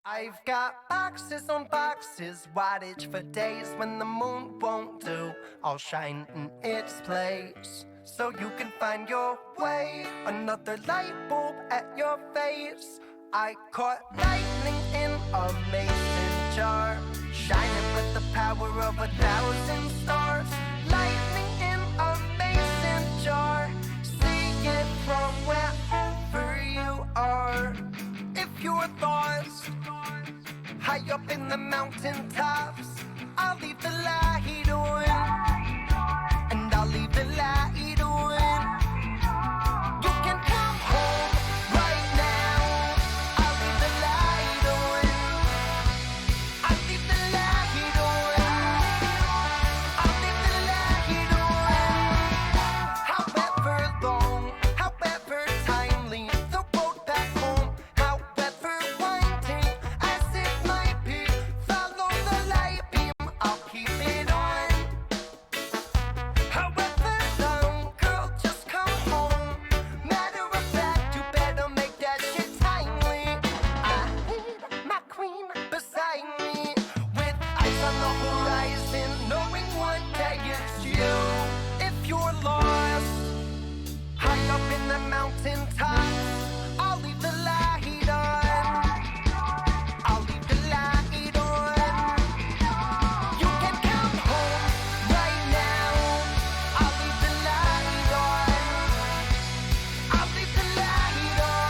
I've got boxes on boxes, wattage for days when the moon won't do. I'll shine in its place, so you can find your way. Another light bulb at your face. I caught lightning in a mason jar, shining with the power of 1,000 stars. Lightning in a mason jar, see it from wherever you are. If you're lost, high up in the mountain tops, I'll leave the light on, and I'll leave the light on. You can come home right now, I'll leave the light on. I'll leave the light on, I'll leave the light on. However long, however timely, the road back home, however winding as it might be, follow the light beam, I'll keep it on. However long, girl, just come home. Matter of fact, you better make that shit timely. I need my queen beside me, with eyes on the horizon, knowing one day it's you. If you're lost, high up in the mountain tops, I'll leave the light on, I'll leave the light on. You can come home right now, I'll leave the light on, I'll leave the light on,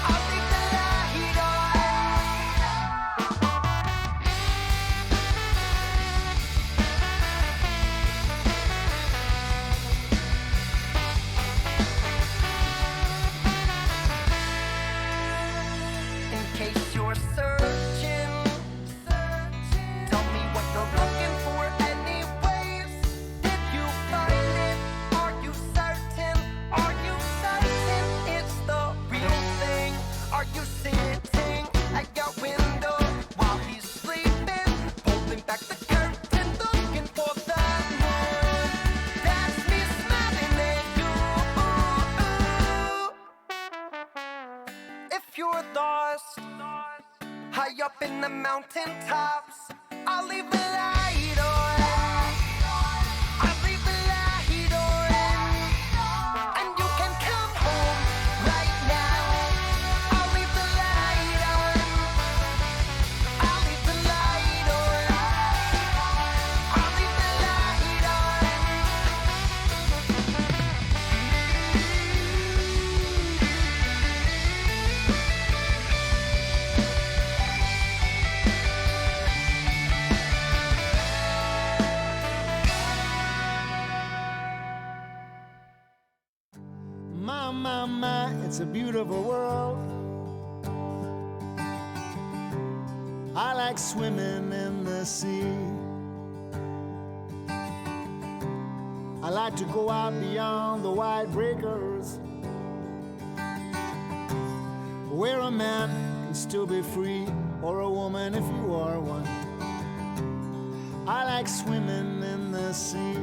I'll leave the light on. In case you're searching, tell me what you're looking for anyways. Did you find it? Are you certain? Are you certain it's the real thing? Are you sitting at your window while he's sleeping, pulling back the curtain, looking for the moon? That's me smiling at you. If you're lost, high up in the mountain tops, I'll leave the light on, I'll leave the light on. And you can come home right now, I'll leave the light on, I'll leave the light on, I'll leave the light on. My, it's a beautiful world. I like swimming in the sea. I like to go out beyond the wide breakers, where a man can still be free, or a woman if you are one. I like swimming in the sea.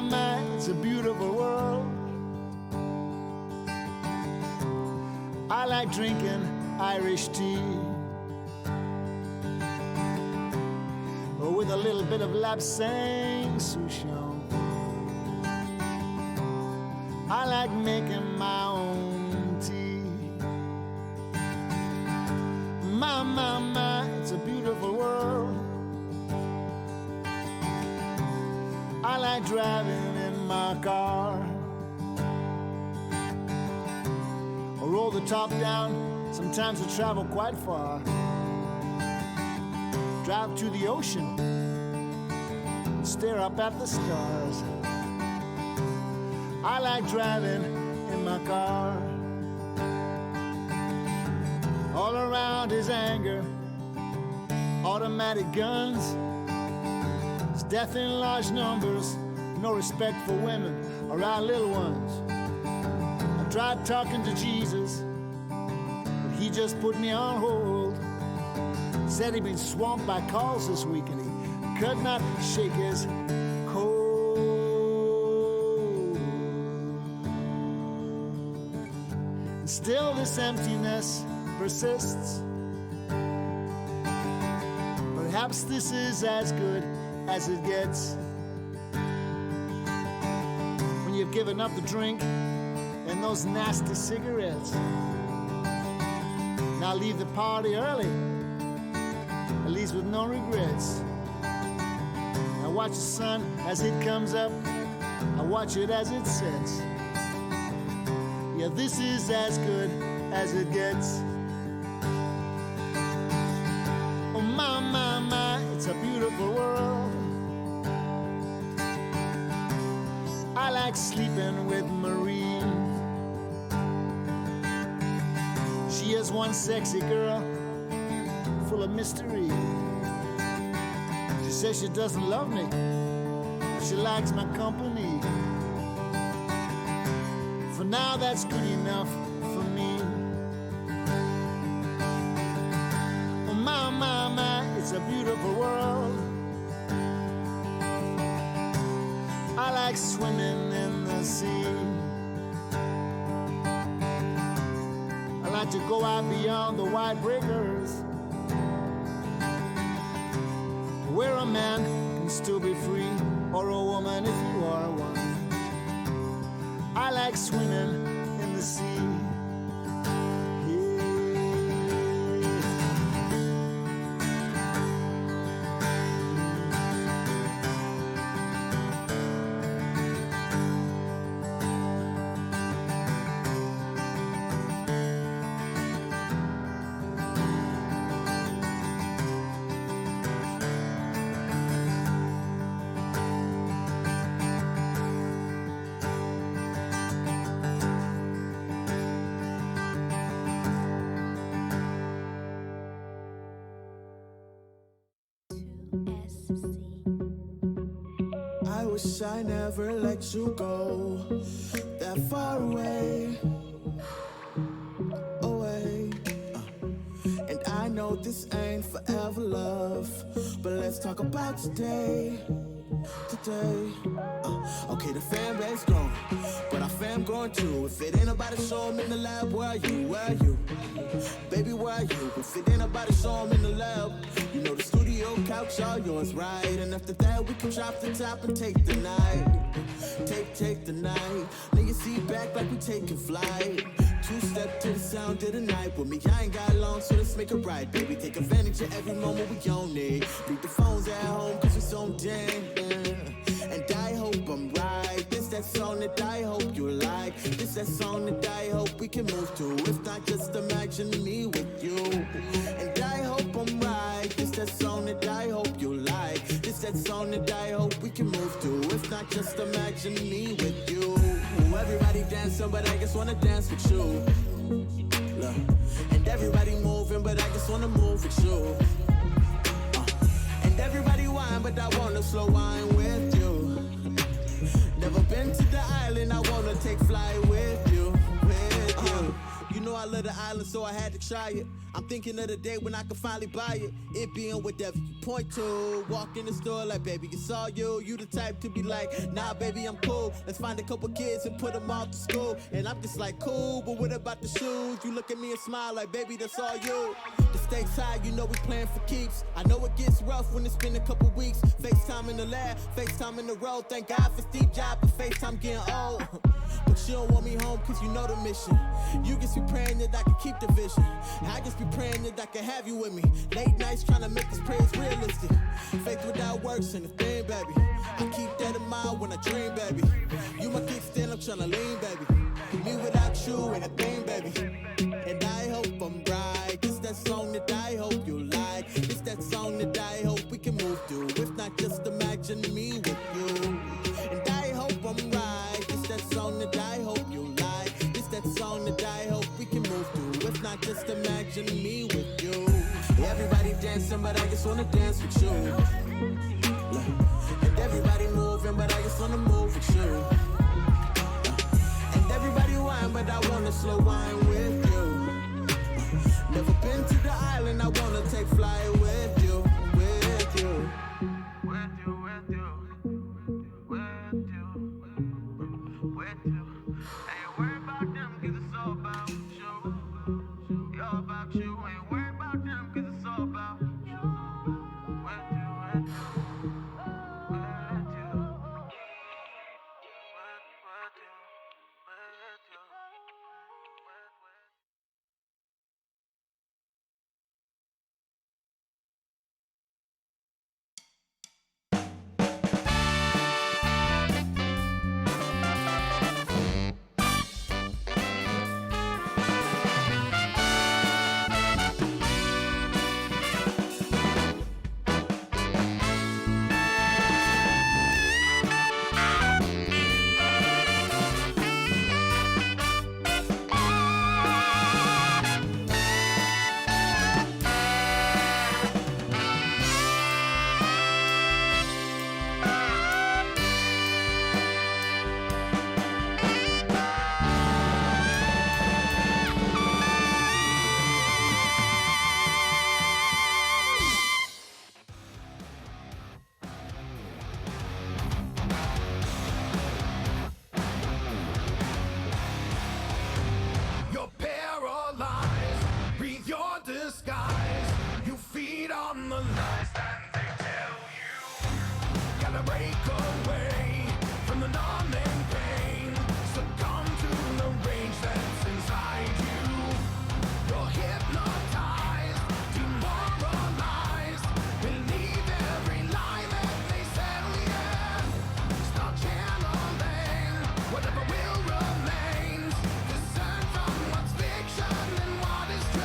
My, it's a beautiful world. I like drinking Irish tea, with a little bit of lapsang souchong. I like making my own tea. My, it's a beautiful world. I like driving in my car. I roll the top down, sometimes I travel quite far. Drive to the ocean and stare up at the stars. I like driving in my car. All around is anger, automatic guns, it's death in large numbers, no respect for women or our little ones. I tried talking to Jesus, but he just put me on hold. Said he'd been swamped by calls this week and he could not shake his cold. Still this emptiness persists. Perhaps this is as good as it gets. When you've given up the drink and those nasty cigarettes. Now leave the party early, at least with no regrets. I watch the sun as it comes up, I watch it as it sets. Yeah, this is as good as it gets. Oh my, my, my, it's a beautiful world. I like sleeping with Marie. She is one sexy girl, full of mystery. She says she doesn't love me, she likes my company. For now that's good enough for me. Oh my, my, my, it's a beautiful world. I like swimming in the sea. I like to go out beyond the wide breakers, where a man can still be free, or a woman if you are one. I like swimming in the sea. I wish I never let you go that far away, away. And I know this ain't forever love, but let's talk about today, today. Okay, the fan base grown, but our fam growing too. If it ain't about to show 'em in the lab, where are you, where are you? Baby, where are you? If it ain't about to show 'em in the lab, you know the studio couch all yours, right? And after that we can drop the top and take the night. Take the night. Lay your seat back like we taking flight. Two-step to the sound of the night. With me, I ain't got long, so let's make it right, baby. Take advantage of every moment we own it. Leave the phones at home, cause we so damn. And I hope I'm right. This that song that I hope you like. This that song that I hope we can move to. If not, just imagine me with you. And I hope I'm right. This that song that I hope you like. This that song that I hope we can move to. If not, just imagine me with you. Everybody dancing, but I just wanna dance with you. Look. And everybody moving, but I just wanna move with you. And everybody whine, but I wanna slow wine with you. Never been to the island, I wanna take flight with you, with you. You know I love the island, so I had to try it. I'm thinking of the day when I could finally buy it. It being whatever you point to. Walk in the store like, baby, it's all you. You the type to be like, nah, baby, I'm cool. Let's find a couple kids and put them off to school. And I'm just like, cool, but what about the shoes? You look at me and smile like, baby, that's all you. The stakes high, you know we playing for keeps. I know it gets rough when it's been a couple weeks. FaceTime in the lab, FaceTime in the road. Thank God for Steve Jobs, but FaceTime getting old. But you don't want me home cause you know the mission. You just be praying that I can keep the vision. I just be praying that I can have you with me. Late nights trying to make this prayers realistic. Faith without works and a thing, baby. I keep that in mind when I dream, baby. You my kickstand, I'm tryna lean, baby. Me without you ain't a thing, baby. And I hope I'm right. It's that song that I hope you like. It's that song that I hope we can move to. If not, just imagine me with you. And I hope I'm right. It's that song that I hope you like. It's that song that I hope we can move to. If not, just imagine me with you. Everybody dancing, but I just wanna dance with you. And everybody moving, but I just wanna move with you. And everybody whine, but I wanna slow wine with you. Never been to the island, I wanna take flight with you, with you. With you, with you, with you, with you. Ain't worry about them, 'cause it's all about you. break away from the numbing pain. Succumb to the rage that's inside you. You're hypnotized, demoralized. Believe every lie that they say, yeah. Start channeling whatever will remains. Discern from what's fiction and what is true.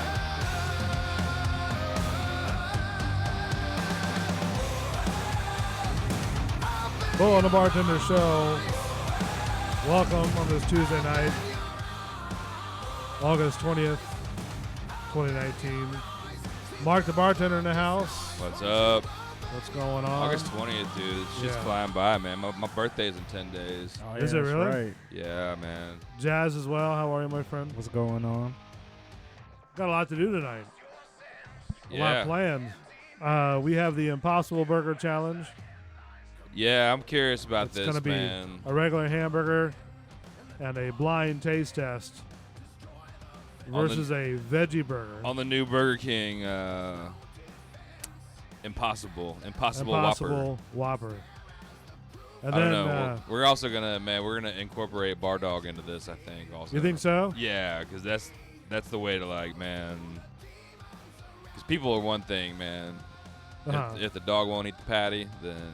Bull on the Bartender Show. Welcome on this Tuesday night, August 20th, 2019. Mark the Bartender in the house. What's up? What's going on? August 20th, dude. It's just flying by, man. My birthday's in 10 days. Oh, is it really? Right. Yeah, man. Jazz as well. How are you, my friend? What's going on? Got a lot to do tonight. A lot Yeah. planned. We have the Impossible Burger Challenge. Yeah, I'm curious about It's this, gonna be man. a regular hamburger and a blind taste test versus a veggie burger. On the new Burger King, Impossible Whopper. And I then, don't know. We're also we're gonna incorporate Bar Dog into this, I think. Also, you think so? Yeah, because that's the way to because people are one thing, man. Uh-huh. If the dog won't eat the patty, then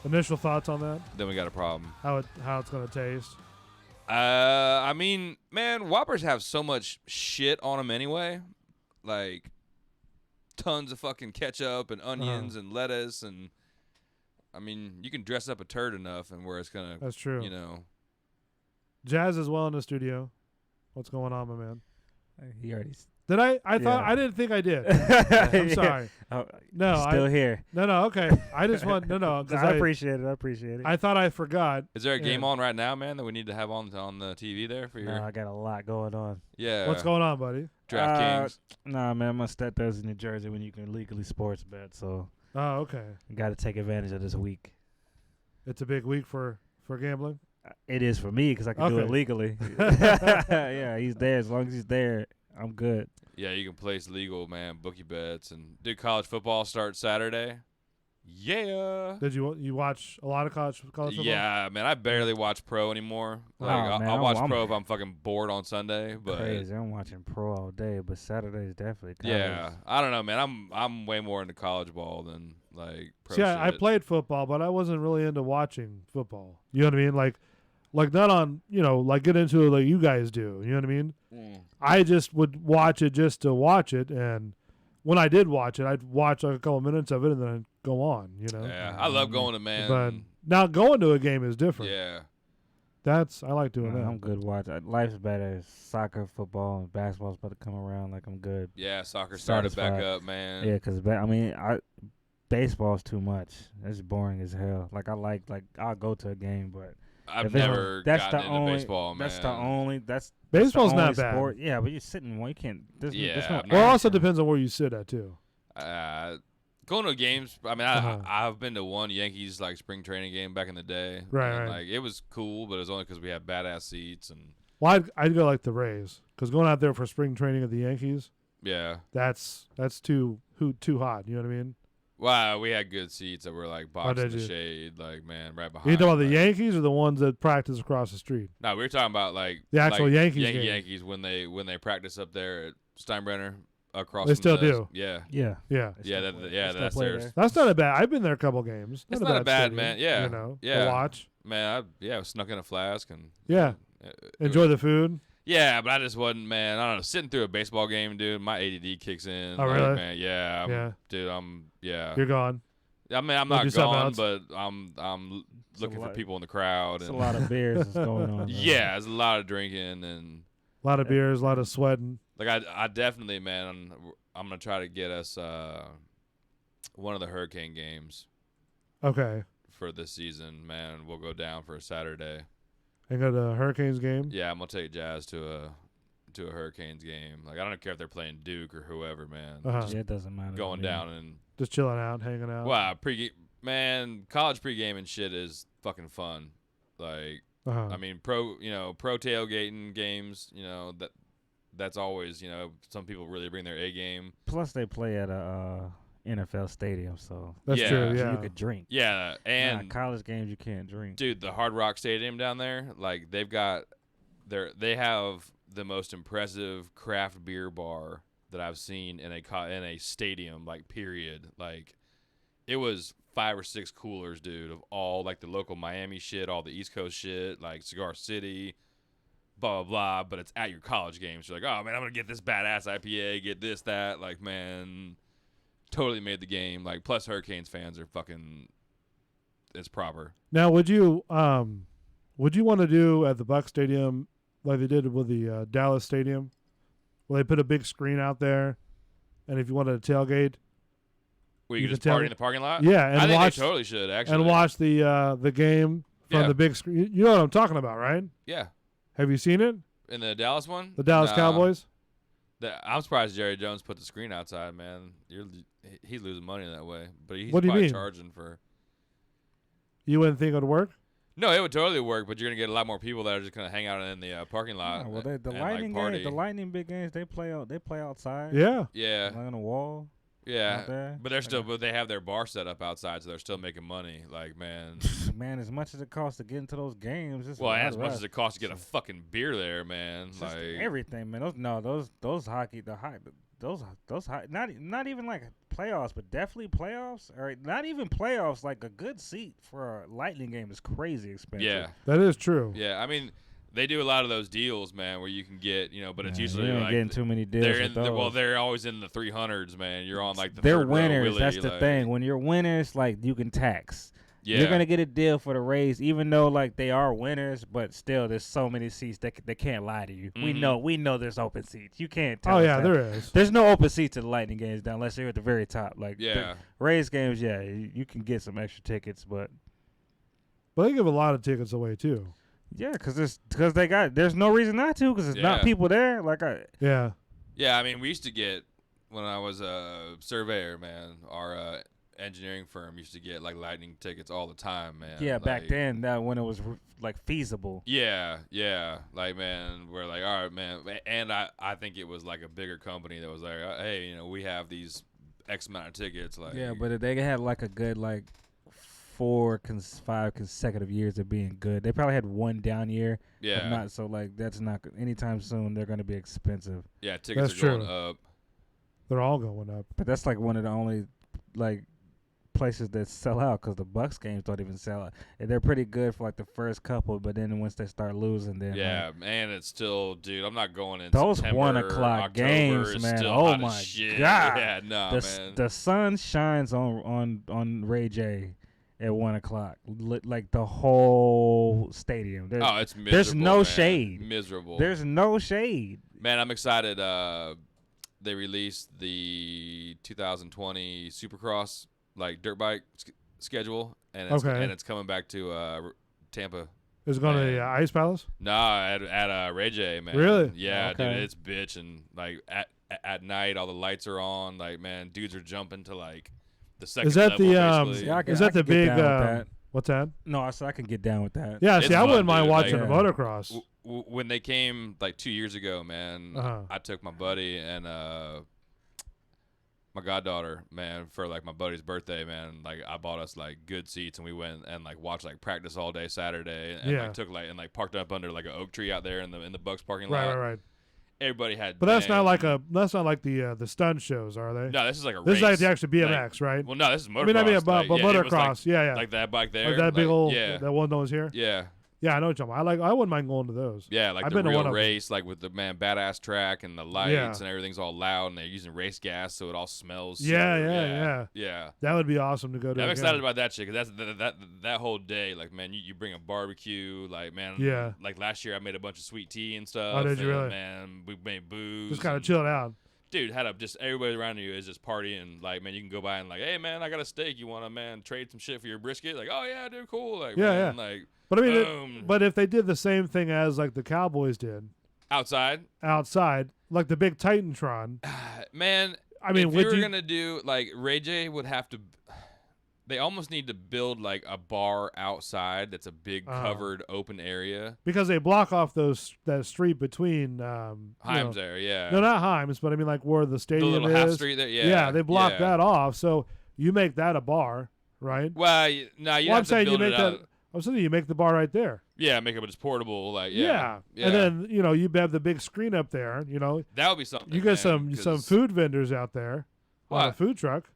Initial thoughts on that? we got a problem. How it's gonna taste? I mean, man, Whoppers have so much shit on them anyway. Like, tons of fucking ketchup and onions and lettuce. And, I mean, you can dress up a turd enough and where it's going to, That's true. you know. Jazz is well in the studio. What's going on, my man? He already. Did I? I thought I didn't think I did. I'm sorry. Oh, No, still here. No, okay. I just want no. I appreciate it. I appreciate it. I thought I forgot. Is there a game on right now, man, that we need to have on the TV there for your? No, I got a lot going on. Yeah. What's going on, buddy? DraftKings. Nah, man, my stepdad's in New Jersey when you can legally sports bet, so Oh, okay. I got to take advantage of this week. It's a big week for gambling. It is for me because I can do it Okay. legally. Yeah, he's there. As long as he's there, I'm good. Yeah, you can place legal, man, bookie bets. And, dude, college football starts Saturday. Yeah. Did you watch a lot of college football? Yeah, man, I barely watch pro anymore. Like, man, I'll watch I'm pro if I'm fucking bored on Sunday. But Crazy. I'm watching pro all day, but Saturday's definitely college. yeah, I don't know, man. I'm way more into college ball than like pro. See, shit. I played football, but I wasn't really into watching football. You know what I mean? Like not on, like get into it like you guys do. You know what I mean? I just would watch it just to watch it, and when I did watch it, I'd watch like a couple minutes of it and then I'd go on. Yeah, I love going to But now going to a game is different. Yeah, I like doing that. I'm good watching. Life's better. Soccer, football, and basketball's about to come around. Like I'm good. yeah. Soccer started back Satisfied. up, man. Yeah, because baseball's too much. It's boring as hell. Like I'll go to a game, but I've if it's- never that's gotten the into only, baseball, man. That's the only. Baseball's the only not bad. sport. Yeah, but you're sitting one. You can't. There's Yeah, no I'm not- Well, it also action. depends on where you sit at too. Going to games. I mean, Uh-huh. I've been to one Yankees like spring training game back in the day. Right, and, right. Like it was cool, but it was only because we had badass seats and Well, I'd go like the Rays because going out there for spring training at the Yankees, yeah. that's too hot. You know what I mean? Wow, we had good seats that were like boxed in did the you? shade, like man, right behind. You talking about the like- Yankees or the ones that practice across the street? No, we were talking about like The actual like Yankees game. Yankees when they practice up there at Steinbrenner across. They from still the- do. Yeah, Yeah. Yeah, yeah, Still that's play theirs. there. that's not a bad. I've been there a couple games. It's not a bad, stadium, man. Yeah, to yeah. watch. Man, I snuck in a flask and Yeah, enjoy the food. Yeah, but I just wasn't, man. I don't know. Sitting through a baseball game, dude, my ADD kicks in. Oh, like, really? Man, yeah, Yeah. dude, yeah. You're gone. I mean, I'm Go not do something gone, else. but I'm looking for lot- people in the crowd. It's And a lot of beers that's going on. yeah, there's a lot of drinking and A lot of beers, a lot of sweating. like I definitely, man, I'm gonna try to get us one of the Hurricane games Okay, for this season. Man, we'll go down for a Saturday. and go to the Hurricanes game. Yeah, I'm gonna take Jazz to a Hurricanes game. Like I don't care if they're playing Duke or whoever, man. Uh-huh. Yeah, it doesn't matter. Going to me. down and Just chilling out, hanging out. wow, man, college pregame and shit is fucking fun. Like Uh-huh. I mean, pro tailgating games, that's always, some people really bring their A game. Plus, they play at a NFL stadium, so That's Yeah. true. so Yeah. you could drink. Yeah, and Nah, college games you can't drink. dude, the Hard Rock Stadium down there, like they have the most impressive craft beer bar that I've seen in a stadium, like period. Like it was 5 or 6 coolers, dude, of all like the local Miami shit, all the East Coast shit, like Cigar City, blah blah blah. But it's at your college games. You're like, oh man, I'm gonna get this badass IPA, get this that. Like man, totally made the game. Like plus Hurricanes fans are fucking. It's proper. Now, would you want to do at the Buck Stadium like they did with the Dallas Stadium, where they put a big screen out there, and if you wanted to tailgate, Where You you just can tell- party in the parking lot? yeah, and I think watch they totally should actually. and watch the game from Yeah. the big screen. You know what I'm talking about, right? Yeah, Have you seen it? in the Dallas one. The Dallas Nah. Cowboys. I'm surprised Jerry Jones put the screen outside, man. He's losing money that way, but he's What do you probably mean? charging for. You wouldn't think it would work? No, it would totally work, but you're gonna get a lot more people that are just gonna hang out in the parking lot. Yeah, well, the and, Lightning like, party. games, the Lightning big games, they play outside. Yeah. Yeah, Like on the wall. yeah, out there. but they're still, but they have their bar set up outside, so they're still making money. Like man, Man, as much as it costs to get into those games, it's well, a lot as of much rush. as it costs to get a fucking beer there, man. Just Like everything, man. Those hockey, those not even like playoffs, but definitely playoffs, or not even playoffs. Like a good seat for a Lightning game is crazy expensive. yeah, That is true. yeah. I mean, they do a lot of those deals, man, where you can get, but it's Man, usually you ain't like getting too many deals. they're with in. those. Well, they're always in the 300s, man. You're on like the They're third row, winners. Willie, That's the like, thing. When you're winners, like you can tax. Yeah, You're gonna get a deal for the Rays, even though like they are winners, but still there's so many seats that they can't lie to you. Mhm. We know there's open seats. You can't tell. Oh us yeah, that. there is. There's no open seats to the Lightning games down unless you're at the very top. Like the yeah. Rays games, yeah, you can get some extra tickets, but But they give a lot of tickets away too. yeah, because there's no reason not to, because there's not Yeah. people there. Yeah. Yeah, I mean, we used to get, when I was a surveyor, man, our engineering firm used to get, like, Lightning tickets all the time, man. Yeah, back Like, then, that when it was like feasible. Yeah, yeah. Like, man, we're like, all right, man. And I think it was, like, a bigger company that was like, hey, we have these X amount of tickets. Like, Yeah, but they had like a good like 5 consecutive years of being good. They probably had one down year, but yeah, not so like that's not anytime soon. They're going to be expensive. yeah, tickets That's are going true. up. They're all going up. But that's like one of the only like places that sell out, because the Bucks games don't even sell out. And they're pretty good for like the first couple, but then once they start losing, then Yeah, like, man, it's still, dude, I'm not going in those September, 1 o'clock October games, is man. still Oh hot as my shit. God. Yeah, no, man. the sun shines on Ray J at 1 o'clock, like the whole stadium. Oh, it's miserable. there's no man. shade. Miserable. There's no shade. Man, I'm excited. They released the 2020 Supercross dirt bike schedule, and it's coming back to Tampa. Is it going to the Man. Ice Palace? Nah, at Ray J, man. Really? Yeah, Okay. dude, it's bitching. Like at night, all the lights are on. Like, man, dudes are jumping to like the second Is that level, the basically. Yeah, I is I that the get big down with that. what's that? No, I said I can get down with that. Yeah, It's see, I fun, wouldn't mind dude. watching Like, the motocross. When they came like 2 years ago, man, Uh-huh. I took my buddy and my goddaughter, man, for like my buddy's birthday, man. Like I bought us like good seats, and we went and like watched like practice all day Saturday, and Yeah. like took like and like parked up under like an oak tree out there in the Bucks parking Right, lot. right. Everybody had, But that's not bands. like the stunt shows, are they? No, this is like a This is race. like the actual BMX, right? Well, no, this is motocross. I mean, but like, yeah, it was, motocross, yeah. like that bike there, Like that big old, yeah, that one that was here. yeah. Yeah, I know what you're talking about. I wouldn't mind going to those. Yeah, like I've the been to one real of 'em. race, like with the badass track and the lights Yeah. and everything's all loud, and they're using race gas, so it all smells. Yeah, super- yeah. yeah. That would be awesome to go to. I'm again. excited about that shit, because that whole day, like, man, you bring a barbecue, like, man, Yeah. like last year I made a bunch of sweet tea and stuff. Oh, did you and, really? Man, we made booze. Just kind of and- chill it out. Dude, had up just everybody around you is just partying. Like, man, you can go by and like, hey, man, I got a steak. You want to, man, trade some shit for your brisket? Like, oh yeah, dude, cool. Like, Yeah, man, like, But I mean, boom. but if they did the same thing as like the Cowboys did outside, outside, like the big Titantron, man. I mean, if would you were you? gonna do like Ray J would have to, They almost need to build like a bar outside that's a big covered open area. Because they block off that street between Himes there, yeah. No, not Himes, but I mean like where the stadium the little is. half street there, yeah. Yeah, they block that off. So you make that a bar, right? Well, no, you have to build it out. I'm saying you make the bar right there. Yeah, make it just portable, like Yeah. And then you have the big screen up there. That would be something. You get some food vendors out there on a food truck.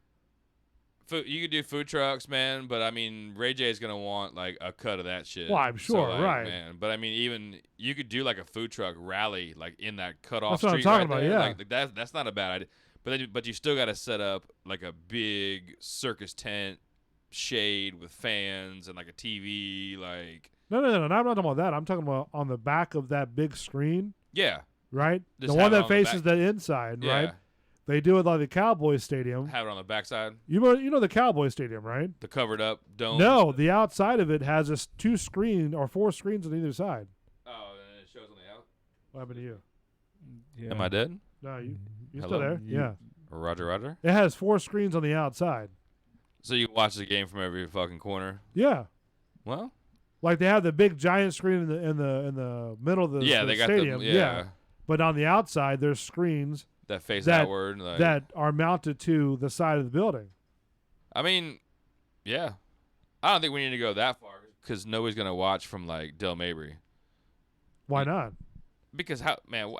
You could do food trucks, man, but I mean, Ray J is gonna want like a cut of that shit. Well, I'm sure, right, man. But I mean, even you could do like a food truck rally, like in that cutoff That's what street I'm talking right about. there. Yeah, Like that's not a bad idea. But you still got to set up like a big circus tent, shade with fans and like a TV, like. No. I'm not talking about that. I'm talking about on the back of that big screen. Yeah. Right. Just the one have it that on the faces back. the inside, Yeah. right? They do it like the Cowboys Stadium. Have it on the backside. You know the Cowboys Stadium, right? The covered up dome. No, the outside of it has 4 screens on either side. Oh, and it shows on the out. What happened to you? Yeah. Am I dead? No, you Hello? still there? Yeah. Roger. It has 4 screens on the outside. So you can watch the game from every fucking corner. Yeah. Well. Like they have the big giant screen in the middle of the They got stadium. the But on the outside, there's screens that face outward. Like, that are mounted to the side of the building. I mean, yeah. I don't think we need to go that far because nobody's gonna watch from like Del Mabry. Why not? Because how, man?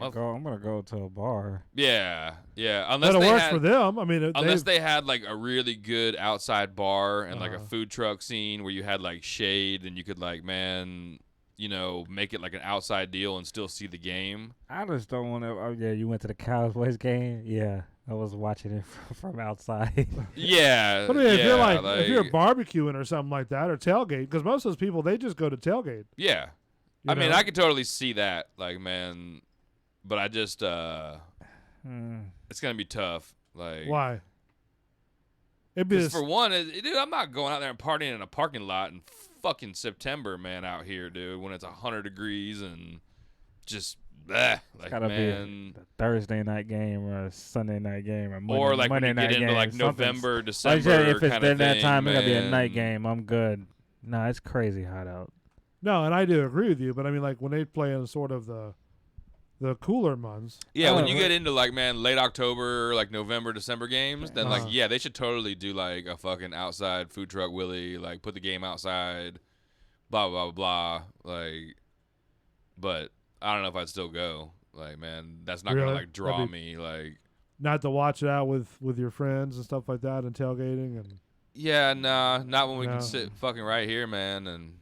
I'm gonna go to a bar. Yeah. Unless That'll they work had, for them. I mean, unless they had like a really good outside bar and like a Uh-huh. food truck scene where you had like shade and you could like, make it like an outside deal and still see the game. I just don't want to. Oh yeah, you went to the Cowboys game. Yeah, I was watching it from outside. Yeah. But I mean, yeah, if you're barbecuing or something like that, or tailgate, because most of those people they just go to tailgate. Yeah. You I mean, know? I could totally see that, like, man, but I just, it's gonna be tough. Like, Why? It'd be because this, for one, dude, I'm not going out there and partying in a parking lot in fucking September, man, out here, dude, when it's 100 degrees and just, bleh, like, Gotta man. be a Thursday night game or a Sunday night game or Monday, Or like Monday when you night get into game. like Something's- November, Like December, I said, if it's kind of that thing, time, it gotta be a man. night game. I'm good. No, it's crazy hot out. no, and I do agree with you, but I mean, like when they play in sort of the cooler months. Yeah, when you right. get into like, man, late October, like November, December games, then like, Uh-huh. yeah, they should totally do like a fucking outside food truck Willie, like put the game outside, blah blah blah blah. Like, but I don't know if I'd still go. Like, man, that's not Really? gonna like draw That'd me. Like, Not to watch it out with your friends and stuff like that and tailgating and yeah, nah, not when we No. can sit fucking right here, man, and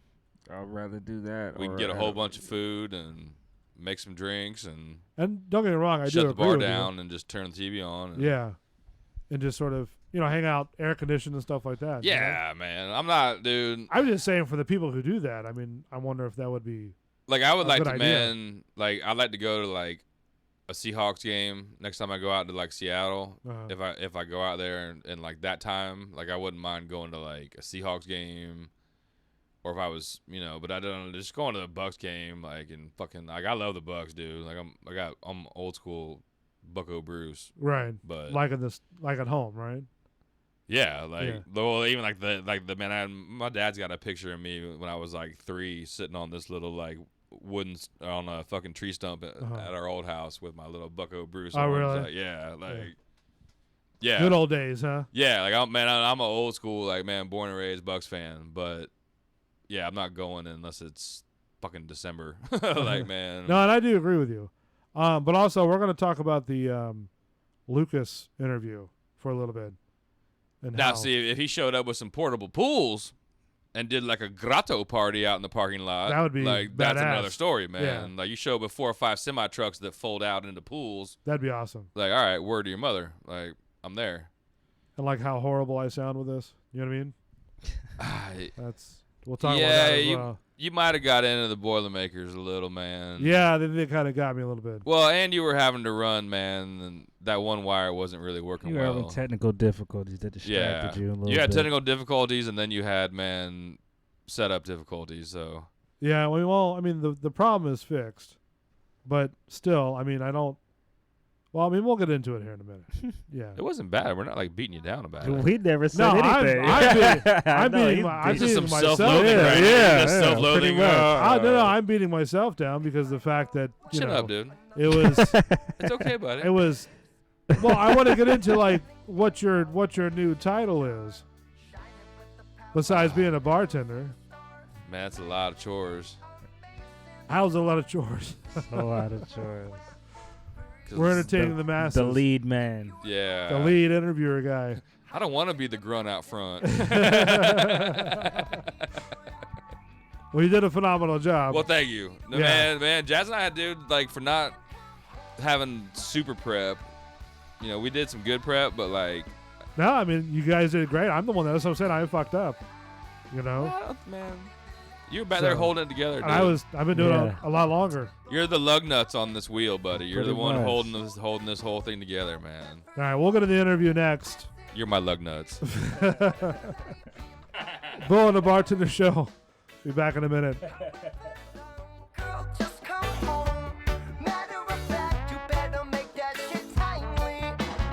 I'd rather do that. we can or get a at whole bunch of food and make some drinks and don't get me wrong, I do shut the agree bar with down and just turn the TV on. And you. Yeah, and just sort of hang out, air conditioned and stuff like that. you know? Yeah, man. I'm not, dude. I'm just saying for the people who do that. I mean, I wonder if that would be. Like, I would A like good to, idea. man. Like, I'd like to go to like a Seahawks game next time I go out to like Seattle. Uh-huh. If I go out there and like that time, like I wouldn't mind going to like a Seahawks game, or if I was, but I don't just going to the Bucks game, like and fucking like I love the Bucks, dude. Like I'm old school Bucko Bruce, Right, but like at home, right? yeah, like Yeah. well, even like the man. My dad's got a picture of me when I was like 3, sitting on this little like wooden on a fucking tree stump at our old house with my little Bucko Bruce. Oh, arms. really? Like, yeah, like yeah, Good old days, huh? yeah. Like I'm an old school like man, born and raised Bucks fan, but yeah, I'm not going unless it's fucking December. Like man, No, and I do agree with you. But also, we're going to talk about the Lucas interview for a little bit. And now how, see if he showed up with some portable pools and did like a grotto party out in the parking lot, That would be like that's badass. another story, man. Yeah. Like you show up with 4 or 5 semi trucks that fold out into pools. that'd be awesome. Like, all right, word to your mother. Like, I'm there. And like how horrible I sound with this. You know what I mean? We'll talk Yeah, about that as well. You might have got into the Boilermakers a little, man. Yeah, they kind of got me a little bit. Well, and you were having to run, man, and that one wire wasn't really working You were having well. technical difficulties that distracted you a little You had bit. technical difficulties, and then you had, man, setup difficulties. So Yeah, well, I mean, the problem is fixed. But still, I mean, Well, I mean, we'll get into it here in a minute. Yeah. It wasn't bad. We're not like beating you down about it. We never said No, anything. I'm No, beating he's my- I'm It's just some beating myself. self-loathing, Yeah, right? yeah, Just yeah, self-loathing. pretty much. No, I'm beating myself down because the fact that you Shut know up, dude. it was It's okay, buddy. it was. Well, I want to get into like what your new title is. Besides being a bartender, Man, that's a lot of chores. how's a lot of chores. A lot of chores. 'Cause We're entertaining the masses. The lead man. Yeah. The lead interviewer guy. I don't want to be the grunt out front. Well, you did a phenomenal job. Well, thank you. No, Yeah. man, Jazz and I, dude, like for not having super prep. You know, we did some good prep, but like, No, I mean you guys did great. I'm the one that's what I'm saying. I fucked up. You know, man, you were back there So- holding it together, dude. and I've been doing Yeah. it a lot longer. You're the lug nuts on this wheel, buddy. You're the Pretty one much. holding this whole thing together, man. All right, we'll go to the interview next. You're my lug nuts. Bull and the Bartender Show. Be back in a minute. Girl, just come home. Matter of fact, you better make that shit timely.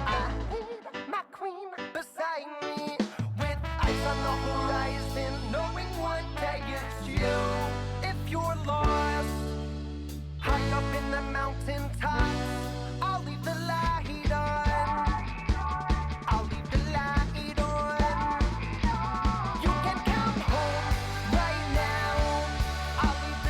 I need my queen beside me. With ice on the horizon, knowing one day it's you. If you're lost, high up in the mountain tops, I'll leave the light on. I'll leave the light on. You can come home right now. I'll leave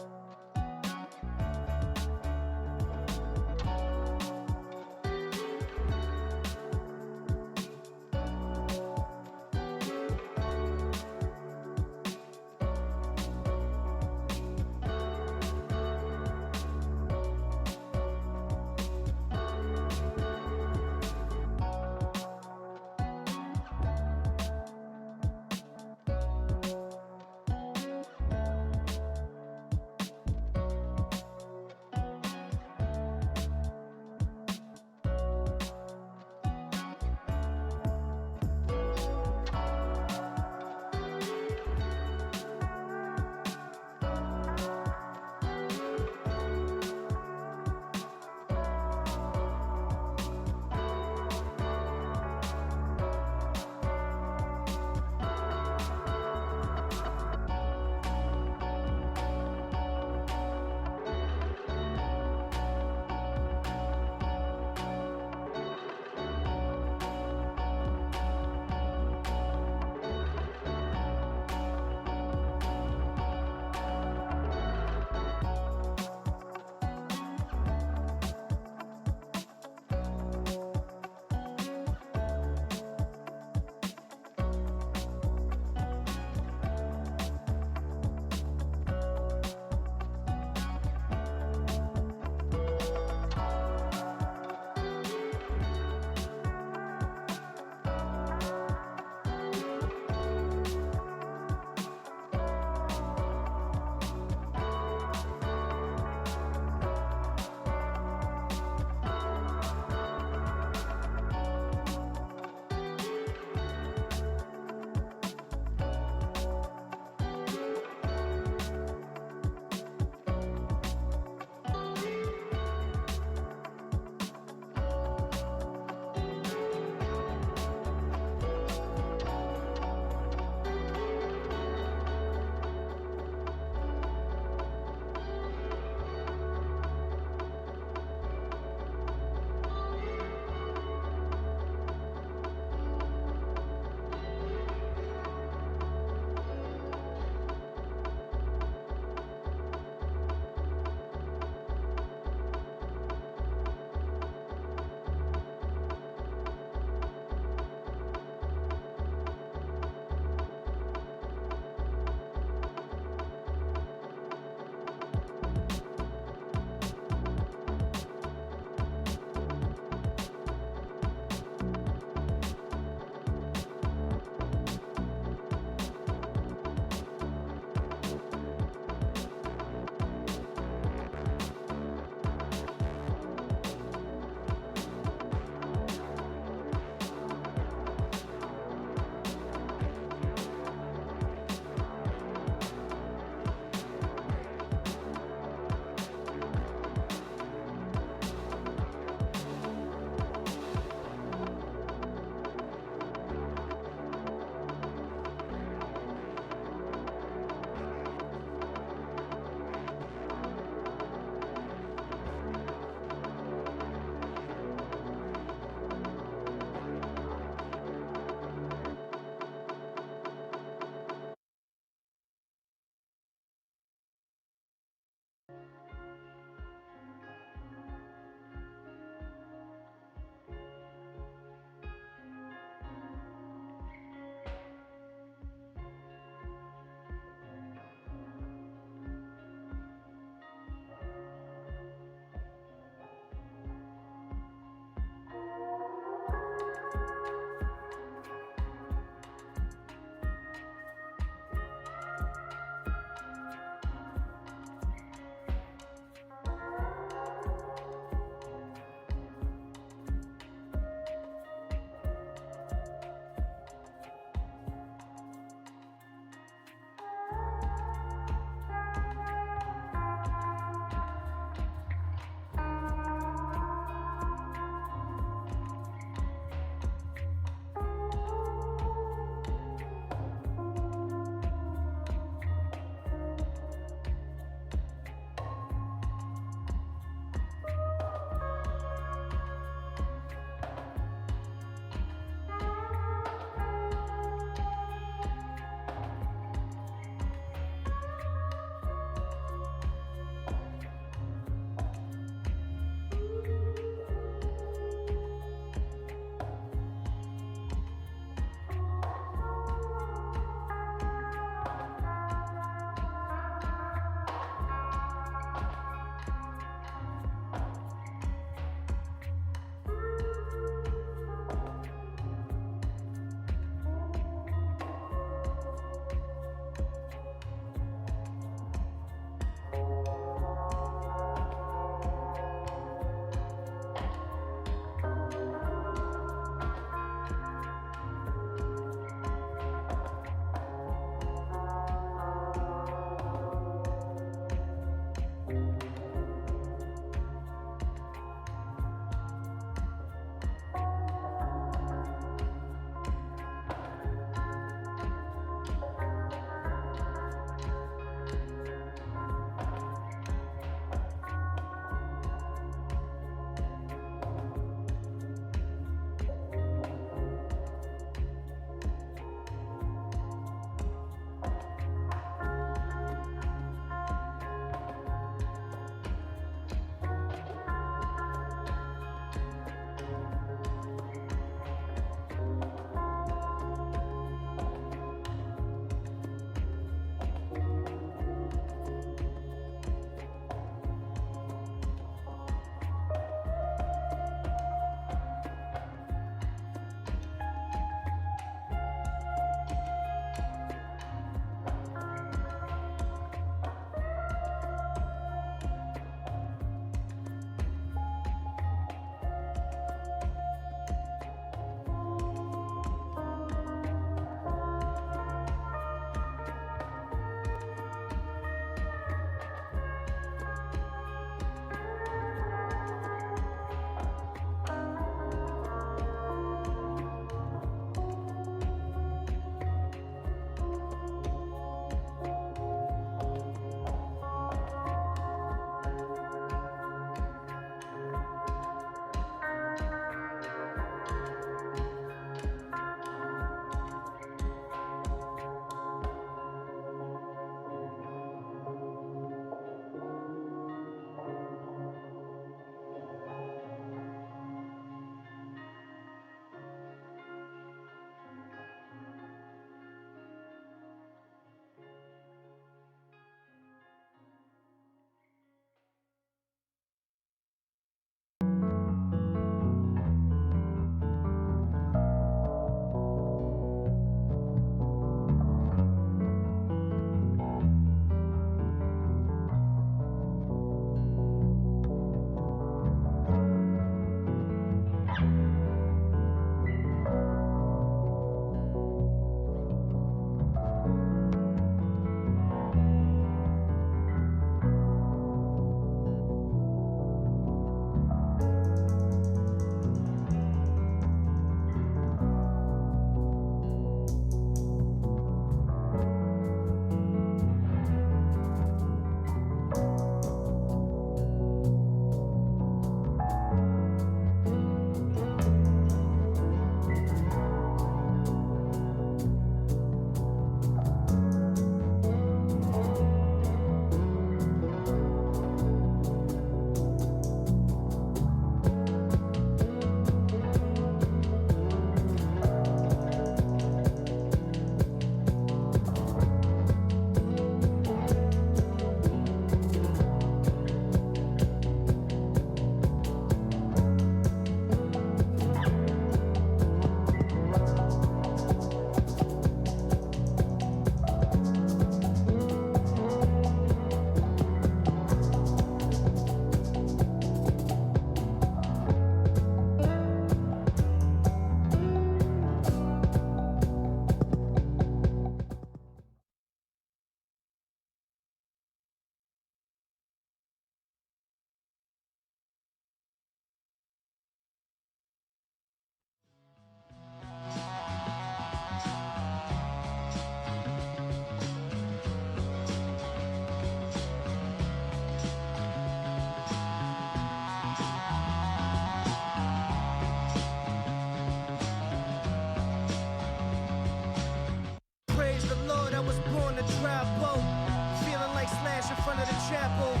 festival.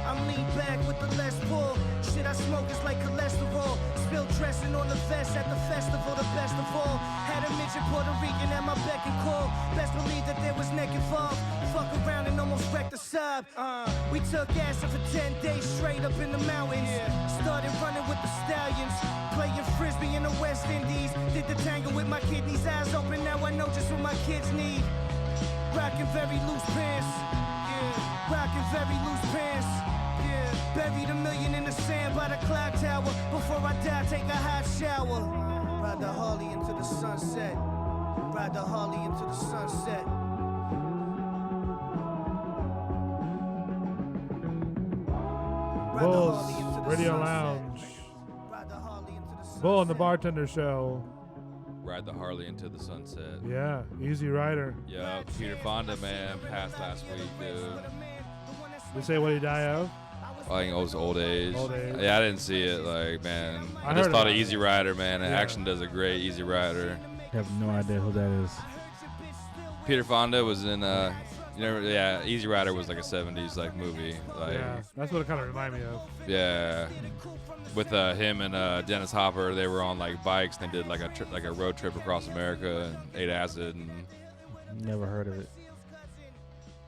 I'm lean back with the less pull. Shit I smoke is like cholesterol. Spilled dressing on the vest at the festival, the best of all. Had a midget Puerto Rican at my beck and call. Best believe that there was neck involved. Fuck around and almost wrecked the sub. We took acid for 10 days straight up in the mountains. Started running with the stallions. Playing frisbee in the West Indies. Did the tango with my kidneys. Eyes open, now I know just what my kids need. Rockin' very loose pants. Yeah. Rockin' very loose pants. Yeah. Buried $1 million in the sand by the clock tower. Before I die, take a hot shower. Ride the Harley into the sunset. Ride the Harley into the sunset. Bulls Radio Lounge. Bull and the Bartender Show. Ride the Harley into the sunset. Yeah, Easy Rider. Yeah, Peter Fonda, man, passed last week, dude. They say what he died of? I think it was old age. Old age. Yeah, I didn't see it. Like, man, I heard just thought of about Easy it. Rider, man. And Yeah. Action does a great Easy Rider. I have no idea who that is. Peter Fonda was in, yeah, Easy Rider was like a 70s like movie. Like, Yeah, that's what it kind of reminded me of. yeah. With him and Dennis Hopper, they were on like bikes. They did like a road trip across America and ate acid. And Never heard of it.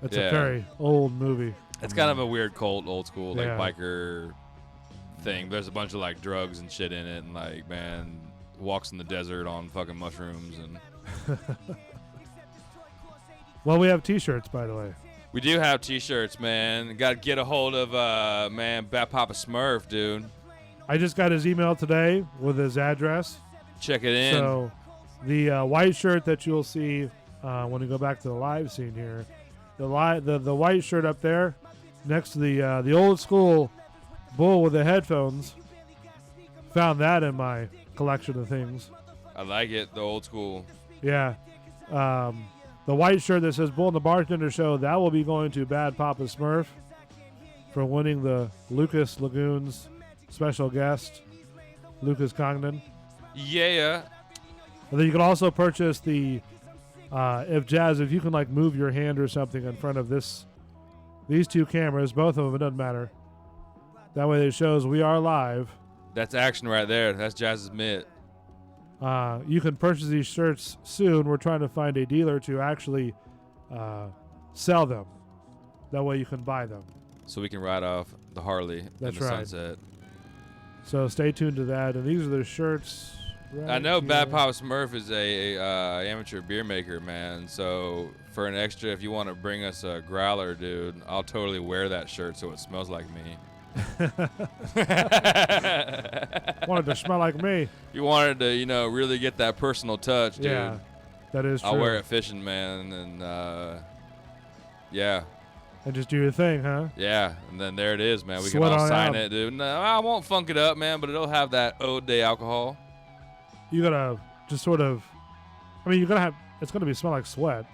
It's Yeah. a very old movie. it's kind of a weird cult, old school like Yeah. biker thing. There's a bunch of like drugs and shit in it, and like man walks in the desert on fucking mushrooms. And Well, we have T-shirts, by the way. we do have T-shirts, man. Got to get a hold of man Bat Papa Smurf, dude. I just got his email today with his address. Check it in. So the white shirt that you'll see when we go back to the live scene here, the white shirt up there next to the old school bull with the headphones. Found that in my collection of things. I like it, the old school. Yeah. The white shirt that says Bull and the Bartender Show, that will be going to Bad Papa Smurf for winning the Lucas Lagoons special guest, Lucas Congdon. Yeah. And then you can also purchase the, if you can like move your hand or something in front of these two cameras, both of them, it doesn't matter. That way it shows we are live. That's Action right there. That's Jazz's mitt. You can purchase these shirts soon. We're trying to find a dealer to actually sell them. That way you can buy them. So we can ride off the Harley That's in the right. sunset. So stay tuned to that. And these are the shirts. Right I know here. Bad Papa Smurf is a amateur beer maker, man. So for an extra, if you want to bring us a growler, dude, I'll totally wear that shirt so it smells like me. Wanted to smell like me. If you wanted to, really get that personal touch, dude, Yeah, that is true. I'll wear it fishing, man, and yeah. And just do your thing, huh? Yeah, and then there it is, man. We Sweat can all on sign out. it, dude. No, I won't funk it up, man, but it'll have that Ode Day alcohol. You gotta just sort of. I mean, you're gonna have. It's gonna be smell like sweat.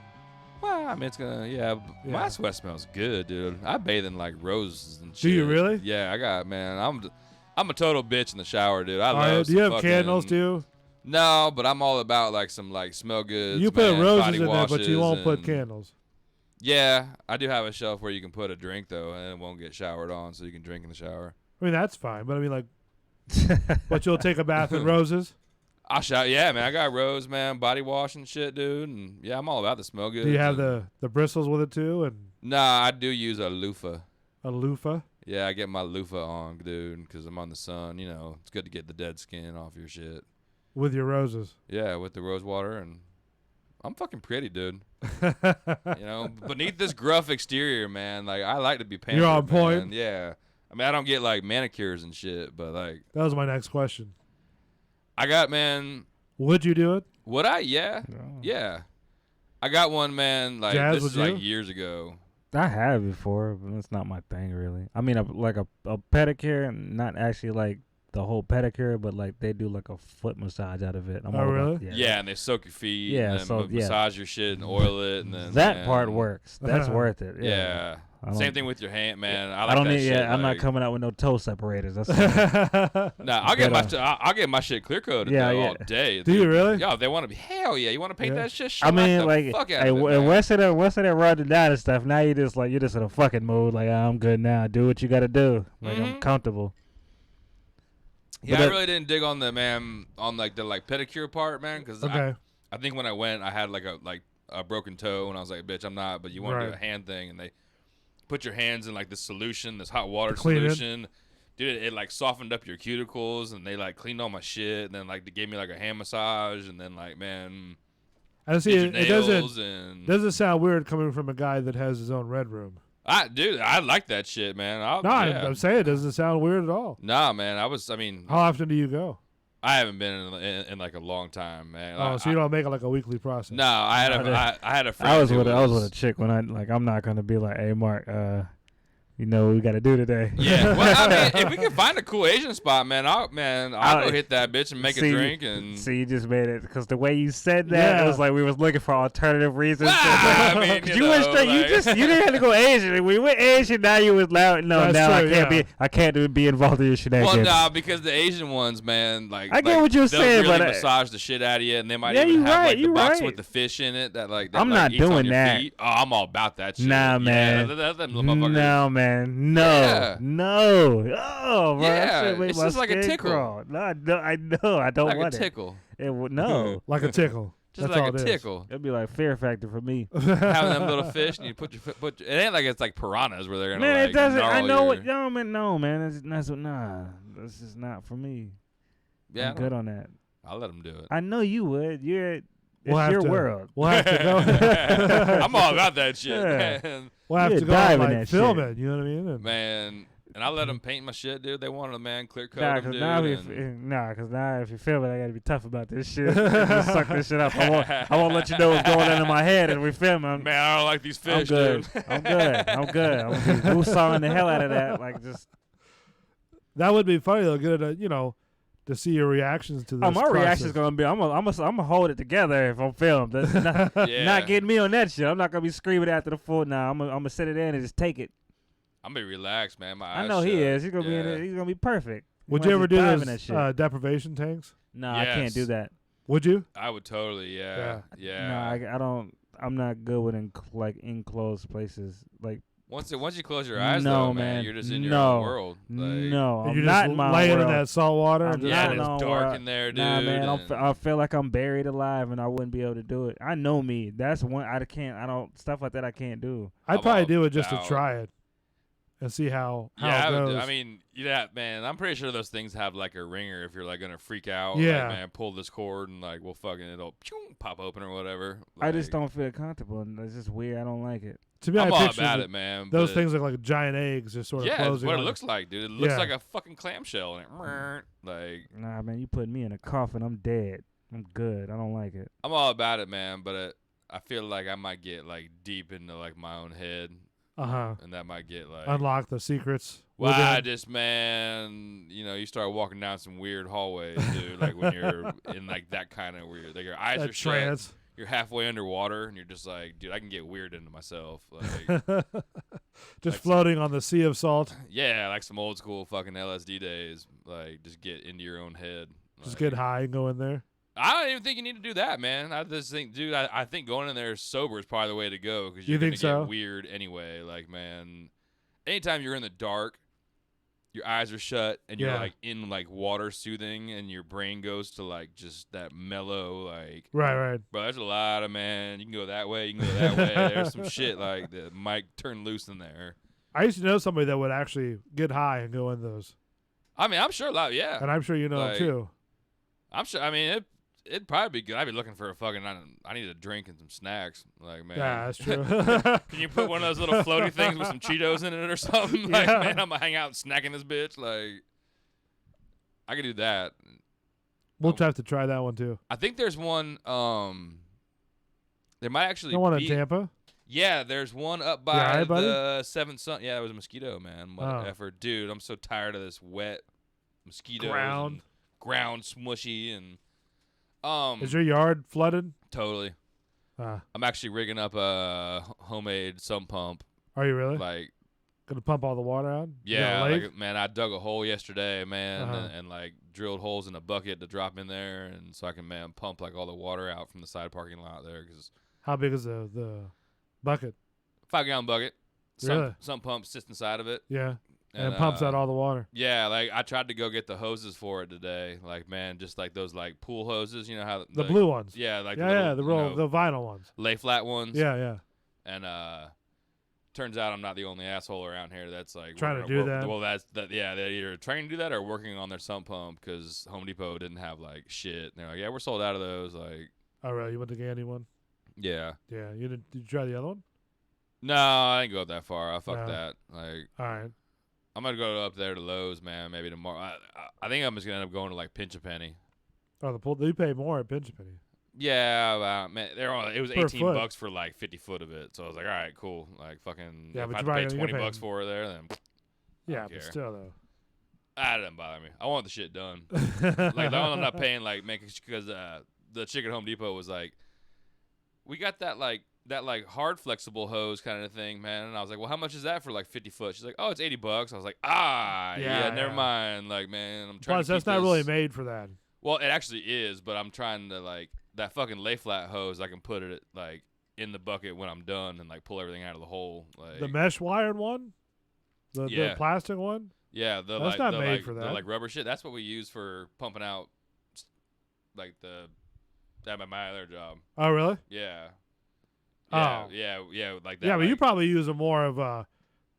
Well, I mean, it's gonna, Yeah. my sweat smells good, dude. I bathe in like roses and shit. Do you really? Yeah, I got, man. I'm a total bitch in the shower, dude. I love. Do you some have candles fucking- too? No, but I'm all about like some like smell goods. You put man, roses body in there, but you washes won't put and- candles. Yeah, I do have a shelf where you can put a drink though, and it won't get showered on, so you can drink in the shower. I mean, that's fine, but I mean, like, but you'll take a bath in roses. I'll shower. Yeah, man. I got rose, man. Body wash and shit, dude. And yeah, I'm all about the smell goods. Do you have and- the bristles with it too, and Nah, I do use a loofah. a loofah? Yeah, I get my loofah on, dude, because I'm on the sun. It's good to get the dead skin off your shit. With your roses. Yeah, with the rose water, and I'm fucking pretty, dude. Beneath this gruff exterior, man, like I like to be pampered. You're on point. man. Yeah, I mean, I don't get like manicures and shit, but like That was my next question. I got, man. Would you do it? Would I? Yeah, yeah. I got one, man. Like Jazz, this would is like you? years ago. I have before, but it's not my thing really. I mean, a pedicure, and not actually like the whole pedicure, but like they do like a foot massage out of it. I'm Oh, all about- really? Yeah, and they soak your feet. Yeah, and then so, yeah. massage your shit and oil it, and then That man, part works. That's worth it. Yeah. Same thing with your hand, man. I like I don't that need. shit. Yeah, I'm not like- coming out with no toe separators. That's Nah, I'll get my shit clear coated all day. Do you really? Yeah, if they want to be. Hell yeah, you want to paint that shit? I mean, the like, fuck out hey, of it, and man. once it run it down and stuff, now you're just in a fucking mood. Like, I'm good now. Do what you got to do. Like, I'm comfortable. Yeah, But I really didn't dig on the pedicure part, man, because Okay. I think when I went, I had a broken toe, and I was like, bitch, I'm not. But you want to do a hand thing, and they put your hands in like this solution, this hot water solution. Dude, it like softened up your cuticles, and they like cleaned all my shit, and then like they gave me like a hand massage, and then like, man, I see. did your It nails doesn't and sound weird coming from a guy that has his own red room. dude, I like that shit, man. I'm saying it doesn't sound weird at all. Nah, man, How often do you go? I haven't been in like a long time, man. So you don't make it like a weekly process. No, I had a friend. I was with a chick when I'm not gonna be like, hey Mark, you know what we gotta do today. Yeah, well, I mean, if we can find a cool Asian spot, man, I'll go hit that bitch and make a drink and. See, you just made it because the way you said that, it was like we was looking for alternative reasons. I mean, you went straight. You didn't have to go Asian. We went Asian. Now you was loud. No, That's now true, I can't be involved in your shenanigans. Well, nah, because the Asian ones, man, I get what you're they'll saying, really but massage the shit out of you, and they might Yeah, even you have right, like the you box right. with the fish in it that I'm like, not eats on doing your that. feet. Oh, I'm all about that shit. Nah, man. Yeah, them motherfuckers. No, man. No. Yeah. No. Oh, bro. Yeah, That shit make it's my just like a skin tickle. crawl. No, I know. I don't like want a it. tickle. No. Like a tickle. Just That's all like a it is. tickle. It'd be like Fear Factor for me. Having them little fish, and you put it ain't like it's like piranhas where they're gonna Man, like it doesn't. I gnarl know your, what. No, man. Nah. This is not for me. Yeah, I'm good on that. I'll let them do it. I know you would. It's We'll your have to- world. We'll have to go. I'm all about that shit, Yeah. man. We'll have You to a go dive and, in like that film shit. it. You know what I mean? And Man, and I let them paint my shit, dude. They wanted a man clear coat Nah, them, because dude. now if you film it, I gotta be tough about this shit. Just suck this shit up. I won't let you know what's going on in my head as we film. man, I don't like these I'm fish, good. dude. I'm good. I'm gonna be woosawing the hell out of that. Like just. that would be funny though. Get it, to see your reactions to this. Oh, my reaction's process. gonna be I'm gonna hold it together if I'm filmed. That's Yeah. not getting me on that shit. I'm not gonna be screaming after the full. Nah, I'm gonna sit it in and just take it. I'm gonna be relaxed, man. My I eyes know he shut. is. He's gonna be in Yeah. it. He's gonna be perfect. Would He you might ever just do dive in that shit. those deprivation tanks? No, I can't do Yes. that. Would you? I would totally, yeah. No, I don't. I'm not good with enclosed places. Like Once you close your eyes, No, though, man. you're just in your No. own world. Like, no, And I'm you're not just in my laying world. in that salt water. I'm and just Yeah, not and in it's my dark world. in there, dude. Nah, man, and- I feel like I'm buried alive, and I wouldn't be able to do it. I know me. That's one I can't. I don't stuff like that. I can't do. I'd I'm probably all do it just to about- try it and see how yeah, it goes. I mean, yeah, man. I'm pretty sure those things have like a ringer if you're like gonna freak out. Yeah. Like, man, pull this cord and like we'll fucking it'll pop open or whatever. I just Like, don't feel comfortable, and it's just weird. I don't like it. to me, I'm I all picture about it, man. those but- things look like giant eggs, just sort of Yeah, it's closing. what it on looks like, dude. It looks Yeah. like a fucking clamshell. And like, Nah, man, you put me in a coffin, I'm dead. I'm good. I don't like it. I'm all about it, man. But I feel like I might get like deep into like my own head, Uh-huh. and that might get like. Unlock the secrets. Well, within. I just, man, you start walking down some weird hallways, dude. Like when you're in like that kind of weird, like your eyes That are shut, trance. you're halfway underwater, and you're just like, dude, I can get weird into myself. Like, Just like- floating on the sea of salt. yeah, like some old school fucking LSD days. Like, just get into your own head. Just Like, get high and go in there. I don't even think you need to do that, man. I just think, dude, I think going in there sober is probably the way to go because You you're gonna think so? get weird anyway. Like, man, anytime you're in the dark, your eyes are shut and you're Yeah. like in like water soothing, and your brain goes to like just that mellow, like, Right. bro, there's a lot of, man. You can go that way, you can go that way. There's some shit like that might turn loose in there. I used to know somebody that would actually get high and go in those. I mean, I'm sure a lot, yeah. And I'm sure you know Like, them too. I'm sure. I mean, it'd probably be good. I'd be looking for a fucking. I need a drink and some snacks. Like, man. Yeah, that's true. Can you put one of those little floaty things with some Cheetos in it or something? Like, Yeah. man, I'm gonna hang out and snack in this bitch. Like, I could do that. We'll have to try that one too. I think there's one. There might actually No one in be. Tampa. Yeah, there's one up You by all right, buddy? the Seventh Sun. Yeah, it was a mosquito, man. What an Oh. effort, dude. I'm so tired of this wet mosquitoes Ground. and ground smushy and Is your yard flooded? totally. Ah. I'm actually rigging up a homemade sump pump Are you really? Like, Gonna pump all the water out? You got yeah, a lake? like, man, I dug a hole yesterday, man, Uh-huh. and like drilled holes in a bucket to drop in there, and so I can, man, pump like all the water out from the side parking lot there, because How big is the bucket? 5-gallon bucket. Really? Some pump sits inside of it. Yeah. And it pumps out all the water. Yeah, like I tried to go get the hoses for it today. Like, man, just like those like pool hoses, you know how The blue ones. Yeah, like Yeah, the the little, the vinyl ones. lay flat ones. Yeah, yeah. And turns out I'm not the only asshole around here that's like Trying to working- do well, that. Well, that's yeah, they're either trying to do that or working on their sump pump because Home Depot didn't have like shit. And they're like, yeah, we're sold out of those. Like, Oh, really? You went to Gandy one? yeah. Yeah. Did you try the other one? No, I didn't go up that far. I fuck No. that. Like, All right. I'm gonna go up there to Lowe's, man. Maybe tomorrow. I think I'm just gonna end up going to like Pinch a Penny. Oh, the pool. You pay more at Pinch a Penny. Yeah, man, it was Per 18 foot. bucks for like 50 foot of it. So I was like, all right, cool. Like fucking, Yeah, if but I had you're to probably pay gonna 20 get bucks paid. for it there, then Yeah, don't but care. still though. that doesn't bother me. I want the shit done. Like, the one I'm not paying, like, making because the chick at Home Depot was like, we got that hard flexible hose kind of thing, man. And I was like, well, how much is that for like 50 foot? She's like, oh, it's $80. I was like, yeah, never yeah. mind. Like, man, I'm trying Plus, to that's keep not really this- made for that. Well, it actually is, but I'm trying to like that fucking lay flat hose. I can put it like in the bucket when I'm done and like pull everything out of the hole. Like The mesh wired one, the Yeah. plastic one. yeah, the That's like not the, made like, for the that. like rubber shit. That's what we use for pumping out like at my other job. Oh, really? Yeah. Oh. Yeah, like that. Yeah, but you like- probably use a more of a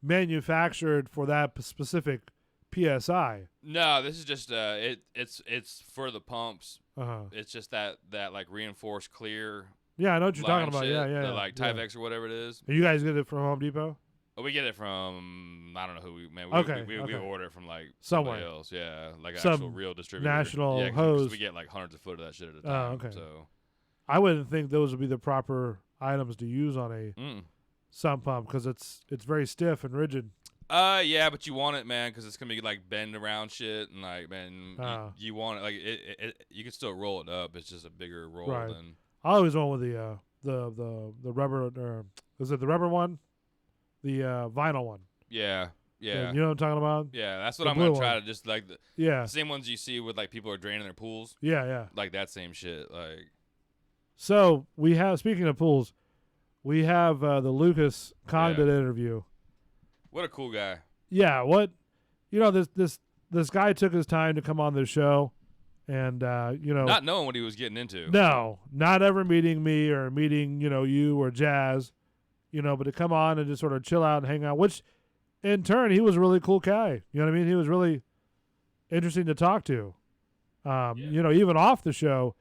manufactured for that specific PSI. No, this is just it's for the pumps. Uh-huh. It's just that like reinforced clear Yeah, I know what you're line talking about. shit, Yeah, yeah. the yeah. like yeah. Tyvek or whatever it is. And you guys get it from Home Depot? Oh, we get it from I don't know who we man. Okay, We okay. order it from like Somewhere. somebody else. Yeah, like an Some actual real distributor. national yeah, 'cause hose. we get like hundreds of foot of that shit at a Oh, time. okay. So I wouldn't think those would be the proper items to use on a sump pump because it's very stiff and rigid. yeah, but you want it, man, because it's gonna be like bend around shit and like man, Oh. you want it like it. You can still roll it up. It's just a bigger roll Right. than. I always went with the rubber. Or is it the rubber one? The vinyl one. Yeah, yeah, You know what I'm talking about? yeah. That's what the I'm gonna blue try one. to just like the Yeah, same ones you see with like people are draining their pools, yeah, yeah. like that same shit. Like So we have, speaking of pools, we have the Lucas Congdon interview. what a cool guy. Yeah, what this guy took his time to come on the show, and Not knowing what he was getting into. no, not ever meeting me or meeting you or Jazz, but to come on and just sort of chill out and hang out. Which, in turn, he was a really cool guy. You know what I mean? He was really interesting to talk to. Even off the show,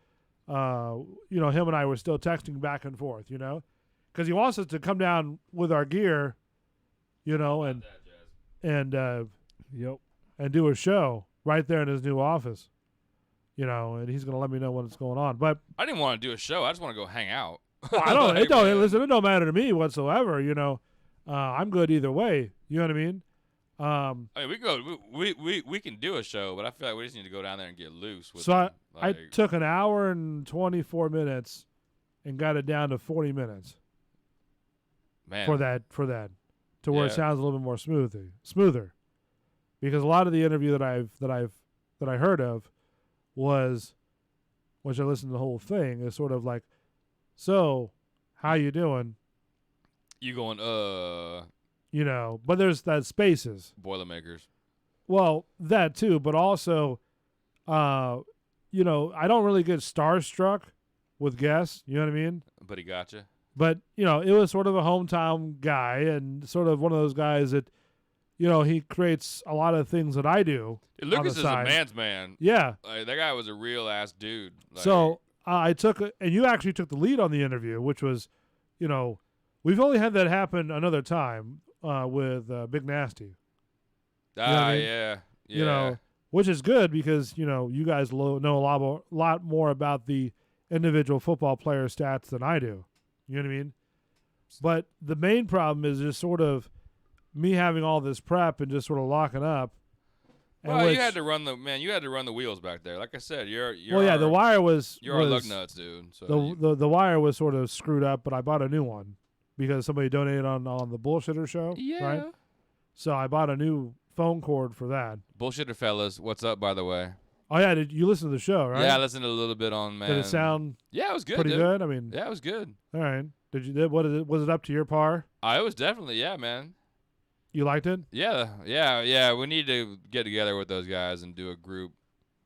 him and I were still texting back and forth. Because he wants us to come down with our gear, and Yep. and do a show right there in his new office. And he's gonna let me know when it's going on. But I didn't want to do a show. I just want to go hang out. I don't. Like, It don't man. listen. It don't matter to me whatsoever. I'm good either way. You know what I mean? I mean, we go. We can do a show, but I feel like we just need to go down there and get loose. With So them. I Like, took an hour and 24 minutes and got it down to 40 minutes man, for that to where it Yeah. sounds a little bit more smoother. Because a lot of the interview that I heard of was, which I listened to the whole thing, is sort of like, so how you doing? you going But there's that spaces. Boilermakers. Well, that too, but also, I don't really get starstruck with guests. You know what I mean? But he gotcha. But it was sort of a hometown guy and sort of one of those guys that, he creates a lot of things that I do. Dude, Lucas the is a side. man's man. Yeah. Like, that guy was a real ass dude. Like, So I took, and you actually took the lead on the interview, which was, we've only had that happen another time with Big Nasty. know what I mean? yeah. Which is good because you guys know a lot more about the individual football player stats than I do. You know what I mean? But the main problem is just sort of me having all this prep and just sort of locking up. and Well, which- you had to run the wheels back there. Like I said, you're well, yeah, the wire was you're our lug was nuts, dude. So the wire was sort of screwed up, but I bought a new one. because somebody donated on the Bullshitter show. Yeah. Right? So I bought a new phone cord for that. Bullshitter fellas, what's up, by the way? Oh, yeah. Did you listen to the show, right? Yeah, I listened a little bit on, man. Did it sound Yeah, it was good, pretty dude. good? I mean, Yeah, it was good. all right. Was it up to your par? It was definitely, yeah, man. You liked it? Yeah. We need to get together with those guys and do a group.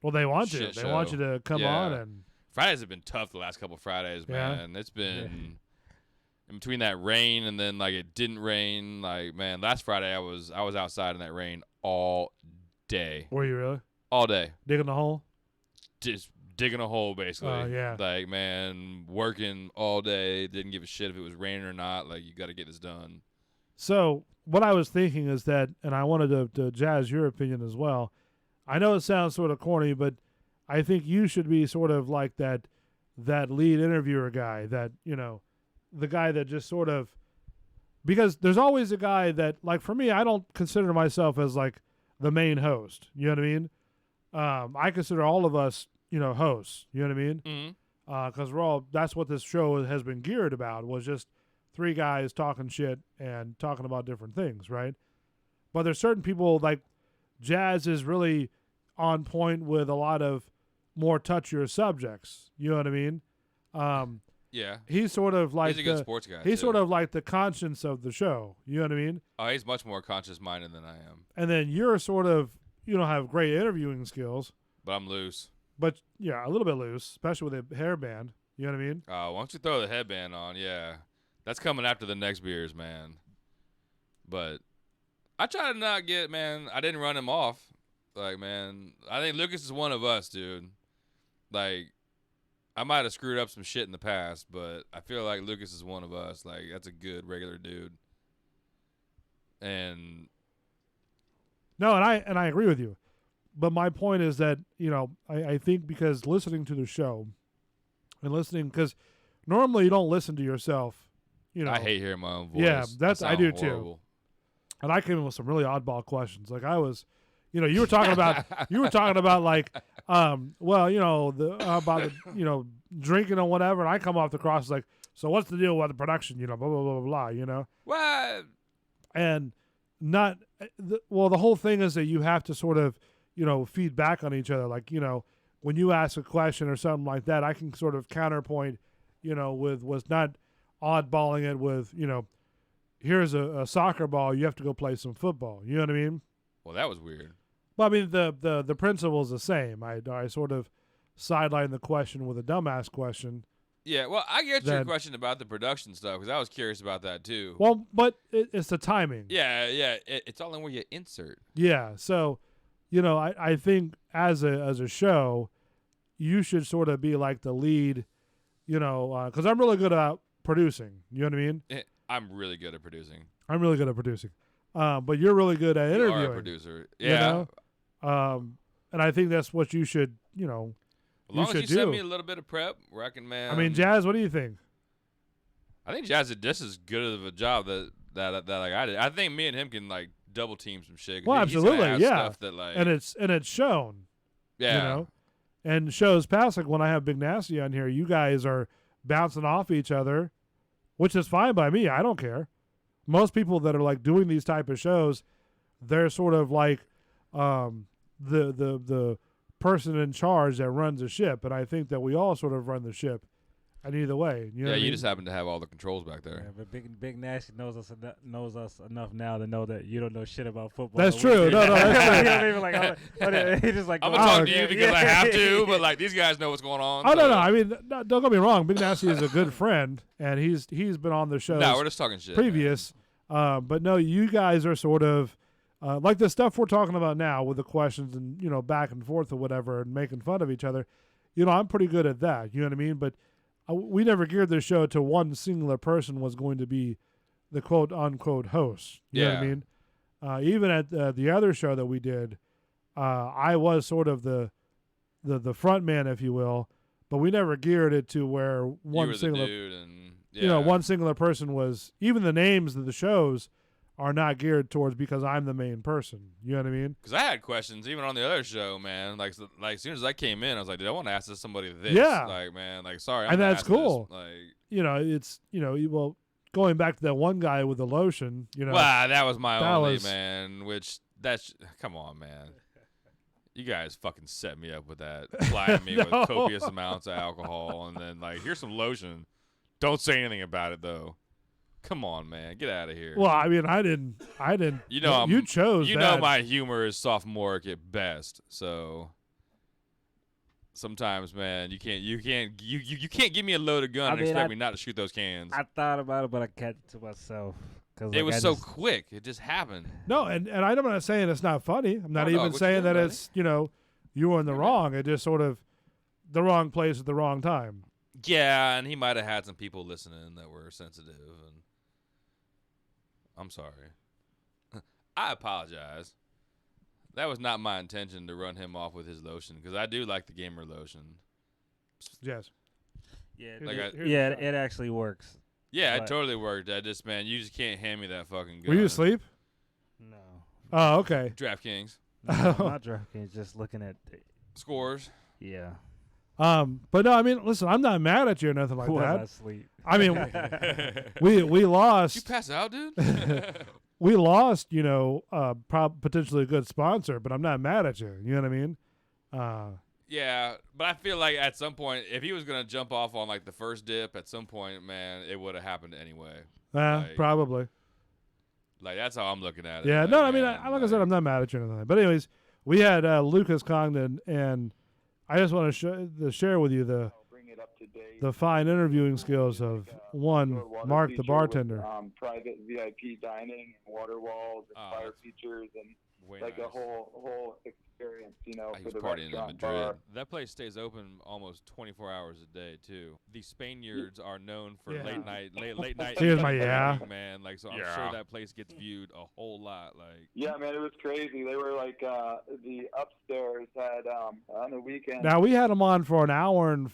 Well, they want you. Shit They want you show. to come Yeah. on and Fridays have been tough the last couple Fridays, Yeah. man. It's been in between that rain and then like it didn't rain. Like, man, last Friday I was outside in that rain all day. were you really All day. digging the hole? Just digging a hole basically. Oh, yeah. Like, man, working all day, didn't give a shit if it was raining or not. Like, you got to get this done. So what I was thinking is that, and I wanted to jazz your opinion as well. I know it sounds sort of corny, but I think you should be sort of like that lead interviewer guy, that, the guy that just sort of, because there's always a guy that, like, for me, I don't consider myself as like the main host. You know what I mean? I consider all of us, hosts. You know what I mean? Mm-hmm. Because that's what this show has been geared about, was just three guys talking shit and talking about different things, right? But there's certain people, like Jazz is really on point with a lot of more touchier subjects. You know what I mean? Yeah. He's sort of like He's a good sports guy. He's too. sort of like the conscience of the show. You know what I mean? Oh, he's much more conscious-minded than I am. And then you're sort of, you don't have great interviewing skills, But I'm loose. but yeah, a little bit loose, especially with a hairband. You know what I mean? Once you throw the headband on, yeah. That's coming after the next beers, man. But I try to not get, man, I didn't run him off. Like, man, I think Lucas is one of us, dude. Like, I might have screwed up some shit in the past, but I feel like Lucas is one of us. Like, that's a good, regular dude. And No, and I agree with you. But my point is that, I think because listening to the show and listening, because normally you don't listen to yourself, I hate hearing my own voice. Yeah, I do too. horrible. And I came in with some really oddball questions. Like I was, you were talking about, like, about drinking or whatever. And I come off the cross like, so what's the deal with the production? Blah, blah, blah, blah, blah, What? And not, the whole thing is that you have to sort of, feed back on each other. Like, when you ask a question or something like that, I can sort of counterpoint, with was not oddballing it with, here's a soccer ball, you have to go play some football. You know what I mean? Well, that was weird. Well, I mean, the principle is the same. I sort of sidelined the question with a dumbass question. Yeah, well, I get your question about the production stuff because I was curious about that too. Well, but it's the timing. Yeah, it's all in where you insert. Yeah, so, I think as a show, you should sort of be like the lead, because I'm really good at producing. You know what I mean? I'm really good at producing. I'm really good at producing. But you're really good at interviewing. You are a producer. Yeah. And I think that's what you should, As long as you do. send me a little bit of prep, where I can, man. I mean, Jazz, what do you think? I think Jazz did just as good of a job that like I did. I think me and him can like double team some shit. Well, He's gonna absolutely, have yeah. Stuff that, like, And it's shown. yeah. And shows past, like when I have Big Nasty on here, you guys are bouncing off each other, which is fine by me. I don't care. Most people that are like doing these type of shows, they're sort of like the person in charge that runs the ship, and I think that we all sort of run the ship. And either way, you know. Yeah, what I you mean? just happen to have all the controls back there. Yeah, but Big Nasty knows us enough now to know that you don't know shit about football. That's true. No, that's true. He don't even like. He just like. I'm gonna talk to you because I have to, but like these guys know what's going on. Oh so. no! I mean, don't get me wrong. Big Nasty is a good friend, and he's been on the show. No, we're just talking shit. Previous, but no, you guys are sort of like the stuff we're talking about now with the questions and back and forth or whatever, and making fun of each other. I'm pretty good at that. You know what I mean? But we never geared the show to one singular person was going to be the quote unquote host. You know what I mean? Even at the other show that we did, I was sort of the front man, if you will, but we never geared it to where one you were singular, the dude and one singular person was. Even the names of the shows are not geared towards because I'm the main person. You know what I mean? Because I had questions even on the other show, man. Like as soon as I came in, I was like, dude, I want to ask somebody this. Yeah. Like, man, like, sorry. I'm And gonna that's ask this. cool. Like, It's well, going back to that one guy with the lotion, you know. Wow, that was my that only, was- man. Which that's come on, man. You guys fucking set me up with that, plying me No. with copious amounts of alcohol, and then like, here's some lotion. Don't say anything about it though. Come on, man, get out of here. Well, I mean, I didn't. You know, you chose. You that. know, my humor is sophomoric at best, so sometimes, man, you can't give me a loaded gun and expect me not to shoot those cans. I thought about it, but I kept it to myself. Cause It like, was I so just- quick. It just happened. No, and I'm not saying it's not funny. I'm not Oh, no, even what saying you that doing, it's you were in the wrong. It just sort of the wrong place at the wrong time. Yeah, and he might have had some people listening that were sensitive, and I'm sorry. I apologize. That was not my intention to run him off with his lotion, because I do like the gamer lotion. Yes. Yeah, Like it actually works. Yeah, it But- totally worked. I just, man, you just can't hand me that fucking gun. Were you asleep? No, Oh, okay. DraftKings. no I'm not drunk. Just looking at. Scores. Yeah. But no, I mean, listen, I'm not mad at you or nothing like Was I that. asleep? I mean, we Did you lost. pass out, dude? We lost, potentially a good sponsor, but I'm not mad at you. You know what I mean? Yeah, but I feel like at some point, if he was going to jump off on like the first dip, at some point, man, it would have happened anyway. Like- Probably. Like, that's how I'm looking at it. Yeah, Like, no, I mean, man, like I said, I'm not mad at you or anything. But anyways, we had Lucas Congdon, and I just want to share with you the fine interviewing skills of one Mark the bartender. Private VIP dining and water walls and Oh, fire that's features and way like nice. a whole experience, He for was the partying in restaurant Madrid. bar. That place stays open almost 24 hours a day too. The Spaniards are known for Yeah. late night. Here's my eating, man. Like, so I'm Yeah. sure that place gets viewed a whole lot. Like, Yeah, man, it was crazy. They were like the upstairs had on the weekend. Now we had him on for an hour and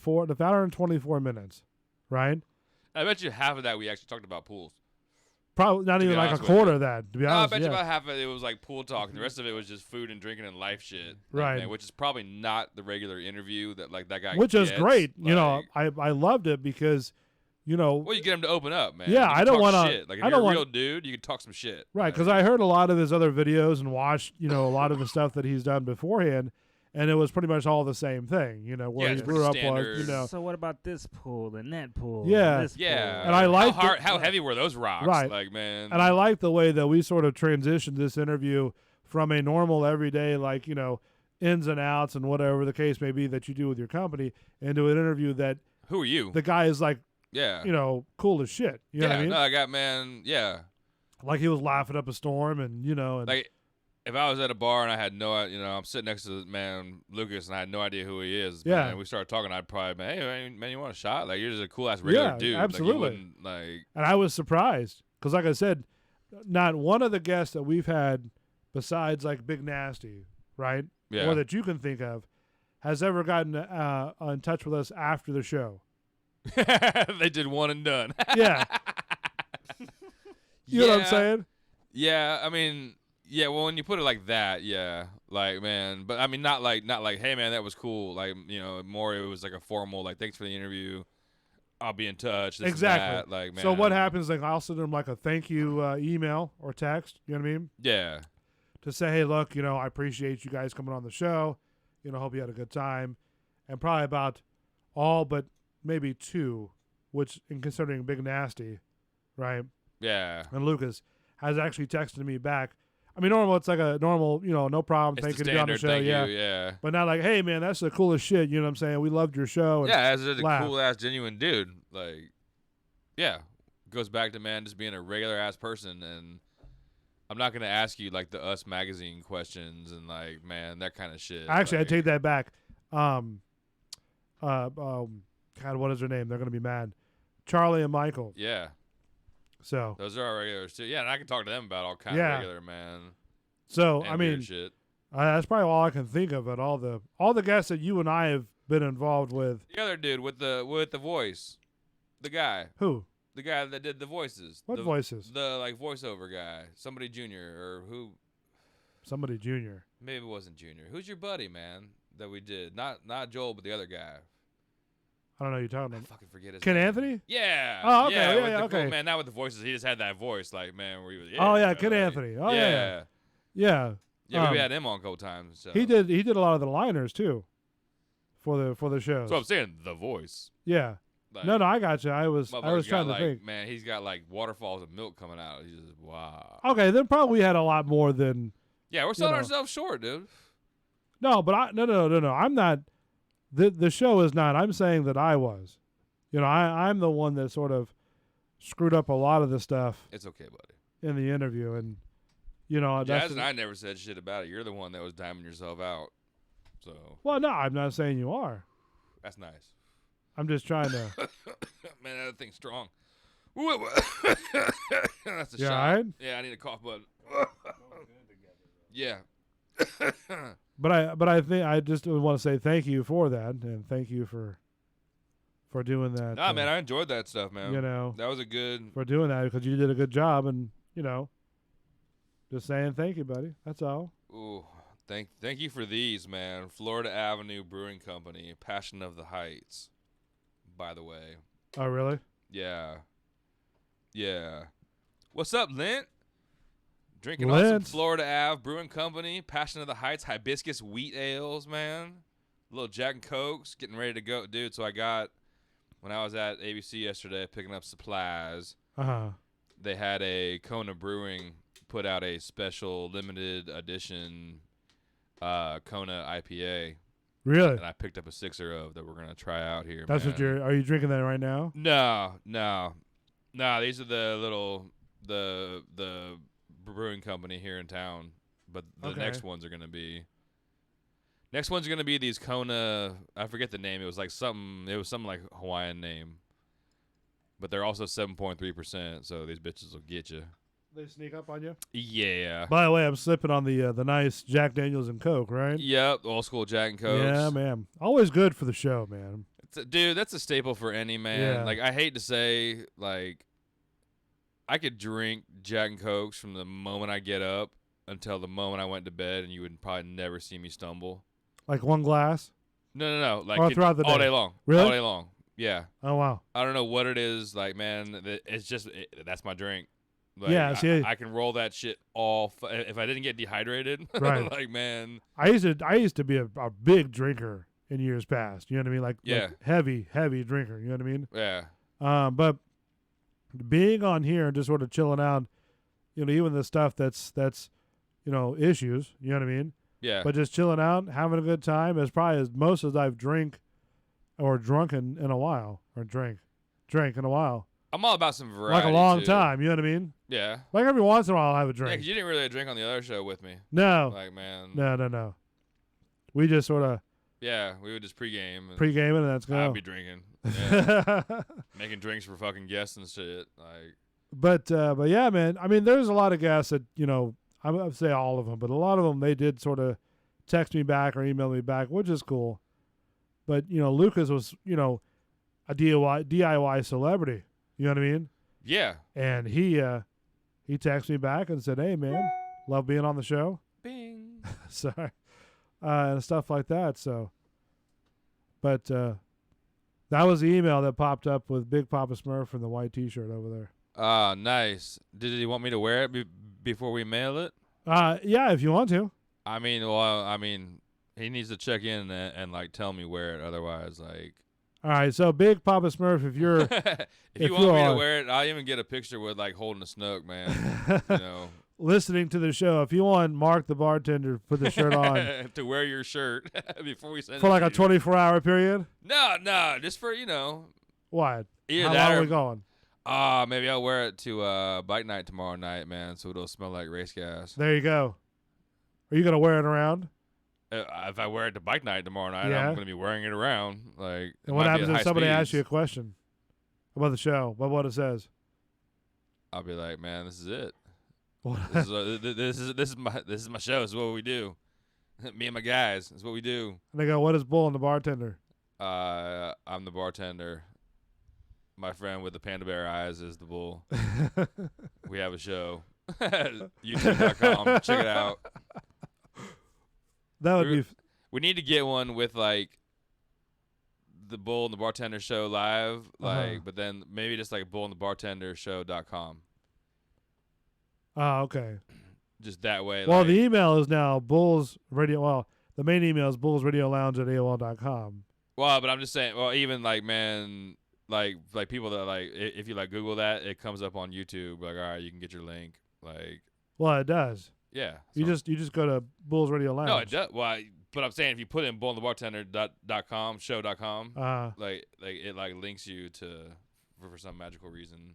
24 minutes, right? I bet you half of that we actually talked about pools. Probably not To be even like a honest with quarter you. of that. To be No, I honest, bet you yeah. about half of it was like pool talk, and the rest of it was just food and drinking and life shit. Like, Right. man, which is probably not the regular interview that like that guy. Which is gets. great. Like, I loved it because, well, you get him to open up, man. Yeah, You can I don't talk wanna- shit. Like, if I you're don't a want- real dude, you can talk some shit. right, Like, because I heard a lot of his other videos and watched, a lot of the stuff that he's done beforehand, and it was pretty much all the same thing, where Yeah, he it's grew up standard. was, So what about this pool and that pool? Yeah. And this Yeah, pool? And I liked how it- heavy were those rocks? Right. Like, man. and I like the way that we sort of transitioned this interview from a normal everyday, like, ins and outs and whatever the case may be that you do with your company into an interview that Who are you? the guy is like, Yeah. cool as shit. You know what I mean? No, I got, man. Yeah. Like he was laughing up a storm and, and Like, if I was at a bar and I had I'm sitting next to man Lucas and I had no idea who he is. Yeah. Man, and we started talking. I'd probably, hey man, you want a shot? Like, you're just a cool ass regular Yeah, dude. absolutely. Like, you wouldn't, like, And I was surprised because, like I said, not one of the guests that we've had, besides like Big Nasty, right, Yeah. or that you can think of, has ever gotten in touch with us after the show. they did one and done. Yeah, you know what I'm saying? Yeah, I mean, yeah. Well, when you put it like that, yeah, like, man. But I mean, not like, hey man, that was cool. Like, more it was like a formal, like, thanks for the interview. I'll be in touch. This and Exactly. that. Like, man. So what happens? Like, I'll send them like a thank you email or text. You know what I mean? Yeah. To say, hey, look, I appreciate you guys coming on the show. Hope you had a good time. And probably about all but maybe two, which in considering Big Nasty, right? Yeah. And Lucas has actually texted me back. I mean, normal, it's like a normal, no problem. It's Thank the you to be on the standard. show. Thank Yeah. you. Yeah. But not like, hey, man, that's the coolest shit. You know what I'm saying? We loved your show. And Yeah, as a laugh. cool ass, genuine dude. Like, yeah, goes back to, man, just being a regular ass person. And I'm not gonna ask you like the Us magazine questions and like, man, that kind of shit. Actually, like, I take that back. God, what is her name? They're going to be mad. Charlie and Michael. Yeah, So, those are our regulars too. Yeah, and I can talk to them about all kinds Yeah. of regular, man. so and I weird mean, shit. that's probably all I can think of at all the guests that you and I have been involved with. The other dude with the voice, the guy that did the voices. What the, voices? The like voiceover guy, somebody junior or who? Somebody junior. Maybe it wasn't junior. Who's your buddy, man? That we did, not Joel, but the other guy. I don't know who you're talking I about. fucking forget his Ken name. Anthony? Yeah. Oh, okay. Yeah, Yeah, with yeah, the okay. cool, man, not with the voices. He just had that voice, like, man, where he was. Oh, yeah, Ken like, Anthony. Oh, yeah. Yeah. Yeah, we had him on a couple times. So. He did a lot of the liners too for the shows. So I'm saying the voice. Yeah. Like, No, I got you. I was motherfucker's trying got, to think. Man, he's got like waterfalls of milk coming out. He's just wow. Okay, then probably had a lot more than. Yeah, we're selling know. ourselves short, dude. No, but no. I'm not. The show is not. I'm saying that I was. I'm the one that sort of screwed up a lot of the stuff It's okay, buddy. in the interview, and Jazz that's. and I never said shit about it. You're the one that was diming yourself out. So Well, no, I'm not saying you are. that's nice. I'm just trying to. Man, that thing's strong. That's a You shot. all right? Yeah, I need a cough button. Yeah. But I think I just want to say thank you for that, and thank you for doing that. Nah, man, I enjoyed that stuff, man. That was a good. For doing that because you did a good job, and just saying thank you, buddy. That's all. Ooh, thank you for these, man. Florida Avenue Brewing Company, Passion of the Heights. By the way. Oh, really? Yeah. What's up, Lint? Drinking on some Florida Ave Brewing Company, Passion of the Heights, hibiscus wheat ales, man. A little Jack and Cokes, getting ready to go, dude. So when I was at ABC yesterday picking up supplies, they had a Kona Brewing put out a special limited edition Kona IPA. Really? And I picked up a sixer of that we're gonna try out here. That's man. what are you drinking that right now? No. These are the brewing company here in town, but the next ones are gonna be these Kona. I forget the name. It was some like Hawaiian name, but they're also 7.3%. So these bitches will get you. They sneak up on you? Yeah. By the way, I'm sipping on the nice Jack Daniels and Coke, right? Yep, old school Jack and Cokes. Yeah, man. Always good for the show, man. Dude, that's a staple for any man. Yeah. Like, I hate to say, like, I could drink Jack and Cokes from the moment I get up until the moment I went to bed, and you would probably never see me stumble. Like one glass? No. Like throughout the day? all day long. Really? All day long. Yeah. Oh, wow. I don't know what it is. Like, man, it's just that's my drink. Like, yeah, see, I can roll that shit if I didn't get dehydrated. Right. Like, man. I used to be a big drinker in years past. You know what I mean? Like heavy drinker. You know what I mean? Yeah. But being on here and just sort of chilling out, even the stuff that's issues. You know what I mean? Yeah. But just chilling out, having a good time is probably as most as I've drunken in a while, or drank in a while. I'm all about some variety. Like a long too. time, you know what I mean? Yeah. Like every once in a while I'll have a Yeah, drink. because you didn't really drink on the other show with me. No. Like, man. No. We just sort of Yeah, we would just pregame. Pre-gaming and let's go. I'd be drinking. Yeah. Making drinks for fucking guests and shit. Like. But yeah, man. I mean, there's a lot of guests that, I would say all of them, but a lot of them, they did sort of text me back or email me back, which is cool. But, Lucas was, a DIY celebrity. You know what I mean? Yeah. And he texted me back and said, "Hey, man, love being on the show." Bing. Sorry. And stuff like that. So, but that was the email that popped up with Big Papa Smurf and the white T-shirt over there. Ah, nice. Did he want me to wear it before we mail it? Yeah, if you want to. I mean, he needs to check in and like tell me wear it. Otherwise, like. All right, so Big Papa Smurf, if you're if you want me to wear it, I'll even get a picture with like holding a snook, man. Listening to the show, if you want Mark the bartender to put the shirt on to wear your shirt before we send for it like to a you. 24-hour period. No, just for What? Either How that long or are we going? Maybe I'll wear it to bike night tomorrow night, man, so it'll smell like race gas. There you go. Are you gonna wear it around? If I wear it to bike night tomorrow night, Yeah. I'm gonna be wearing it around. Like, And what happens if somebody asks you a question about the show? What it says? I'll be like, man, this is it. What? This is my show. This is what we do. Me and my guys. This is what we do. And they go, "What is Bull and the bartender?" I'm the bartender. My friend with the panda bear eyes is the bull. We have a show. YouTube.com. Check it out. That would be. We need to get one with like the Bull and the Bartender Show live, like, but then maybe just like bullandthebartendershow.com. Oh, okay. Just that way. Well, like, the email is now Bulls Radio. Well, the main email is bullsradiolounge@AOL.com. Well, but I'm just saying. Well, even like, man, like people that like, if you like Google that, it comes up on YouTube. Like, all right, you can get your link. Like, Well, it does. yeah. You just go to Bulls Radio Lounge. No, it does. Well, but I'm saying if you put in bullandthebartender.com, show.com, like it like links you to for some magical reason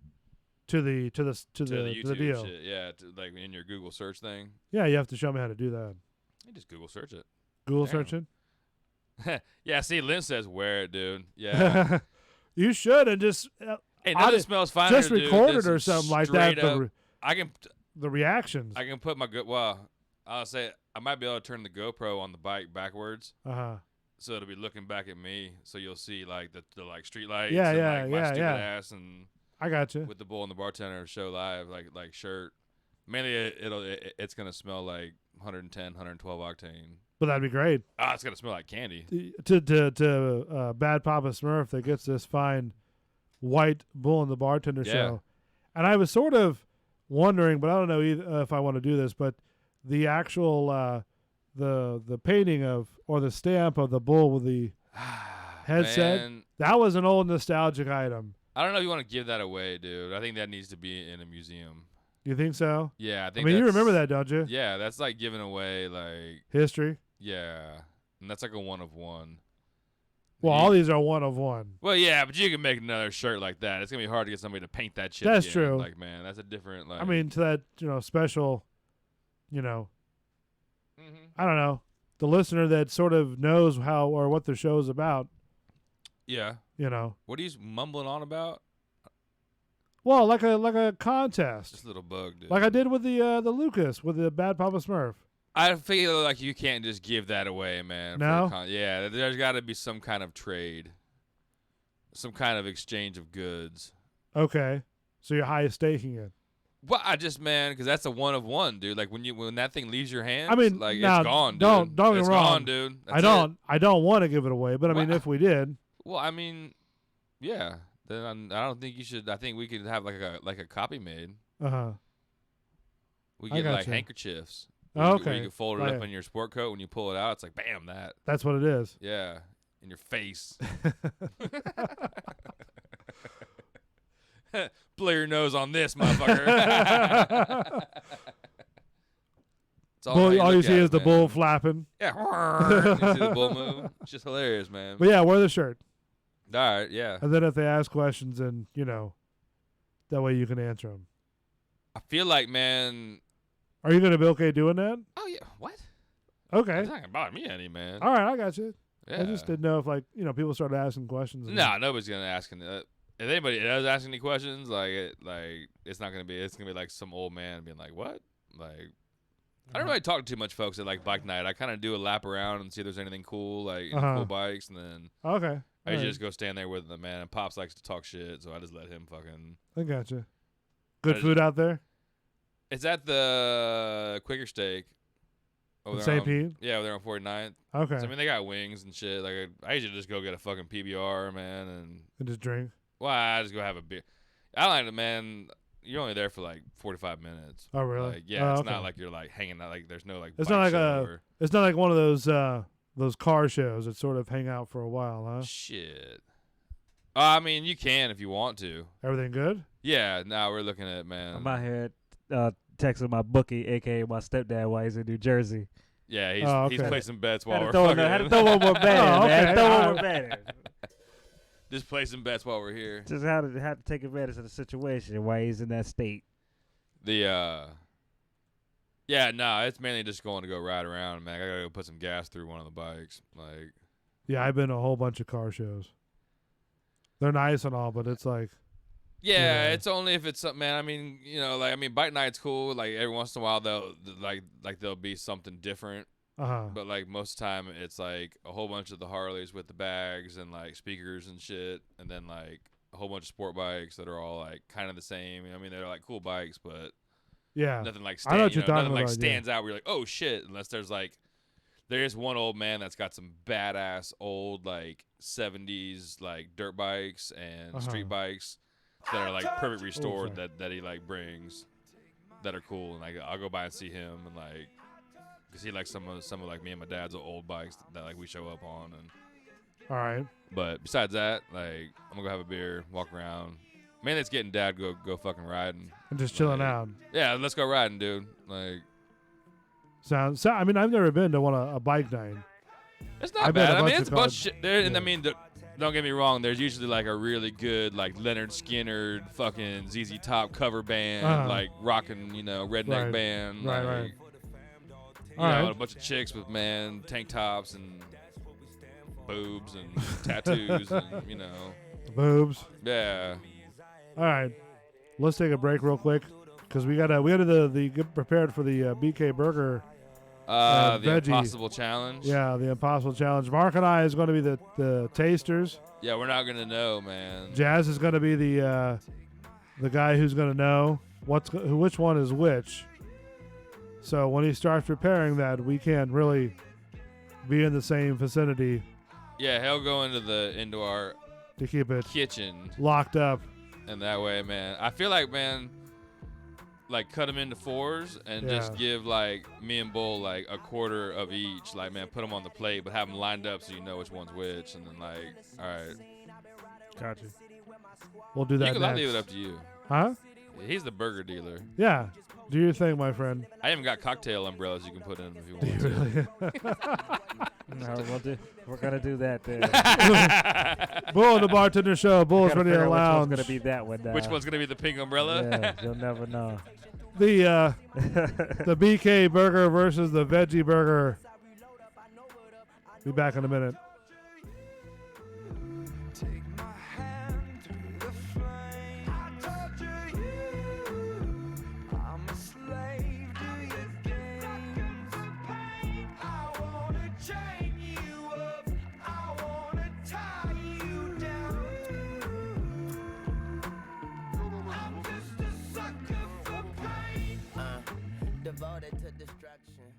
to the YouTube deal. shit. Yeah, like in your Google search thing. Yeah, you have to show me how to do that. You just Google search it. Google Damn. search it. Yeah, see, Lynn says wear it, dude. Yeah. You should, and just Hey, nothing smells finer, just dude, record than it or some something like that. straight up- The reactions. I can put my well, I'll say I might be able to turn the GoPro on the bike backwards, so it'll be looking back at me, so you'll see like the like street lights, Yeah, and, yeah, like, my yeah, stupid yeah. ass, and I got you. with the Bull and the Bartender Show live, like shirt. Mainly, it's gonna smell like 110, 112 octane. But that'd be great. Ah, it's gonna smell like candy. To Bad Papa Smurf that gets this fine white Bull and the Bartender Yeah. Show, and I was sort of wondering, but I don't know either, if I want to do this, but the actual the painting of or the stamp of the bull with the headset, Man, that was an old nostalgic item. I don't know if you want to give that away, dude. I think that needs to be in a museum. You think so? Yeah, I I think. mean, you that's- remember that, don't you? Yeah, that's like giving away like History. yeah, and that's like a one of one. Well, all these are one of one. Well, yeah, but you can make another shirt like that. It's gonna be hard to get somebody to paint that shit. That's again. true. Like, man, that's a different. Like, I mean, to that special, I don't know, the listener that sort of knows how or what the show is about. yeah. What are you mumbling on about? Well, like a contest, Just a little bug, dude. like I did with the Lucas with the Bad Papa Smurf. I feel like you can't just give that away, man. No? Yeah, there's got to be some kind of trade, some kind of exchange of goods. Okay, so you're high staking it. Well, I just because that's a one of one, dude. Like when that thing leaves your hands, I mean, like now, it's gone, dude. don't get me It's wrong. gone, dude. That's I don't want to give it away, but I mean, Well, if we did, Well, I mean, yeah. Then I don't think you should. I think we could have like a copy made. We I get like gotcha. handkerchiefs. Oh, Where okay. you can fold it Right. up in your sport coat. When you pull it out, it's like bam, that. that's what it is. Yeah, in your face. Blow your nose on this, motherfucker. It's Bull, how all you look see at is it, the man. bull flapping. Yeah. You see the bull move? It's just hilarious, man. But yeah, wear the shirt, All right, yeah. and then if they ask questions, and that way you can answer them. I feel like, man. Are you going to be okay doing that? Oh yeah. What? Okay. It's not gonna bother me any, man. All right, I got you. Yeah. I just didn't know if people started asking questions. and- No, nobody's gonna ask any. If anybody does ask any questions, it's not gonna be. It's gonna be like some old man being like, "What?" Like, I don't really talk to too much folks at like bike night. I kind of do a lap around and see if there's anything cool, like cool bikes, and then Okay. I All right. just go stand there with them, man. And Pops likes to talk shit, so I just let him fucking. I got you. Good I food out there It's at the Quicker Steak. in over there St. on- Pete. Yeah, over there on 49th. Okay. So, I mean, they got wings and shit. Like, I usually just go get a fucking PBR, man, and And just drink. well, I just go have a beer. I like it, man. You're only there for like 45 minutes. Oh, really? Like, yeah, it's okay. not like you're like hanging out. Like, there's no like. It's bike not like show or- It's not like one of those car shows that sort of hang out for a while, huh? Shit. I mean, you can if you want to. Everything good? Yeah. Now we're looking at man. I'm out here texting my bookie, aka my stepdad, while he's in New Jersey. Yeah, he's okay. placing bets while Had we're to, throw fucking. had to throw one more bet in, Oh, man. Had to okay. throw one All more bet in. Just placing bets while we're here. Just had to take advantage of the situation while he's in that state. Yeah, no, it's mainly just going to go ride around, man. I gotta go put some gas through one of the bikes. Like, Yeah, I've been to a whole bunch of car shows. They're nice and all, but it's like, yeah, Yeah. it's only if it's something, man. I mean, bike night's cool. Like every once in a while, there'll be something different. But like most of the time, it's like a whole bunch of the Harleys with the bags and like speakers and shit, and then like a whole bunch of sport bikes that are all like kind of the same. I mean, they're like cool bikes, but yeah. nothing like I know what you're talking nothing like about, yeah. stands out where you're like, oh shit, unless there's like There is one old man that's got some badass old like 70s like dirt bikes and street bikes that are like perfect restored that he like brings that are cool, and like I'll go by and see him and like because he likes some of like me and my dad's old bikes that like we show up on. And All right. but besides that, like I'm gonna go have a beer, walk around. Mainly it's getting dad go fucking riding And just chilling like, out. Yeah, let's go riding, dude. Like Sounds. I mean, I've never been to a bike night. it's not I've been bad. a I mean, bunch it's of a bunch of college- shit there. And yeah. I mean, don't get me wrong. There's usually like a really good like Leonard Skinner fucking ZZ Top cover band, like rocking, redneck Right. band, Right, like, right. You All know, right. a bunch of chicks with tank tops and boobs and tattoos, and Boobs. yeah. All right. Let's take a break real quick because we gotta get prepared for the BK Burger. The veggie. Impossible Challenge. Yeah, the Impossible Challenge. Mark and I is going to be the tasters. Yeah, we're not gonna know, man. Jazz is going to be the guy who's going to know which one is which. So when he starts preparing that, we can't really be in the same vicinity Yeah, he'll go into our to keep it kitchen, locked up. and that way, man. I feel like, man, like cut them into fours and just Yeah. give like me and Bull like a quarter of each. Like, man, put them on the plate, but have them lined up so you know which one's which. And then like, all right, Gotcha. We'll do that I'll next. leave it up to you. Huh? He's the burger dealer. Yeah. Do your thing, my friend. I even got cocktail umbrellas you can put in if you Do want you to. really? No, we're gonna do that then. Bull and the Bartender Show. Bull's Gotta ready figure to out which lounge. one's gonna be that one. Which one's gonna be the pink umbrella? Yeah, you'll never know. The BK Burger versus the Veggie Burger. Be back in a minute. Devoted to destruction.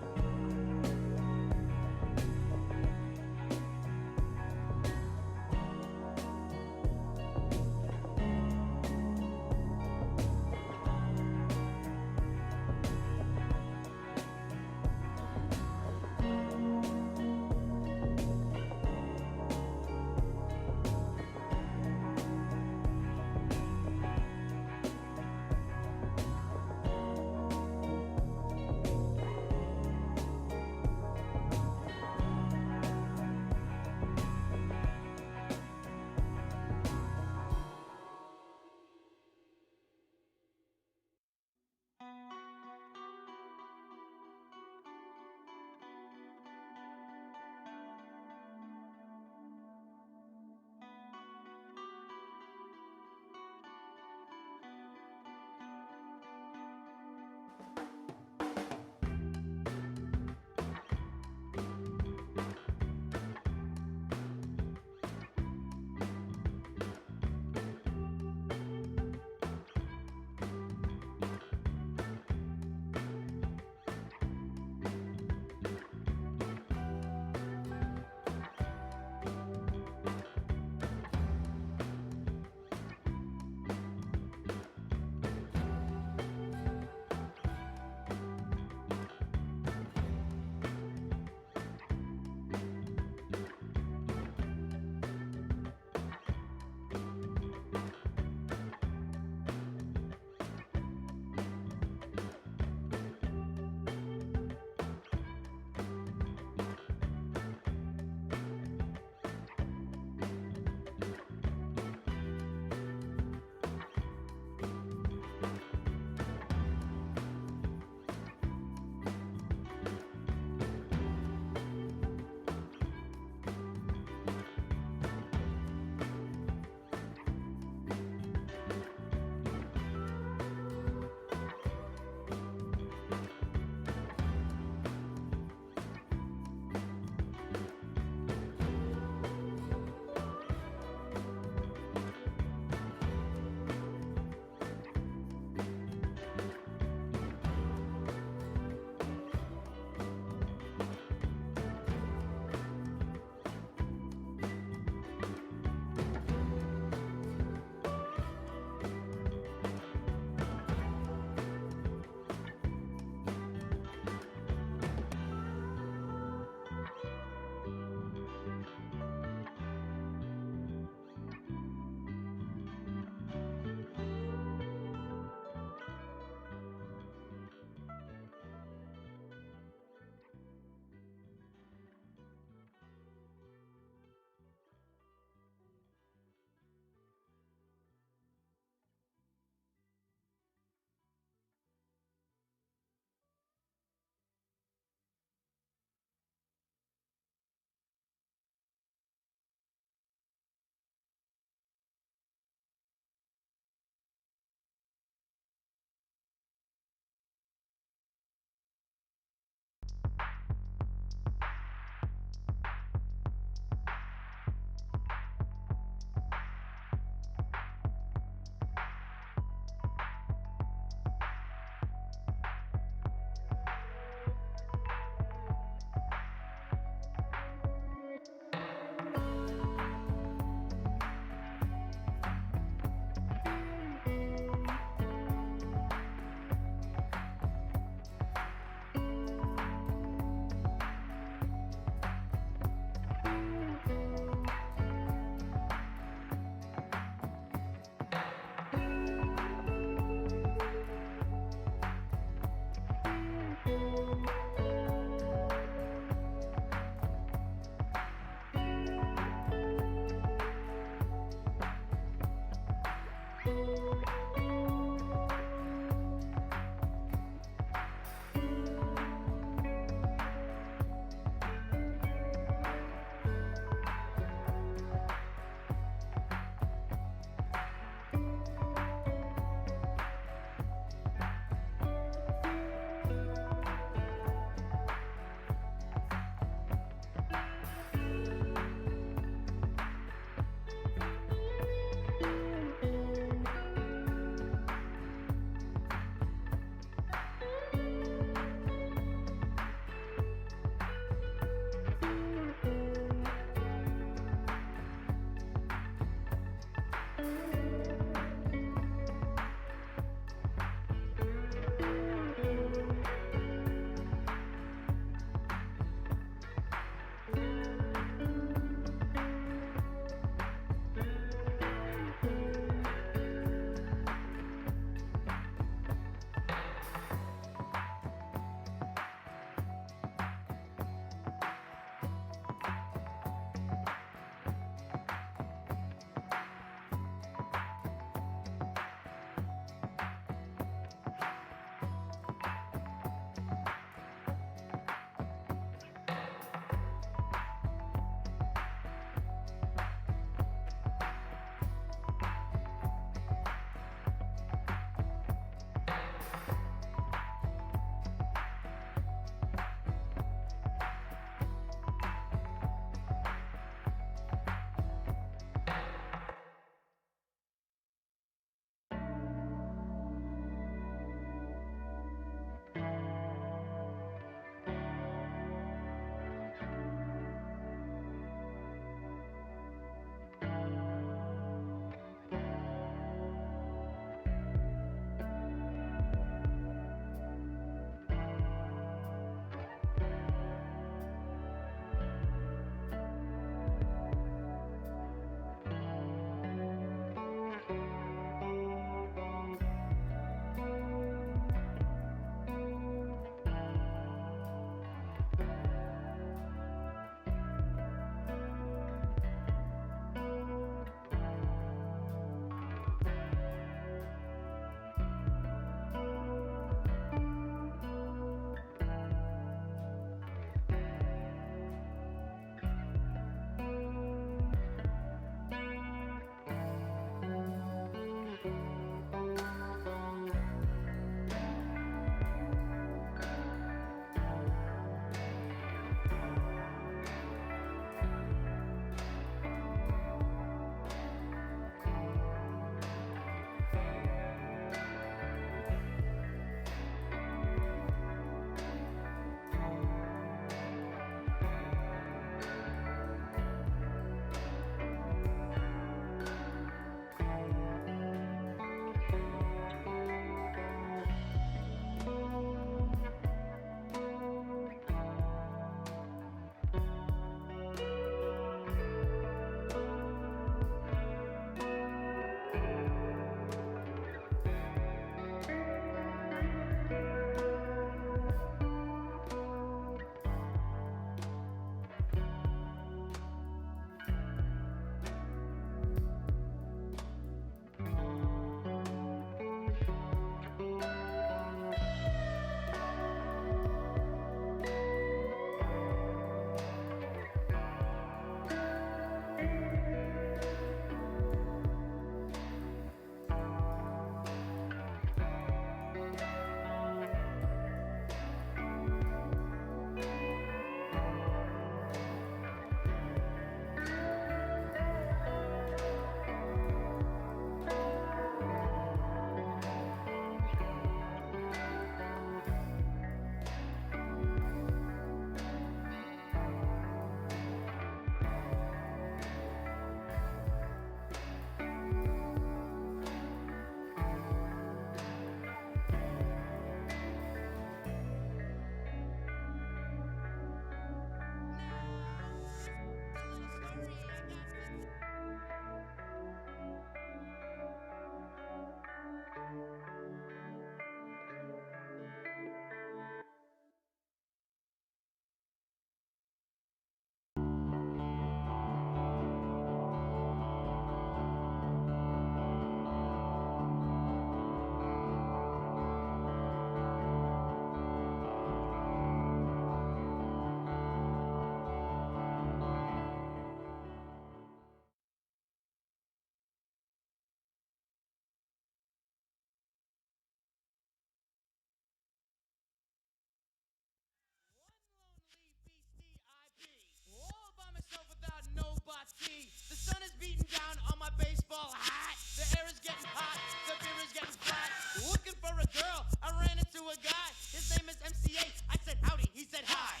The sun is beating down on my baseball hat. The air is getting hot, the beer is getting flat. Looking for a girl, I ran into a guy. His name is MCA. I said howdy, he said hi.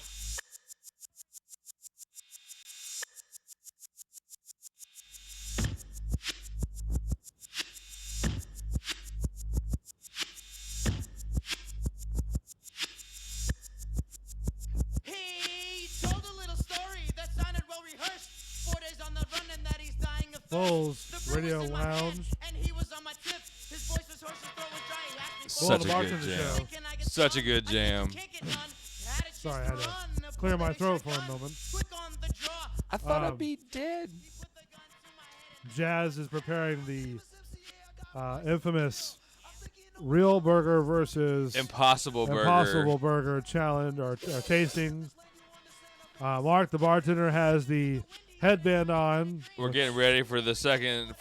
Bull's Radio Lounge. And he was on my tip. His voice was hoarse, his throat was dry. He asked me for Such a Bull, good the jam. show. Can I get Such a some? good I said, jam. "Can't get none." Had a Sorry, I chance had to to run. clear my Put throat that for a extra moment. gun quick on the draw. I thought Um, I'd be dead. Jazz is preparing the infamous Real Burger versus Impossible Burger. Impossible Burger challenge or tasting. Mark, the bartender, has the headband on, We're getting ready for the second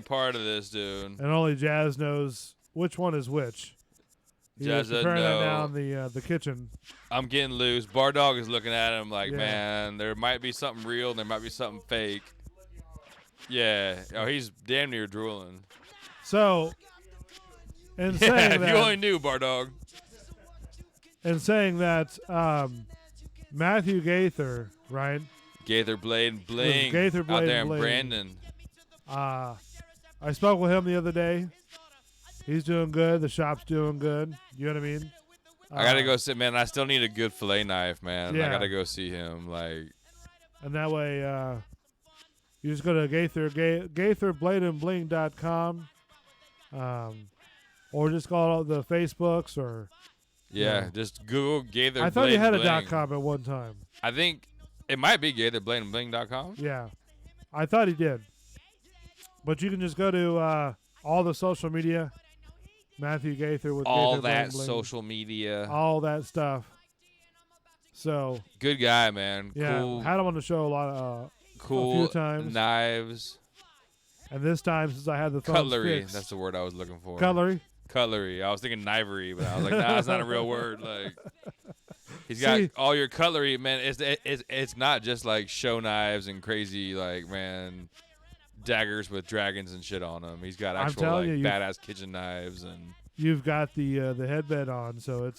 part of this, dude. and only Jazz knows which one is which. He Jazz is doesn't preparing that know. down the kitchen. I'm getting loose. Bar Dog is looking at him like, Yeah. man, there might be something real, and there might be something fake. Yeah. Oh, he's damn near drooling. So, in Yeah, saying if that, you only knew, Bar Dog. Matthew Gaither, right? Gaither Blade and Bling Gaither out Blade there and in Bling. Brandon. I spoke with him the other day. He's doing good. The shop's doing good. You know what I mean? I gotta go sit, man. I still need a good fillet knife, man. I Yeah. gotta go see him. Like, And that way, you just go to GaitherBladeandBling.com, or just call the Facebooks, or yeah, just Google Gaither. I thought Blade you had and a Bling. .com at one time. I think it might be GaitherBladeandBling.com. Yeah, I thought he did. But you can just go to all the social media, Matthew Gaither with All Gaither Blade that and Bling, social media. all that stuff. So Good guy, man. yeah, Cool. had him on the show a lot, a Cool few times. knives. And this time, since I had the thumbs Cutlery. fixed, That's the word I was looking for. cutlery. Cutlery. I was thinking knivery, but I was like, nah, that's not a real word. Like, he's got See- all your cutlery, man. It's not just like show knives and crazy, like, man, daggers with dragons and shit on them. He's got I'm actual telling like you, badass kitchen knives, and You've got the headband on, so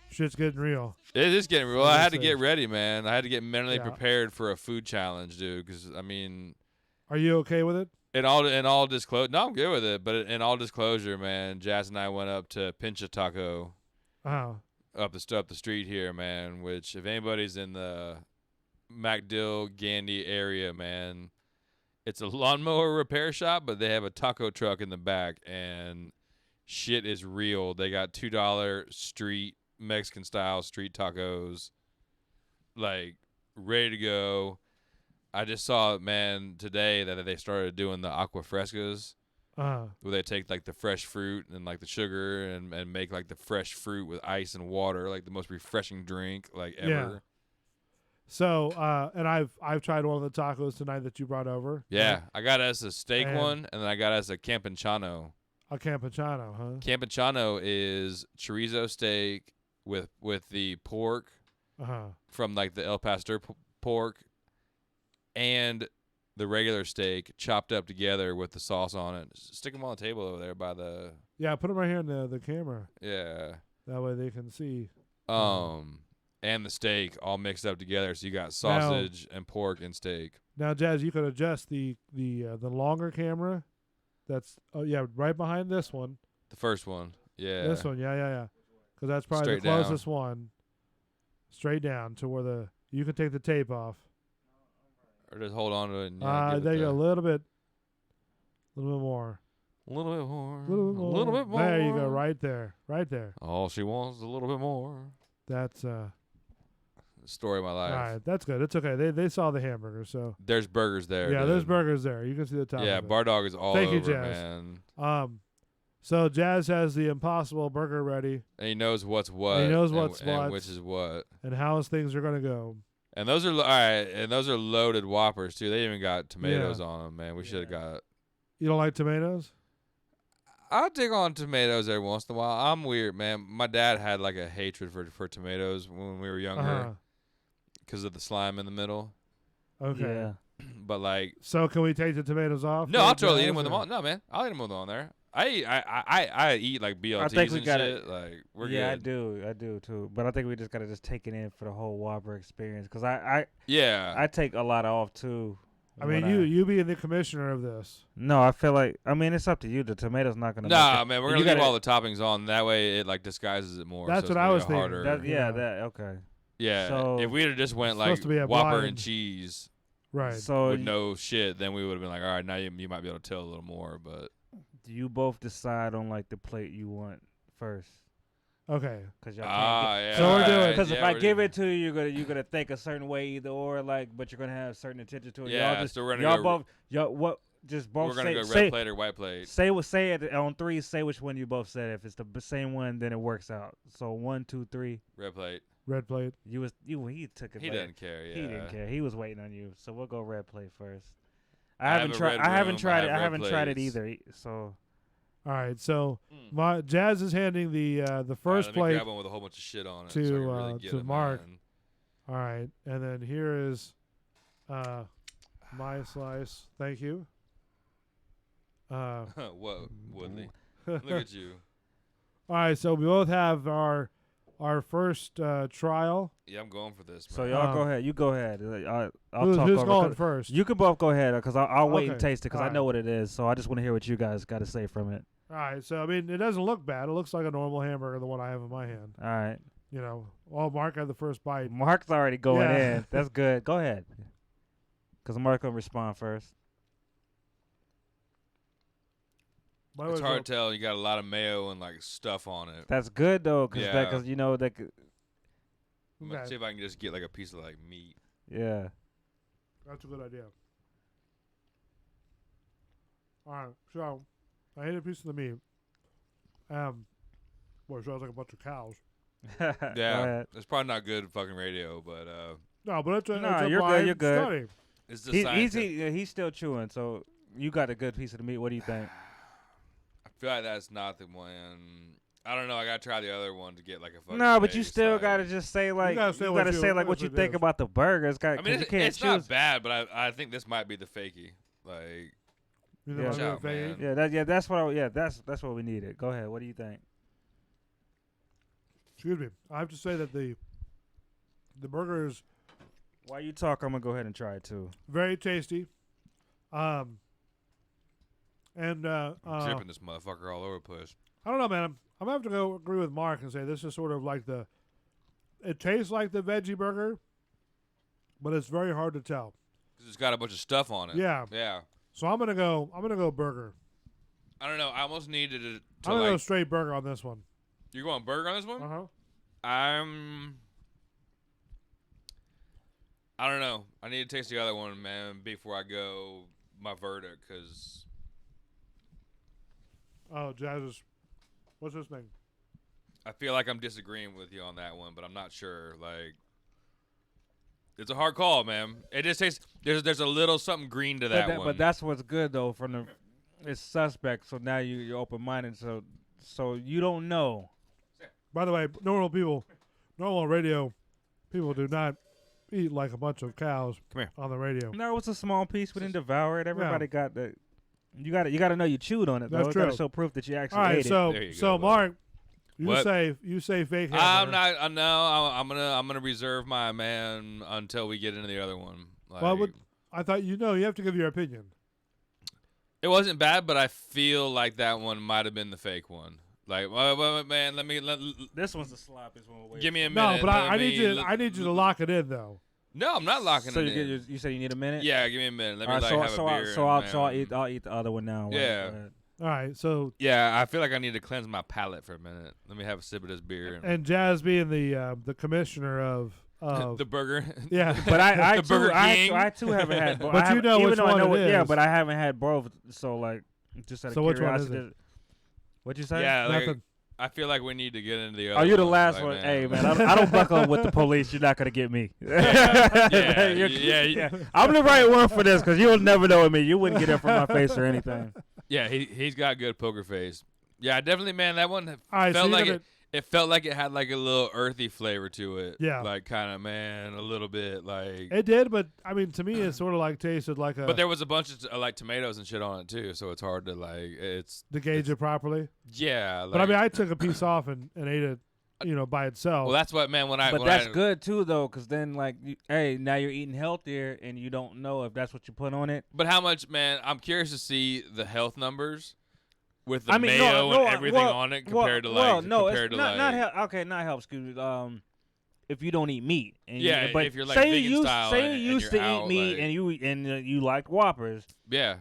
shit's getting real. it is getting real. What I do you had to say? get ready, man. I had to get mentally Yeah. prepared for a food challenge, dude. Because I mean, Are you okay with it? in all disclosure, no, I'm good with it. But in all disclosure, man, Jazz and I went up to Pincha Taco Oh, up the street here, man. Which, if anybody's in the MacDill Gandy area, man, it's a lawnmower repair shop, but they have a taco truck in the back, and shit is real. They got $2 street Mexican style street tacos, like, ready to go. I just saw, man, today that they started doing the aqua frescas, where they take like the fresh fruit and like the sugar and make like the fresh fruit with ice and water, like the most refreshing drink like ever. Yeah. So, and I've tried one of the tacos tonight that you brought over. Yeah, I got us a steak And- one, and then I got us a campechano. A Campechano, huh? Campechano is chorizo steak with the pork from like the El Pastor pork and the regular steak chopped up together with the sauce on it. Stick them on the table over there by the Yeah, put them right here in the camera. yeah. That way they can see. And the steak all mixed up together, so you got sausage and pork and steak. Now, Jazz, you could adjust the longer camera. That's right behind this one. The first one, yeah. This one, yeah. Because that's probably Straight the down. closest one. Straight down to where you can take the tape off. Or just hold on to it. And, yeah, give There it you go, a the- little bit more. A little bit more. A little bit more. There you go, right there. All she wants is a little bit more. That's Story of my life. all right. That's good. It's okay. They saw the hamburger, so There's burgers there. yeah. dude. There's burgers there. You can see the top. Yeah, of it. Bar Dog is all Thank you, over, Jazz. man. So Jazz has the Impossible Burger ready, And he knows what's what. He knows and what's and what. which is what. and how things are gonna go. And those are all right. And those are loaded Whoppers too. They even got tomatoes Yeah. on them, man. We should have got. You don't like tomatoes? I dig on tomatoes every once in a while. I'm weird, man. My dad had like a hatred for tomatoes when we were younger because of the slime in the middle. Okay. Yeah. But like, So can we take the tomatoes off? no, for I'll totally eat Jazz, them with them or- on. No, man, I'll eat them with them on there. I eat like BLTs think we and gotta- shit. Like we're Yeah, good. I do too. But I think we just gotta just take it in for the whole Whopper experience, because I Yeah. take a lot off too. I mean, when you being the commissioner of this. No, I feel like it's up to you. The tomato's not gonna. Nah, make it. man, we're You gonna leave gotta- all the toppings on. That way, it like disguises it more. That's so what it's I gonna was get thinking. harder. That, Yeah. yeah, that okay. Yeah. So- if we'd have just went It's like supposed to be a Whopper blind. and cheese, Right. So with no shit, then we would have been like, all right, now you might be able to tell a little more. But do you both decide on like the plate you want first? Okay. Because y'all can't. yeah. So we're doing- Because yeah, if I we're give doing- it to you, you're gonna think a certain way either or, like, but you're gonna have certain attention to it. Yeah, Y'all just, so we're gonna y'all go- both, y'all what? Just both we're gonna say go red plate or white plate. say it on 3. Say which one you both said. If it's the same one, then it works out. So 1, 2, 3. Red plate. Red plate. He took it. He later. doesn't care. Yeah. He didn't care. He was waiting on you. So we'll go red plate first. I I have haven't a tried. red I haven't room, tried I it. have I haven't red tried it plates. either. So All right. So Jazz is handing the first let me plate grab one with a whole bunch of shit on it so I can really get to it, Mark. man. All right, and then here is my slice. Thank you. What, Woodley? Look at you. All right, so we both have our first trial. Yeah, I'm going for this, man. So y'all go ahead. You go ahead. I'll Who's talk over. going 'cause first? You can both go ahead because I'll wait and Okay. taste it because I Alright. know what it is. So I just want to hear what you guys got to say from it. All right, so I mean, it doesn't look bad. It looks like a normal hamburger, the one I have in my hand. All right. You know, Mark had the first bite. Mark's already going Yeah. in. That's good. Go ahead. Because Mark gonna respond first. By the It's way, hard to tell. You got a lot of mayo and like stuff on it. That's good though, because Yeah. you know that. I'm gonna see if I can just get like a piece of like meat. Yeah. That's a good idea. All right, so I ate a piece of the meat. Boy, it sounds like a bunch of cows. Go Yeah, ahead. it's probably not good fucking radio, but No, but it's a, Nah, it's a you're good, blind you're good. study. it's the He's still chewing, so you got a good piece of the meat. What do you think? I feel like that's not the one. I don't know. I gotta try the other one to get like a fucking. No, but you taste, still like- gotta just say like gotta say what you- what you it think is. about the burger. It's got I mean, you can't it's choose. not bad, but I think this might be the fakey. Like, You Yeah. know, Watch out, fake- man. That's what that's what we needed. Go ahead. What do you think? Excuse me. I have to say that the burger is While you talk, I'm gonna go ahead and try it too. very tasty. And I'm dripping this motherfucker all over the place. I don't know, man. I'm gonna have to go agree with Mark and say this is sort of like it tastes like the veggie burger, but it's very hard to tell. 'Cause it's got a bunch of stuff on it. Yeah. Yeah. So I'm gonna go burger. I don't know. I almost needed to I'm gonna go like. straight burger on this one. You're going burger on this one? Uh-huh. I don't know. I need to taste the other one, man, before I go my verdict, because Oh, Jazz. What's this thing? I feel like I'm disagreeing with you on that one, but I'm not sure. Like, it's a hard call, man. It just tastes. There's a little something green to that one. But that's what's good though. It's suspect. So now you're open minded. So you don't know. By the way, normal radio people do not eat like a bunch of cows Come here. on the radio. No, it's a small piece. We didn't devour it. Everybody got the. You got to know you chewed on it. Though. That's You got to true. show proof that you actually All right, ate so There you so go, bud. Mark, What? you say fake hamburger. I'm not. No, I'm gonna reserve my man until we get into the other one. Like, Well, I thought you have to give your opinion. it wasn't bad, but I feel like that one might have been the fake one. Like, well, man, This one's the sloppiest one. give me a No, minute. but let I need me- you. I need you to lock it in though. No, I'm not locking So it you in. you said you need a minute. Yeah, give me a minute. Let me All right, like have a beer. so and, I'll eat the other one now. Yeah. Go ahead. All right. So Yeah, I feel like I need to cleanse my palate for a minute. Let me have a sip of this beer. and Jazz being the commissioner of the burger. yeah. But I The too, Burger King. I too haven't had. But I you haven't- know even which though I one know it what- Yeah, is. but I haven't had both. So like, just out of So which one is curiosity. What'd you say? Yeah, like, Nothing. I feel like we need to get into the other. Oh, you're the one. last Like, one. Hey, man, I don't buck up with the police. You're not gonna get me. Yeah, You're- yeah. I'm the right one for this because you'll never know me. You wouldn't get it from my face or anything. Yeah, he's got good poker face. Yeah, definitely, man. That one All right. felt so like you're it felt like it had like a little earthy flavor to it. Yeah. Like kind of, man, a little bit like. it did, but I mean, to me, it sort of like tasted like a. But there was a bunch of like tomatoes and shit on it too, so it's hard to like. It's to gauge it properly. yeah. Like, But I mean, I took a piece off and ate it, by itself. well, that's what man. When But that's good too, though, because then like, hey, now you're eating healthier, and you don't know if that's what you put on it. But how much, man? I'm curious to see the health numbers with the I mean, mayo no, and everything on it compared to like well, no, compared it's to not like. help. Okay, not help. Excuse me. if you don't eat meat. And Yeah, but if you're, like, say vegan you style say and you used you're to eat out, meat like- and you liked Whoppers. Yeah.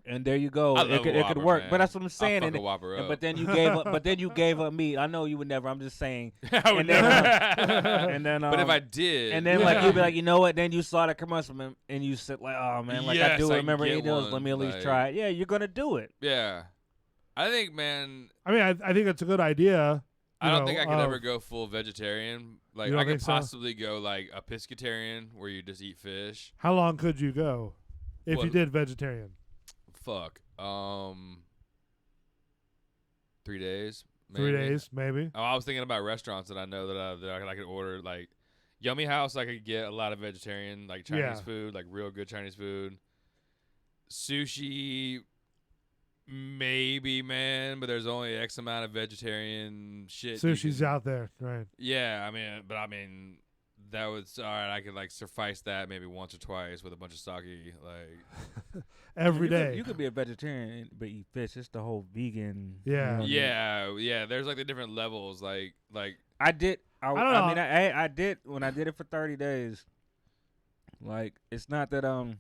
And there you go. I It love could Whopper, work. man. But that's what I'm I'll saying. fuck And, a Whopper up. but then you gave up. But then you gave up meat. I know you would never. I'm just saying. I would and then, never. and then, But if I did, and then like you'd be like, you know what? Then you saw that commercial and you said like, oh man, like I Yes, do I can remember get eating those. one, Let me at least like- try it. Yeah, you're gonna do it. yeah, I think, man, I mean, I think it's a good idea. I don't you think know, I could ever of- go full vegetarian. Like, You don't I could think so? possibly go like a pescatarian where you just eat fish. How long could you go if you What? did vegetarian? Fuck. 3 days. 3 maybe. days, maybe. Oh, I was thinking about restaurants that I know that I could order. Like Yummy House, I could get a lot of vegetarian, like Chinese Yeah. food, like real good Chinese food. Sushi, maybe, man, but there's only X amount of vegetarian shit. you Sushi's can- out there, right? Yeah, I mean, that was all right. I could like suffice that maybe once or twice with a bunch of sake, like. Every you day. Could, you could be a vegetarian but eat fish. It's the whole vegan. Yeah. you know what I mean? Yeah. There's like the different levels, like. I did. I don't know. mean, I did when I did it for 30 days. Like, it's not that I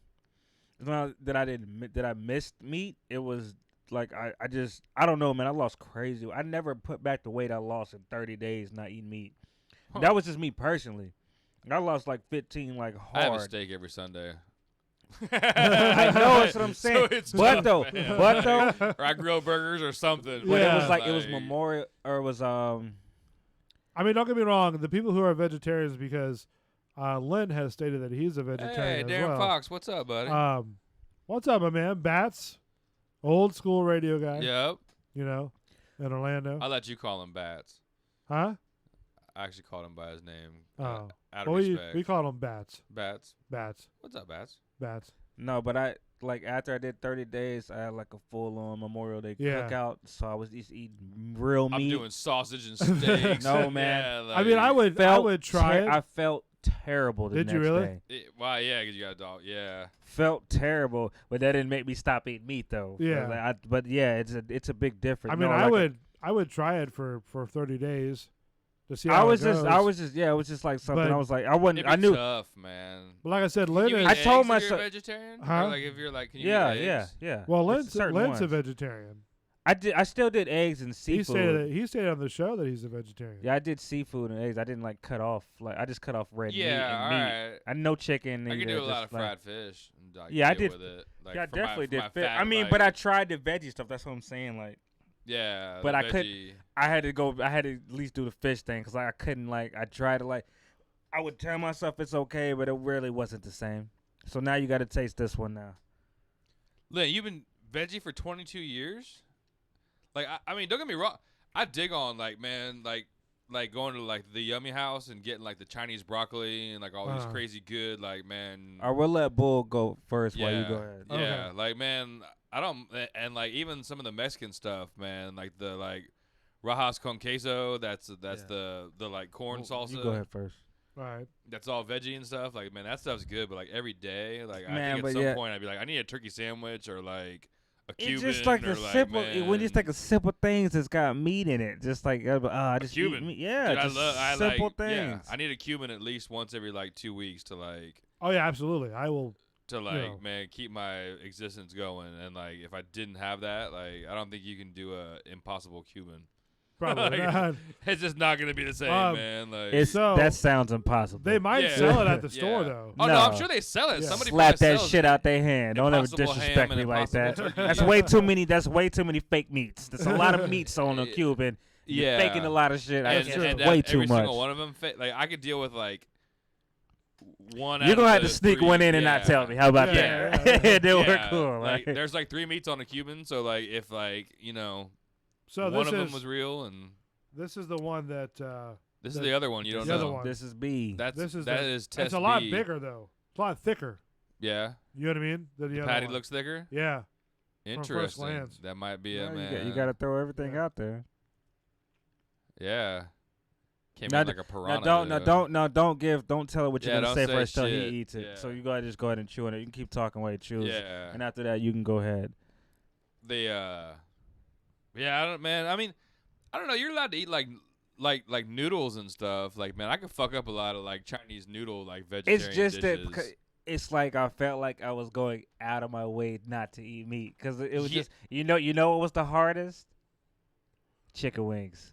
missed meat. It was like I don't know, man. I lost crazy. I never put back the weight I lost in 30 days not eating meat. Huh. That was just me personally. I lost like 15, like I have a hard. steak every Sunday. I know that's what I'm saying. So it's but tough, though, man. but though, Like, or I grill burgers or something. but Yeah. it was like it was Memorial or it was I mean, don't get me wrong. The people who are vegetarians, because Lynn has stated that he's a Hey, vegetarian as Darren well. Fox, what's up, buddy? What's up, my man? Bats, old school radio guy. Yep. You know, in Orlando. I'll let you call him Bats. Huh? I actually called him by his name. Oh. Out of Well, respect. we call them bats. Bats. Bats. What's up, Bats? Bats. no, but I like after I did 30 days, I had like a full on Memorial Day Yeah. cookout, so I was just eating real I'm meat. doing sausage and steaks. No, man. Yeah, I mean, I like- would try it. I felt terrible the Did next you really? day. Well, yeah, because you got a dog. Yeah. Felt terrible, but that didn't make me stop eating meat though. Yeah. But yeah, it's a big difference. I mean, No, I like I would try it for 30 days to see I how was it goes. it was just like something. But- I was like, I wasn't. It'd be I knew. tough, man. But like I said, Can Lynn you eat is. I told eggs if myself- you're a vegetarian? Huh? Or like if you're like, can you Yeah, eat yeah, eggs? yeah. Well, There's Lynn's certain a ones. vegetarian. I still did eggs and He seafood. stated on the show that he's a vegetarian. Yeah, I did seafood and eggs. I didn't like cut off. Like I just cut off red meat Yeah, and meat. alright. I know chicken. I either, can do a lot just of like- fried fish. And, like, Yeah, I deal did- With it. Like, Yeah, I for my- definitely for did my fit. fat, I mean, like- but I tried the veggie stuff. That's what I'm saying. Like, Yeah, but the I could- veggie- I had to go. I had to at least do the fish thing because like, I couldn't. Like, I tried to like. I would tell myself it's okay, but it really wasn't the same. So now you got to taste this one now. Lynn, you've been veggie for 22 years? Like, I mean, don't get me wrong. I dig on, like, man, like going to, like, the Yummy House and getting, like, the Chinese broccoli and, like, all these crazy good, like, man. Or we'll let Bull go first while you Yeah, go ahead. Yeah, like, man, I don't, and, like, even some of the Mexican stuff, man, like, the, like, rajas con queso, that's the like, corn salsa. You go ahead first. All right. That's all veggie and stuff. Like, man, that stuff's good, but, like, every day, like, Man, I think but at some yeah. point I'd be like, I need a turkey sandwich or, like, a It's Cuban just like or, the like, simple. man, When you just take a simple things that's got meat in it, just like I just eat Cuban. meat. Yeah, Dude, just I simple like, things. Yeah, I need a Cuban at least once every like 2 weeks to like Oh yeah, absolutely. I will. like Yeah. man keep my existence going. And like if I didn't have that, like I don't think you can do a impossible Cuban. Probably Like, not. It's just not gonna be the same, man. Like So- that sounds impossible. They might Yeah. sell it at the Yeah. store though. Oh no, No. I'm sure they sell it. Yeah. Somebody slap probably that sells shit it. out their hand. Don't ever Impossible disrespect ham me and like that. impossible turkey. That's way too many. That's way too many fake meats. There's a lot of meats on a Cuban. You're Yeah. faking a lot of shit. And, That's and way every too much. single one of them, like I could deal with like one. You're out gonna of have to the sneak three. one in and not Yeah. tell me. How about Yeah. that? Then we're Yeah, cool. Like, right? there's like 3 meats on a Cuban, so like if like So one this of them is was real, and this is the one that. this is the- the other one you don't the other know. one. This is B. That's This is that the- is test It's a lot B. bigger though. It's a lot thicker. Yeah, You know what I mean? Than the other patty one. looks thicker. Yeah. first Interesting. glance. That might be Yeah, it, man. you got to throw everything Yeah. out there. Yeah. Came Now in like a piranha. Don't tell her what you're Yeah, gonna don't say first say till shit. he eats it. Yeah. So you gotta just go ahead and chew on it. You can keep talking while he chews. Yeah. And after that, you can go ahead. Yeah, I don't, man. I mean, I don't know. You're allowed to eat like like noodles and stuff. Like, man, I could fuck up a lot of like Chinese noodle like vegetarian It's just dishes. that it's like I felt like I was going out of my way not to eat meat because it was just you know what was the hardest? Chicken wings.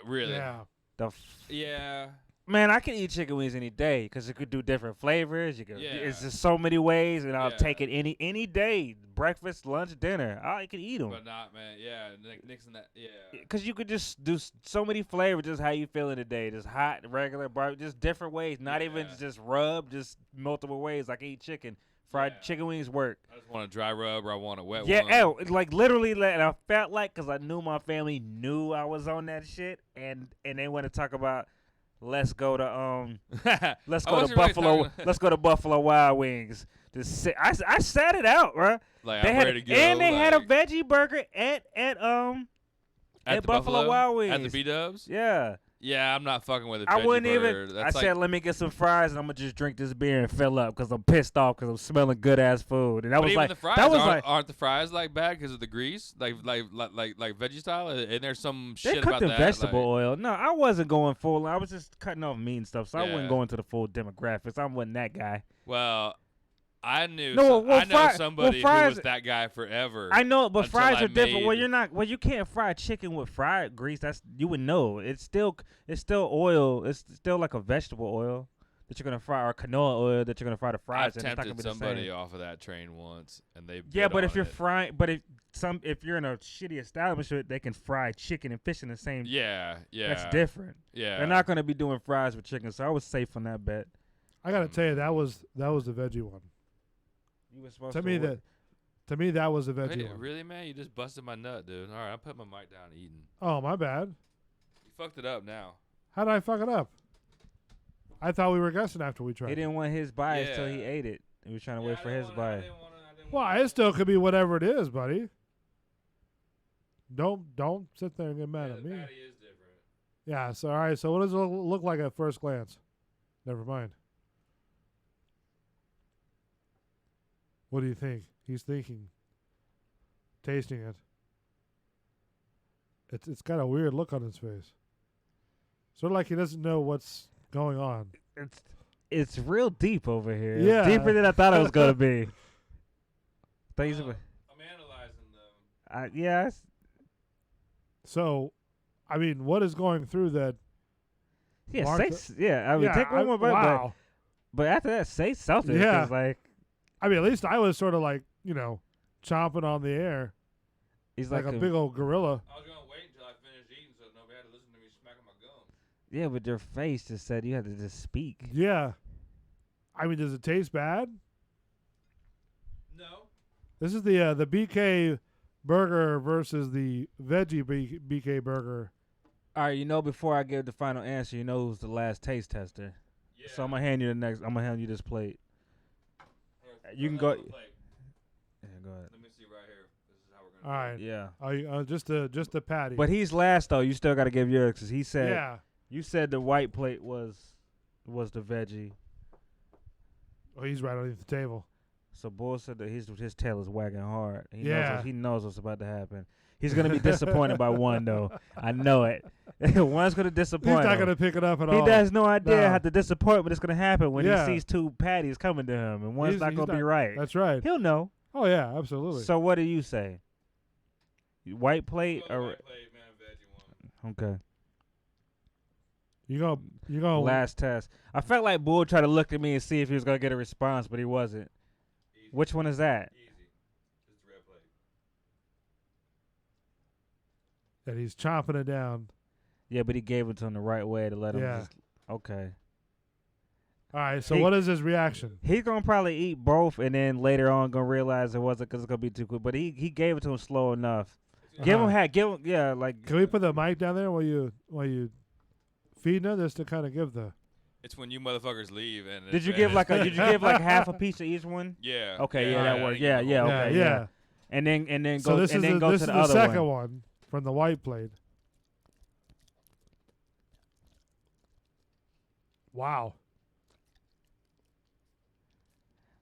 Really? Yeah. Yeah. Man, I can eat chicken wings any day because it could do different flavors. You could, it's just so many ways, and I'll take it any day, breakfast, lunch, dinner. I can eat them. But not, man. Yeah, Nixon that. Yeah. Because you could just do so many flavors, just how you feeling today. Just hot, regular, just different ways. Not even just rub, just multiple ways. I can eat chicken. Fried chicken wings work. I just want a dry rub or I want a wet one. Yeah, like literally, and I felt like because I knew my family knew I was on that shit, and they want to talk about. Let's go to let's go to Buffalo. Let's go to Buffalo Wild Wings. I sat it out, bro. Like they I'm had ready to go. And they had a veggie burger at Buffalo Wild Wings at the B-Dubs. Yeah. Yeah, I'm not fucking with it. I wouldn't even. I said, let me get some fries and I'm gonna just drink this beer and fill up because I'm pissed off because I'm smelling good ass food. And that was like, the fries that was aren't the fries like bad because of the grease, like veggie style? And there's some shit about they that. cooked in vegetable oil. No, I wasn't going full. I was just cutting off meat and stuff, so I Yeah. wasn't going to the full demographics. I wasn't that guy. Well, I knew. No, I know somebody who was that guy forever. I know, but fries are different. Well, made- you're not. Well, you can't fry chicken with fried grease. That's you would know. It's still oil. It's still like a vegetable oil that you're gonna fry, or canola oil that you're gonna fry the fries. I've in. It's not gonna tempted be the somebody same. off of that train once, and they Yeah, bit but if on you're it. frying, if you're in a shitty establishment, they can fry chicken and fish in the same. Yeah. That's different. Yeah, They're not gonna be doing fries with chicken, so I was safe on that bet. I gotta tell you, that was the veggie one. You were supposed To me that was the veggie Wait, one. really, man? You just busted my nut, dude. All right, I'm putting my mic down and eating. Oh, my bad. You fucked it up now. How did I fuck it up? I thought we were guessing after we tried. He didn't want his bias till he Yeah. ate it. He was trying to wait for his bias. Well, it still could be whatever it is, buddy. Don't sit there and get mad at me. Patty is different. Yeah. So all right. So what does it look like at first glance? Never mind. What do you think? He's thinking. Tasting it. It's got a weird look on his face. Sort of like he doesn't know what's going on. It's real deep over here. Yeah. It's deeper than I thought it was gonna be. Things I'm analyzing them. yes. So, I mean, what is going through that? Yeah, Martha- I mean, take one more bite, wow. but after that, say something. Yeah. 'Cause, like I mean, at least I was sort of like, chomping on the air he's like a big old gorilla. I was gonna wait until I finished eating, so nobody had to listen to me smacking my gum. Yeah, but your face just said you had to just speak. Yeah. I mean, does it taste bad? No. This is the BK burger versus the veggie BK burger. All right, before I give the final answer, who's the last taste tester. Yeah. So I'm gonna hand you the next. I'm gonna hand you this plate. You can go. Yeah, go ahead. Let me see right here. This is how we're All gonna. right. Yeah. Just the patty. But he's last though. You still got to give yours because he said. yeah. You said the white plate was the veggie. Oh, he's right underneath the table. So Bull said that his tail is wagging hard. Yeah. He knows what's about to happen. He's gonna be disappointed by one though. I know it. One's gonna disappoint. He's not him. gonna pick it up at He all. has no idea No. how the disappointment is gonna happen when Yeah. he sees two patties coming to him, and one's not gonna be right. That's right. He'll know. Oh yeah, absolutely. So what do you say? White plate or White plate, man, veggie one. okay? you go. Last test. I felt like Bull tried to look at me and see if he was gonna get a response, but he wasn't. Easy. Which one is that? Easy. It's red plate. And he's chomping it down. Yeah, but he gave it to him the right way to let him. Yeah. Just, okay. All right. So He- what is his reaction? He's gonna probably eat both, and then later on gonna realize it wasn't because it's gonna be too quick. But he gave it to him slow enough. Give him yeah, like Can we put the mic down there while you feeding it, just to kind of give the? It's when you motherfuckers leave and. did you give like half a piece of each one? Yeah. Okay, yeah, that worked. Yeah, yeah. okay, yeah. And then So go this and is then go this to is the the other second one. one from the white plate. Wow.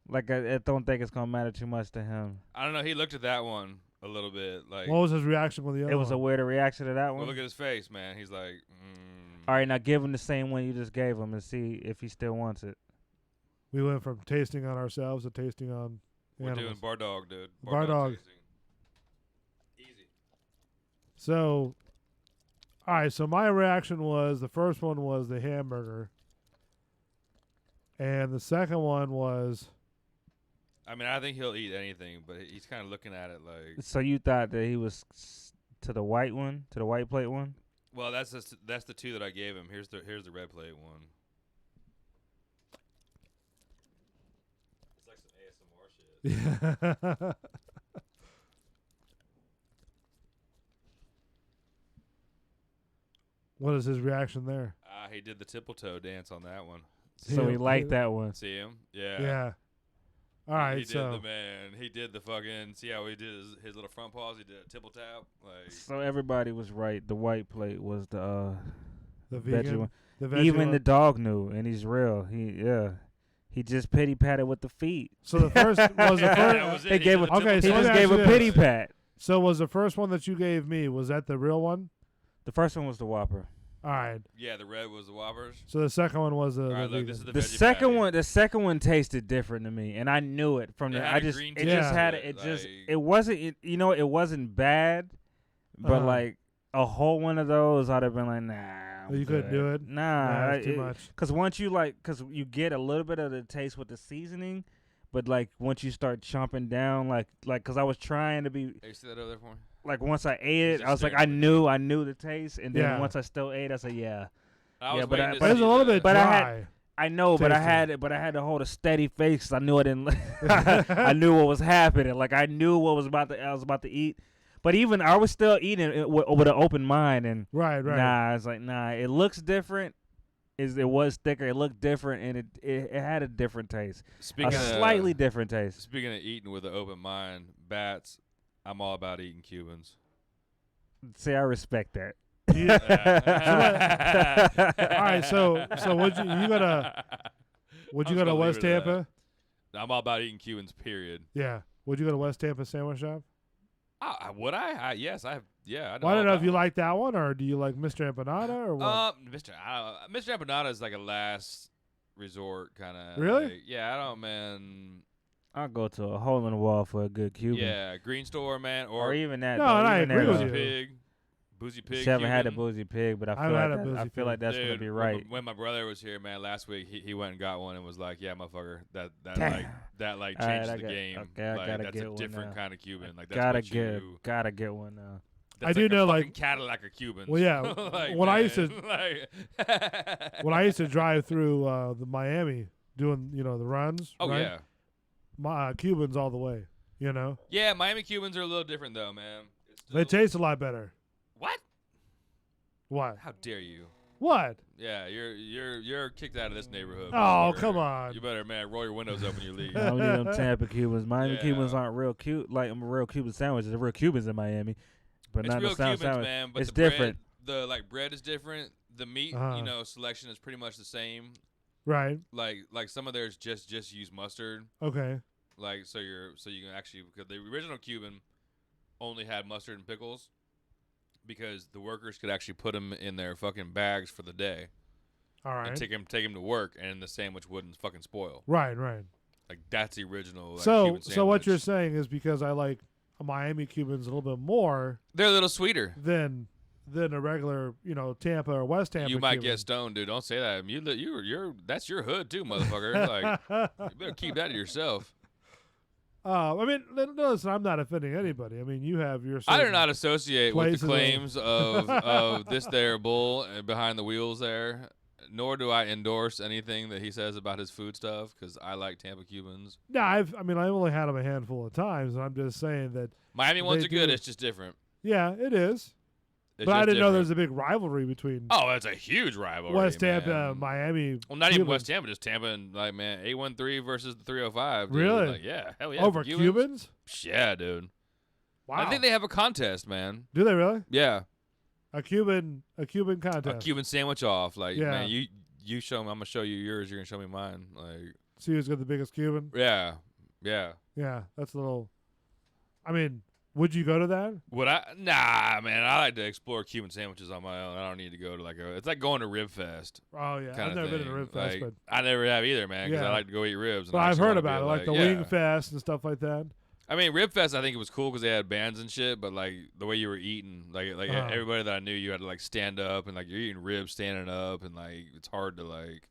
Like I don't think it's gonna matter too much to him. I don't know. He looked at that one a little bit like. What was his reaction with the other It was a one? weirder reaction to that Well, one. look at his face, man. He's like, All right, now give him the same one you just gave him and see if he still wants it. We went from tasting on ourselves to tasting on We're animals. doing bar dog, dude. Bar dog. tasting. Easy. So, all right. So my reaction was the first one was the hamburger, and the second one was I mean, I think he'll eat anything, but he's kind of looking at it like. So you thought that he was to the white one, to the white plate one? Well, that's the two that I gave him. Here's the red plate one. It's like some ASMR shit. yeah. What is his reaction there? He did the tipple toe dance on that one. So he liked Yeah. that one. See him? Yeah. Yeah. All right. He did so the man. He did the fucking. See how he did his little front paws? He did a tipple tap. Like. So everybody was right. The white plate was the the veggie vegan, one. the veggie Even one. the dog knew, and he's real. He just pity patted with the feet. So the first was the That first. was He it. gave did a- the Okay, tipple so He let tap. just me gave ask a you pity this. pat. So was the first one that you gave me? Was that the real one? The first one was the Whopper. All right. Yeah, the red was the Whoppers. So the second one was the. All right, the look, vegan. this is the The veggie second patty. one tasted different to me, and I knew it from It the. had I a just green it taste just to had it, it just like- it wasn't it wasn't bad, but Uh-huh. like a whole one of those, I'd have been like, nah. I'm You couldn't do good. it? Nah, it's too much. Because once you because you get a little bit of the taste with the seasoning, but like once you start chomping down, like because I was trying to be Hey, you see that over there for me? like once I ate it, just I was like staring I at it. knew the taste, and then Yeah. once I still ate, I said yeah. I Yeah, was but waiting I- to but It was see a little the- bit but I dry. had- I know, but Tasty. I had to hold a steady face 'cause I knew it didn't. I knew what was happening. Like I knew what was I was about to eat. But even I was still eating it with an open mind, and right. nah, I was like, nah, it looks different. It was thicker. It looked different, and it had a different taste, Speaking a of, slightly different taste. Speaking of eating with an open mind, bats. I'm all about eating Cubans. See, I respect that. All right. So would you gonna would you I'm go just to gonna West leave it at Tampa? that. I'm all about eating Cubans. Period. Yeah. Would you go to West Tampa Sandwich Shop? Would I? Yes, I have. Yeah. Well, I don't know if all you about like that one or do you like Mr. Empanada or what? Mr. Empanada is like a last resort kind of. Really? Yeah, I don't, man. I'll go to a hole in the wall for a good Cuban. Yeah, Green Store, man, or even that. No, though, and I even agree that, with though. you. Boozy Pig. She haven't had a Cuban. boozy pig, but I I feel haven't had a like boozy I feel pig. like that's gonna Dude, be when right. When my brother was here, man, last week he went and got one and was like, "Yeah, motherfucker, that Damn. like All right, changes I the got- game. okay, I like, gotta that's get a one different now. kind of Cuban. Like that's Gotta what you, get one now. That's I do like a know, fucking like- Cadillac of Cubans. Well, yeah, like, when I man, used to- like, When I used to drive through the Miami doing the runs. oh right? yeah, My Cubans all the way. yeah. Miami Cubans are a little different though, man. It's They still- taste a lot better. what? What? How dare you? What? Yeah, you're kicked out of this neighborhood. Oh, motherfucker. come on. You better, man, roll your windows up when you leave. I don't need them Tampa Cubans. Miami Yeah. Cubans aren't real cute. Like real Cuban sandwiches. They're real Cubans in Miami, but It's not real the South Cubans, sandwich. man. But It's the bread, different. the bread is different. The meat, Uh-huh. selection is pretty much the same. Right. Like some of theirs just use mustard. Okay. Like so you can actually, because the original Cuban only had mustard and pickles because the workers could actually put them in their fucking bags for the day All right. and take them to work, and the sandwich wouldn't fucking spoil. Right. Right. Like that's the original. Like, So Cuban so what you're sandwich. saying is because I like Miami Cubans a little bit more They're a little sweeter. than a regular Tampa or West Tampa. You might Cuban. get stoned, dude. Don't say that. You're that's your hood too, motherfucker. Like you better keep that to yourself. I mean, listen, I'm not offending anybody. I mean, you have your. I do certain- not associate with places the of- claims of this there bull behind the wheels there, nor do I endorse anything that he says about his food stuff because I like Tampa Cubans. No, I've only had them a handful of times, and I'm just saying that. Miami ones They are good. do. It's just different. Yeah, it is. It's But I just didn't know different. there's a big rivalry between Oh, it's a huge rivalry. West Tampa, man. Miami. Well, not even Cubans. West Tampa, just Tampa and A13 versus the 305. Dude. Really? Like, yeah, hell yeah. Over for Cubans? Yeah, dude. Wow. I think they have a contest, man. Do they really? Yeah, A Cuban contest. a Cuban sandwich off. Like, Yeah. man, you show me. I'm gonna show you yours. You're gonna show me mine. Like, See who's got the biggest Cuban. yeah, yeah. Yeah, that's a little. I mean, Would you go to that? Would I? Nah, man. I like to explore Cuban sandwiches on my own. I don't need to go to it's like going to Rib Fest. Oh yeah, Kinda I've never been to thing. Rib Fest, Like, but I never have either, man. Because Yeah. I like to go eat ribs. And but I I've actually heard wanna about be it, like the yeah. Wing Fest and stuff like that. I mean, Rib Fest, I think it was cool because they had bands and shit. But like the way you were eating, like everybody that I knew, you had to like stand up and like you're eating ribs standing up, and like it's hard to like.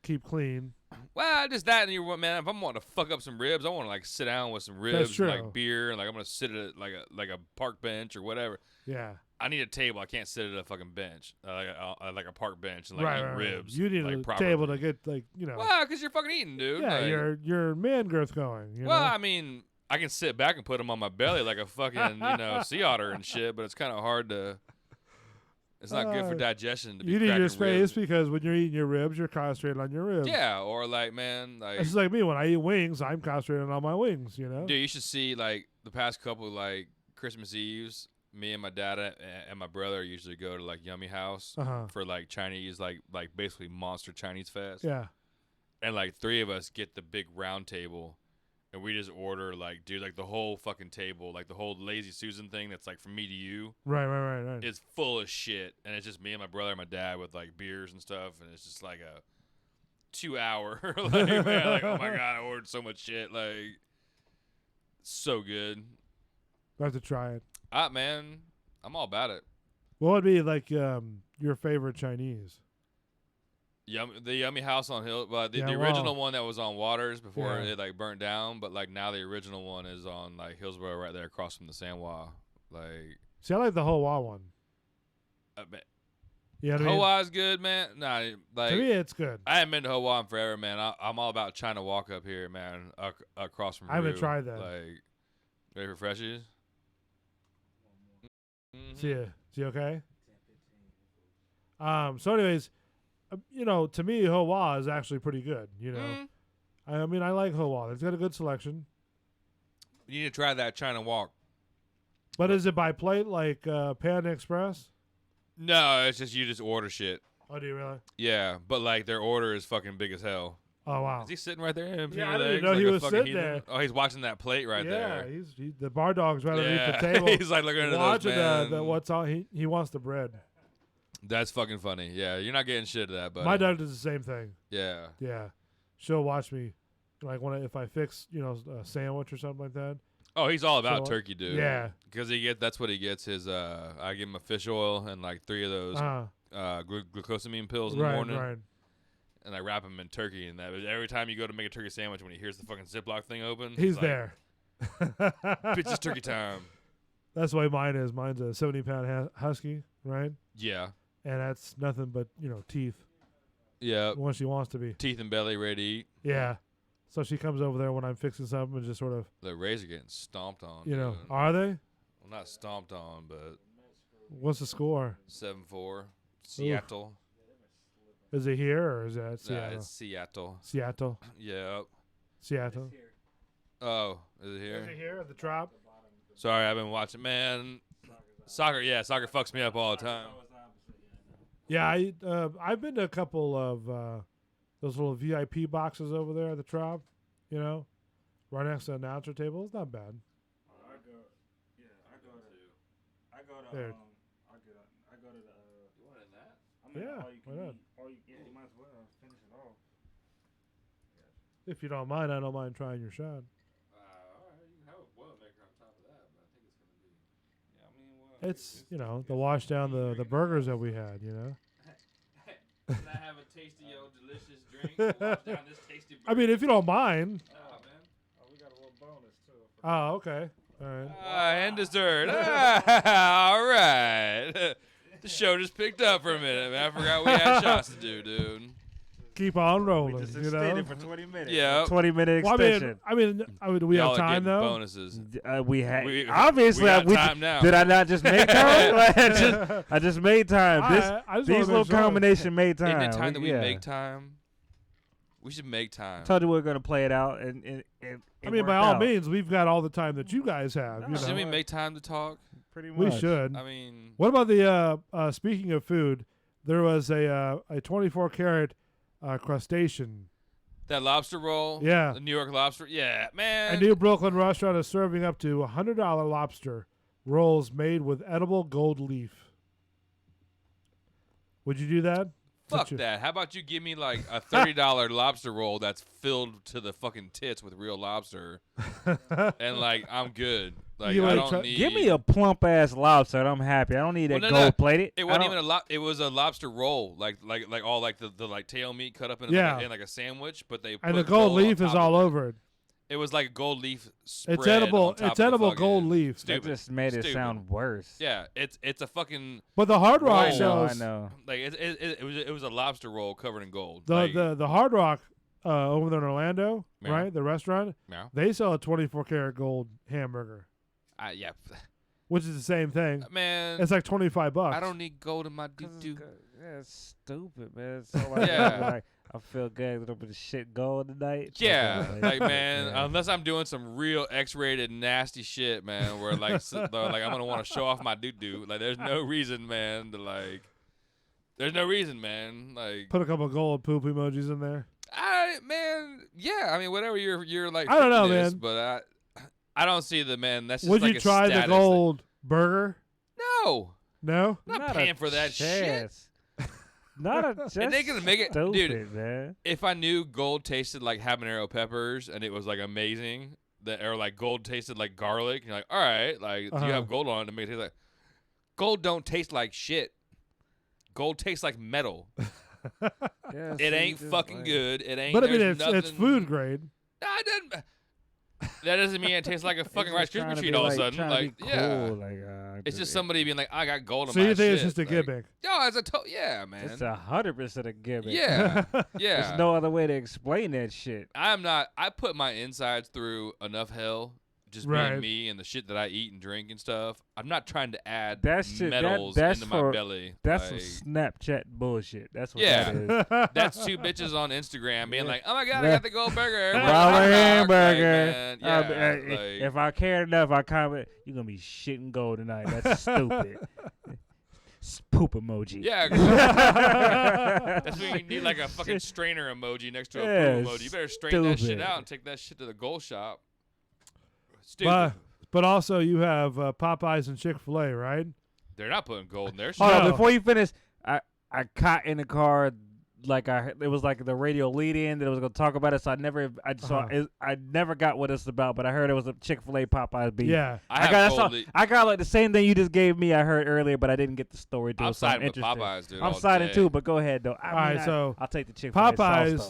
Keep clean. Well, just that, and you man. If I'm wanting to fuck up some ribs, I want to like sit down with some ribs, true. and, like beer, and like I'm gonna sit at like a park bench or whatever. Yeah. I need a table. I can't sit at a fucking bench, like a park bench, and like Right, eat right. ribs. You need like, a properly. table to get like Well, because you're fucking eating, dude. yeah, like, your man girth going. You well, know? I mean, I can sit back and put them on my belly like a fucking sea otter and shit, but it's kind of hard to. It's not good for digestion to be You need your cracking space ribs. because when you're eating your ribs, you're concentrating on your ribs. Yeah, or like, man, like. It's just like me when I eat wings, I'm concentrating on my wings. You know. Dude, you should see like the past couple like Christmas Eves. Me and my dad and my brother usually go to like Yummy House for like Chinese, like basically monster Chinese fest. Yeah. And like 3 of us get the big round table, and we just order like, dude, like the whole fucking table, like the whole Lazy Susan thing that's like from me to you. Right. It's full of shit, and it's just me and my brother and my dad with like beers and stuff, and it's just like a 2-hour like, man, like, oh my god, I ordered so much shit, like so good. I have to try it. Man, I'm all about it. What would be like your favorite Chinese? The Yummy House on Hill, but the original one that was on Waters before it like burnt down, but like now the original one is on like Hillsborough right there across from the Sanwa. Like, see, I like the Hoa one. You know what I mean? Hoa is good, man. Nah, like to me, it's good. I haven't been to Hoa in forever, man. I'm all about China Walk up here, man. Across from I haven't Rue. tried that. Like, ready for freshies? See you okay? So anyways, to me, Hoa is actually pretty good. You know, I mean, I like Hoa. It's got a good selection. You need to try that China Walk. But is it by plate like Panda Express? No, it's just you just order shit. Oh, do you really? Yeah, but like their order is fucking big as hell. Oh wow! Is he sitting right there? Yeah, I didn't even know he was sitting there. Oh, he's watching that plate right there. Yeah, he's the bar dog's right underneath the table. He's like looking at watching those, the what's on. He wants the bread. That's fucking funny. Yeah, you're not getting shit of that, buddy. My dog does the same thing. Yeah. Yeah, she'll watch me, like if I fix a sandwich or something like that. Oh, he's all about turkey, dude. Yeah, because that's what he gets. His I give him a fish oil and like 3 of those glucosamine pills in the morning. Right. And I wrap him in turkey, and that every time you go to make a turkey sandwich, when he hears the fucking Ziploc thing open, he's like, there. Bitch, it's turkey time. That's the way mine is. Mine's a 70-pound husky, right? Yeah. And that's nothing but teeth. Yeah. When she wants to be. Teeth and belly, ready to eat. Yeah. So she comes over there when I'm fixing something and just sort of. The Rays are getting stomped on. Are they? Well, not stomped on, but. What's the score? 7-4. Seattle. Oof. Is it here or is that Seattle? Nah, it's Seattle. Seattle. Yeah. Seattle. Oh, is it here? Is it here at the Trop? Sorry, I've been watching. Man, soccer fucks me up all the time. Yeah, I've been to a couple of those little VIP boxes over there at the Trop. Right next to the announcer table. It's not bad. I go to There. I go to the. You wanted that? Yeah, why not? You might as well finish it off. If you don't mind, I don't mind trying your shot. All right, you can have a Boilermaker on top of that, but I think it's gonna be. Yeah, I mean, It's the wash down the burgers that we had. Can I have a tasty, delicious drink? Wash down this tasty burger? I mean, if you don't mind. Nah, man. Oh, we got a little bonus too. Oh, okay. All right. And dessert. All right. The show just picked up for a minute, man. I forgot we had shots to do, dude. Keep on rolling. We just extended for 20 minutes. Yeah. 20-minute Well, extension. I mean, do we Y'all have are time getting though? bonuses. We had We obviously. got time now. Did I not just make time? I just made time. I just wanna These make little sure. combination made time. Isn't it time that we Yeah. make time? We should make time. Told you we are gonna play it out, and I mean, by all means, we've got all the time that you guys have. No. Should we make time to talk? pretty much. We should. I mean, What about the speaking of food? There was a 24 karat crustacean That lobster roll. Yeah. The New York lobster. Yeah, man. A new Brooklyn restaurant is serving up to $100 lobster rolls made with edible gold leaf. Would you do that? Fuck that. How about you give me like a $30 lobster roll that's filled to the fucking tits with real lobster, and like I'm good. Like You I ain't don't try- need. Give me a plump ass lobster, and I'm happy. I don't need that Well, no, gold plated. It wasn't even it was a lobster roll, like all like the like tail meat cut up in Yeah. like a sandwich, but they And put the gold gold on leaf is top all of it. over it. It was like a gold leaf spread. It's edible. On top It's of the edible fucking- gold leaf. That Stupid. just made it Stupid. sound worse. Yeah, it's a fucking But the Hard Rock roll. sells. I know. Like it was a lobster roll covered in gold. The, Like, the Hard Rock over there in Orlando, Yeah. right? The restaurant, yeah, they sell a 24 karat gold hamburger, yeah, which is the same thing. man. It's like $25. I don't need gold in my doo-doo. Yeah, it's stupid, man. So like, Yeah. like, I feel good. A little bit of shit going tonight. Yeah, like yeah. man, unless I'm doing some real X-rated nasty shit, man, where like like I'm gonna want to show off my doo-doo. Like there's no reason, man, to like. There's no reason, man. Like Put a couple gold poop emojis in there. yeah. I mean, whatever you're like. I don't know, thinking is, man. But I don't see the man. That's just Would like you a try the status gold burger? thing. No, No. I'm not Not paying a for that shit. chance. Not a just And they gonna make it, stupid, dude. man. If I knew gold tasted like habanero peppers and it was like amazing, that or like gold tasted like garlic, you're like, all right, like do you have gold on it to make it taste like? Gold don't taste like shit. Gold tastes like metal. Yeah, It so ain't you just, fucking like- good. It ain't. But I mean, there's it's nothing- food grade. Nah, it doesn't. That doesn't mean it tastes like a fucking Rice It's just Krispie trying to treat be all of a like- sudden. trying to Like, be yeah. cool, like, It's just somebody being like, I got gold in So my you think shit. it's just a Like, gimmick? No, it's yeah, man. It's 100% a gimmick. Yeah, yeah. There's no other way to explain that shit. I'm not. I put my insides through enough hell, just Right. being me and the shit that I eat and drink and stuff. I'm not trying to add That shit- metals that's into for- my belly. That's like, some Snapchat bullshit. That's what Yeah. that is. that's two bitches on Instagram being Yeah. like, "Oh my god, I Yeah. got the gold burger." Everyone's Dollar like, hamburger. man, yeah, like, If I care enough, I comment. You're gonna be shitting gold tonight. That's stupid. Poop emoji. yeah. That's when you need like a fucking strainer emoji next to a Yeah, poop emoji. You better strain that shit stupid. out and take that shit to the gold shop. Stupid. But also you have Popeyes and Chick-fil-A, right? They're not putting gold in their shit. Hold on, No. before you finish, I caught in the car like it was like the radio lead in that it was gonna talk about it. So I never I never got what it's about, but I heard it was a Chick-fil-A Popeyes beef. Yeah. I I got like the same thing you just gave me. I heard earlier, but I didn't get the story. I'm so I'm siding with interested. Popeyes, dude. I'm all siding day. too, but go ahead though. right, so I'll take the Chick-fil-A Popeyes- sauce,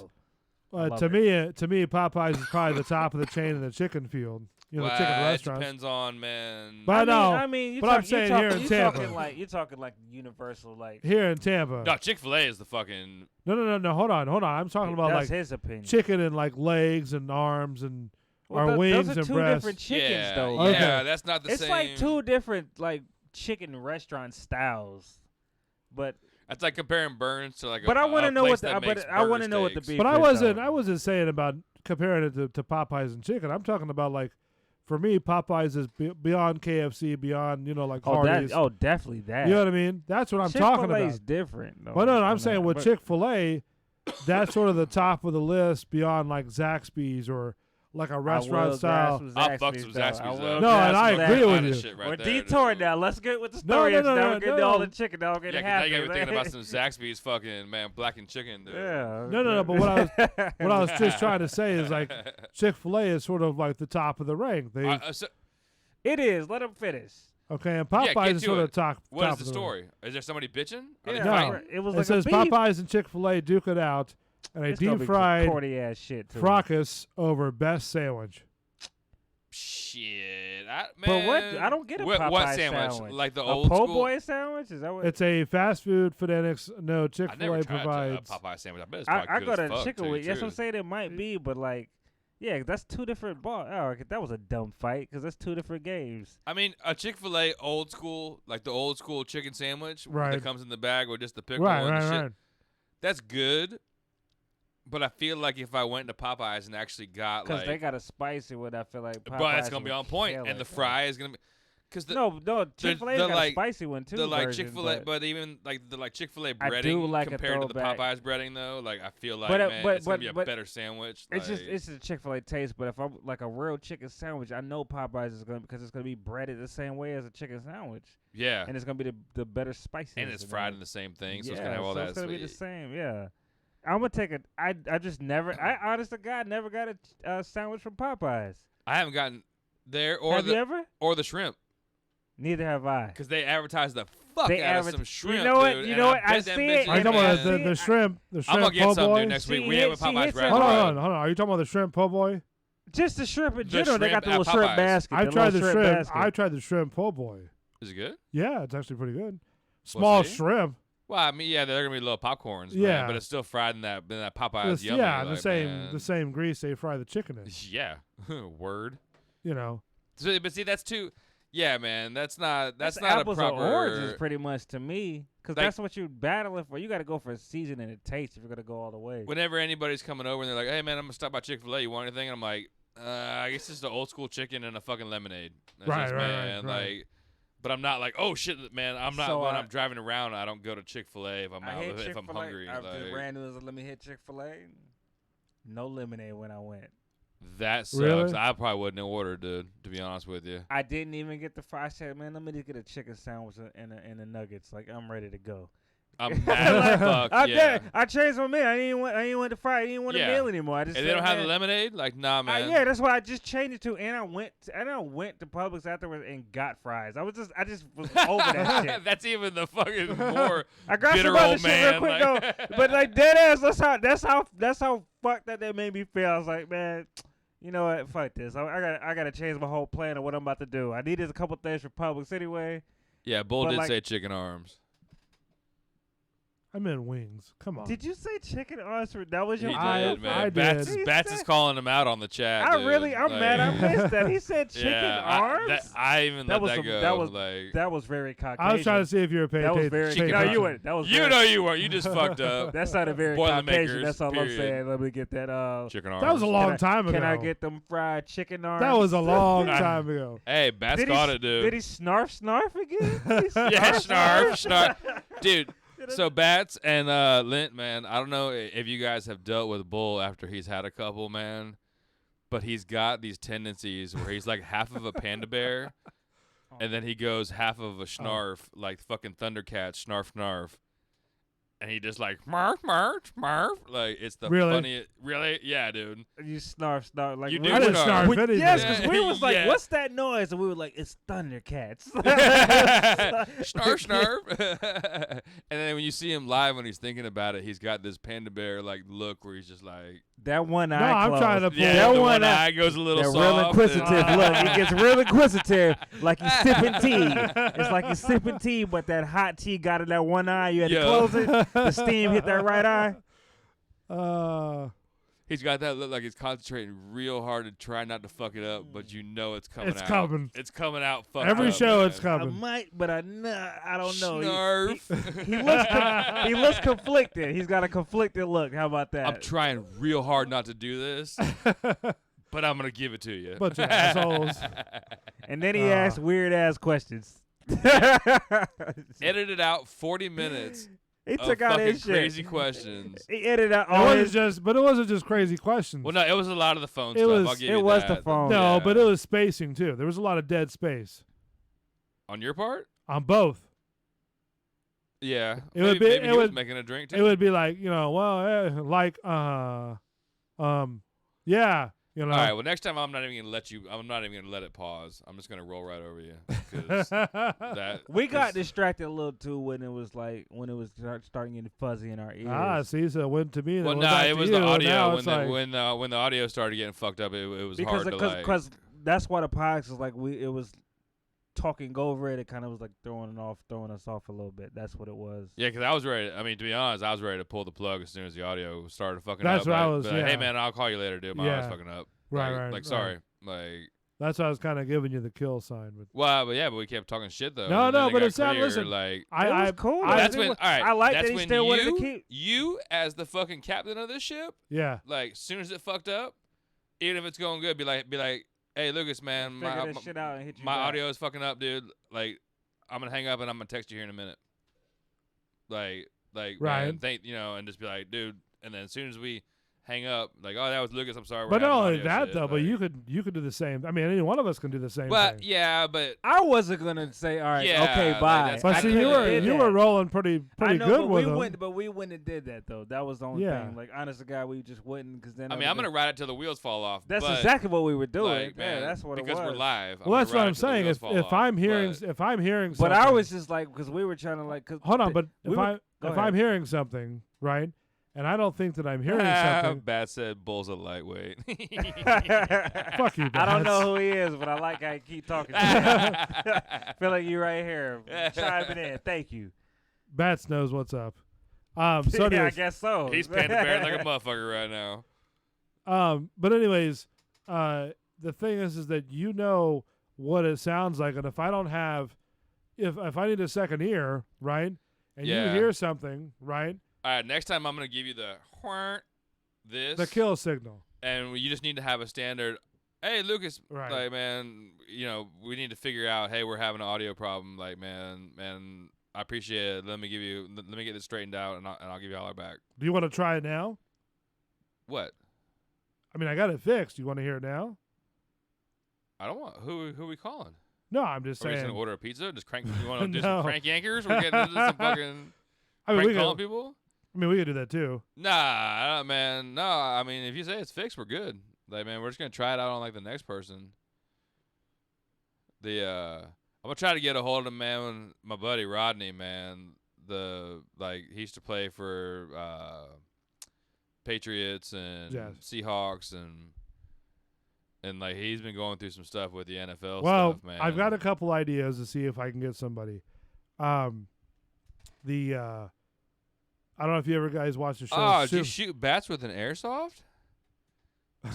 though. I love To me, Popeyes is probably the top of the chain in the chicken field. You know, the chicken Well, restaurants. It depends on, man. But no, I mean, but I'm saying here in Tampa. you're talking like universal, like Here in Tampa. No, Chick-fil-A is the fucking. No. Hold on. I'm talking about that's like his opinion. chicken and like legs and arms and Well, or wings those are and two breasts. different chickens, yeah, though. Okay. yeah, that's not the It's same. like two different like chicken restaurant styles, but That's like comparing Burns to like. But I want to know what the I want to know what the beef. But is, though. I wasn't saying about comparing it to Popeyes and chicken. I'm talking about like, for me, Popeyes is beyond KFC, beyond like Hardee's. Definitely that. You know what I mean? That's what I'm talking Chick-fil-A's about. different. Though, But no, on I'm saying that, with but- Chick-fil-A, that's sort of the top of the list beyond like Zaxby's or like a restaurant style. I'll fuck some Zaxby's though. No, and I That's agree some with kind of you. shit right We're there, detouring dude. now. Let's get with the No, story. no, It's no, now no, we're getting no. all the chicken. Now we're Yeah, getting 'cause now happy. you got me thinking about some Zaxby's fucking man blackened chicken, dude. Yeah. No. But what I was just trying to say is like Chick-fil-A is sort of like the top of the rank. They It is. Let him finish. okay, and Yeah, Popeyes get is to sort it. of top. What top is the of story? Is there somebody bitching? Are they Yeah, No. fighting? it was It like says a beef. Popeyes and Chick-fil-A duke it out, and a It's gonna deep be fried corny ass shit too. fracas over best sandwich. Shit, But what? I don't get a what, Popeye what sandwich? Like the a old po' school. boy sandwich? Is that what? It's a fast food fanatics. No, I never Chick-fil-A tried provides. a Popeye sandwich. I bet it's I probably got good a as fuck, chicken tell you wing. the Yes, I'm truth. saying it might be, but like, yeah, that's two different balls. Oh, okay, that was a dumb fight because that's two different games. I mean, a Chick-fil-A old school, like the old school chicken sandwich Right. that comes in the bag with just the pickle Right, and the shit. right. That's good. But I feel like if I went to Popeyes and actually got Because like, they got a spicy one, I feel like. bro, that's Popeyes gonna be would on point, kill and it, the though. fry is gonna be. Because no, Chick-fil-A got a spicy one too. The like version, Chick-fil-A, but even like the like Chick-fil-A I breading do like compared to the throwback. Popeyes breading though, like I feel like But, man, but- it's gonna be a but- better sandwich. It's like, just a Chick-fil-A taste. But if I'm like a real chicken sandwich, I know Popeyes is gonna because it's gonna be breaded the same way as a chicken sandwich, yeah, and it's gonna be the better spiciness. and it's fried in the same thing, so yeah, it's gonna have all so that. it's gonna be the sweet- same. Yeah, I'm gonna take I just never. I honest to God never got a sandwich from Popeyes. I haven't gotten there or Have you the ever? or the shrimp Neither have I. because they advertise the fuck They out of adver- some you shrimp. know what? dude, You and know what? bet I them see it, bitches, Are you talking man, about the shrimp? The I'm shrimp gonna get po' some boy? dude next week. See, We have a see, Popeyes it's a- wrap. Hold Right. on. Are you talking about the shrimp po' boy? Just the shrimp in The general. They got shrimp the at little shrimp Popeyes. basket. I've tried the little shrimp. basket. I tried the shrimp po' boy. Is it good? Yeah, it's actually pretty good. Small see. shrimp. Well, I mean, yeah, they're gonna be little popcorns. Man, Yeah. but it's still fried in that Popeyes. It's- Yummy, yeah, like, the same man. the same grease they fry the chicken in. Yeah, word. You know. So, but see, that's too. Yeah, man, that's not a apples proper. or oranges, pretty much to me, because Like- that's what you're battling for. You got to go for a season and a taste if you're gonna go all the way. Whenever anybody's coming over and they're like, "Hey, man, I'm gonna stop by Chick-fil-A. You want anything?" And I'm like, I guess it's the old school chicken and a fucking lemonade. That's Right, just, right, man, right. like. But I'm not like, oh shit, man. I'm not So, when I'm driving around. I don't go to Chick-fil-A if I'm I out hit if I'm Chick-fil-A. hungry. I like, just ran to let me hit Chick-fil-A. No lemonade when I went. that sucks. Really? I probably wouldn't have ordered, dude. To be honest with you. I didn't even get the fry. I said, man, let me just get a chicken sandwich and the nuggets. Like I'm ready to go. I'm mad as fuck. I Yeah. did. I changed my meal. I didn't want the fry. I didn't want Yeah. the meal anymore. I just And they said, don't have man, the lemonade? Like, nah, man. yeah, that's what I just changed it to. And I went to Publix afterwards and got fries. I just was over that shit. That's even the fucking more I grabbed bitter some other old shit man. real quick like- though. But like dead ass, that's how fucked that made me feel. I was like, man, you know what? Fuck this. I gotta change my whole plan of what I'm about to do. I needed a couple things for Publix anyway. Yeah, Bull But, did like- say chicken arms. I meant wings. Come on. Did you say chicken arms? That was He your did, man. I Bats, did. Bats is calling him out on the chat. I'm dude. mad. I missed that. He said chicken yeah, arms. I even That let was that some- go. that was- like, That was very Caucasian. I was trying to see if you were paying That was attention. very. Chicken No, arms. you weren't. That was. you very, know you weren't. You just fucked up. That sounded very Caucasian. Boilermakers, That's all I'm period. saying. Let me get that. Chicken arms. That was a long Can I- time ago. Can I get them fried chicken arms? That was a long time ago. Hey, Bats Did caught he, it, dude. Did he snarf again? Yeah, snarf. Dude, so Bats and Lint, man, I don't know if you guys have dealt with Bull after he's had a couple, man, but he's got these tendencies where he's like half of a panda bear, and then he goes half of a snarf, like fucking Thundercat, snarf. And he just like, marf. Like, it's the Really? funniest. Really? Yeah, dude. You snarf. Like You we do I didn't snarf. snarf anything. Yes, because we was like, Yeah. "What's that noise?" And we were like, "It's Thundercats." snarf. And then when you see him live when he's thinking about it, he's got this panda bear like look where he's just like, That one eye. No, I'm closed. trying to pull- yeah, that the one one eye. eye goes a little That soft. real inquisitive and- look. He gets real inquisitive, like he's sipping tea. It's like he's sipping tea, but that hot tea got in that one eye. You had to Yeah. close it. The steam hit that right eye. He's got that look like he's concentrating real hard to try not to fuck it up, but you know it's coming It's out. coming. It's coming out fucked Every up, show man. it's I coming. might, but I don't know. Snarf. He looks conflicted. He's got a conflicted look. How about that? I'm trying real hard not to do this, but I'm going to give it to you. Bunch of assholes. And then he asks weird ass questions. Edited out 40 minutes He of took out fucking his shit. crazy questions. He edited out It all wasn't his. just, but it wasn't just crazy questions. Well, no, it was a lot of the phone It stuff. was- I'll give it you was that. the phone. No, Yeah. but it was spacing too. There was a lot of dead space On your part? on both. Yeah. It would maybe, be- maybe it he was would- making a drink too. It would be like, yeah, All right. Well, next time I'm not even gonna let it pause. I'm just gonna roll right over you. 'Cause that We got 'cause- distracted a little too when it was starting getting fuzzy in our ears. see, so it went to me. Well, then no, went back it to was you, the and audio now when it's the like, when the audio started getting fucked up. It was because hard to like. because that's why the podcast is like it was talking over it. It kind of was like throwing us off a little bit. That's what it was. Yeah, because I was ready. I mean, to be honest, I was ready to pull the plug as soon as the audio started fucking That's up. what I like, was, be like, Hey yeah. man, I'll call you later, dude. My audio's fucking up. Right, like, right, Like right. sorry. Like that's why I was kind of giving you the kill sign. But well, but we kept talking shit though. No, and then no, it but got it sounded. clear, Listen, like It was cool. that's when. All right, I like that's that he when still wanted to keep. you as the fucking captain of this ship. yeah, Like, as soon as it fucked up, even if it's going good, be like, Hey, Lucas, man, Figure this shit out and hit you my back. audio is fucking up, dude. Like, I'm gonna hang up and I'm gonna text you here in a minute. Like, Right. man, and just be like, dude. And then as soon as we hang up, like, oh, that was Lucas. I'm sorry. But we're not having only audio that shit. though, but you could do the same. I mean, any one of us can do the same But thing. yeah, but I wasn't gonna say, all right, Yeah, okay, like, bye. that's But I see, could've you were rolling pretty I know, good but with we them. wouldn't. But we wouldn't have did that though. That was the only Yeah. thing. Like, honest to God, we just wouldn't. Because then I mean, I'm gonna ride it till the wheels fall off. That's but, exactly what we were doing. like, Yeah, man, that's what it was. because we're live. Well, that's what gonna I'm ride it till the saying. wheels fall If off, I'm hearing but- something, But I was just like, because we were trying to like. Cause hold on. But we if were- go I'm ahead. hearing something, right, and I don't think that I'm hearing something, Bat said Bull's a lightweight. fuck you. I don't know Bats. who he is, but I like how you keep talking. To me. Feel like you right here chiming in. Thank you. Bats knows what's up. So yeah, I anyways, guess so. He's panda bear like a motherfucker right now. but anyways, the thing is that you know what it sounds like, and if I don't have, if I need a second ear, right, and Yeah. you hear something, right, All right, next time I'm gonna give you the this the kill signal. and you just need to have a standard. Hey, Lucas, Right. like, man, we need to figure out. Hey, we're having an audio problem. Like, man, I appreciate it. Let me get this straightened out, and I'll give you all our back. Do you want to try it now? What? I mean, I got it fixed. You want to hear it now? I don't want who are we calling? No, I'm just Are we just saying. gonna order a pizza? Just crank. You want to do No. some crank yankers? We're getting into some fucking I mean, prank we calling could, people. I mean, we could do that too. Nah, man. No, I mean, if you say it's fixed, we're good. Like, man, we're just gonna try it out on like the next person. I'm gonna try to get a hold of my buddy Rodney, man. He used to play for Patriots and Yes. Seahawks and like he's been going through some stuff with the NFL Well, stuff, man. I've got a couple ideas to see if I can get somebody. I don't know if you ever guys watch the show. Oh, did you shoot bats with an airsoft?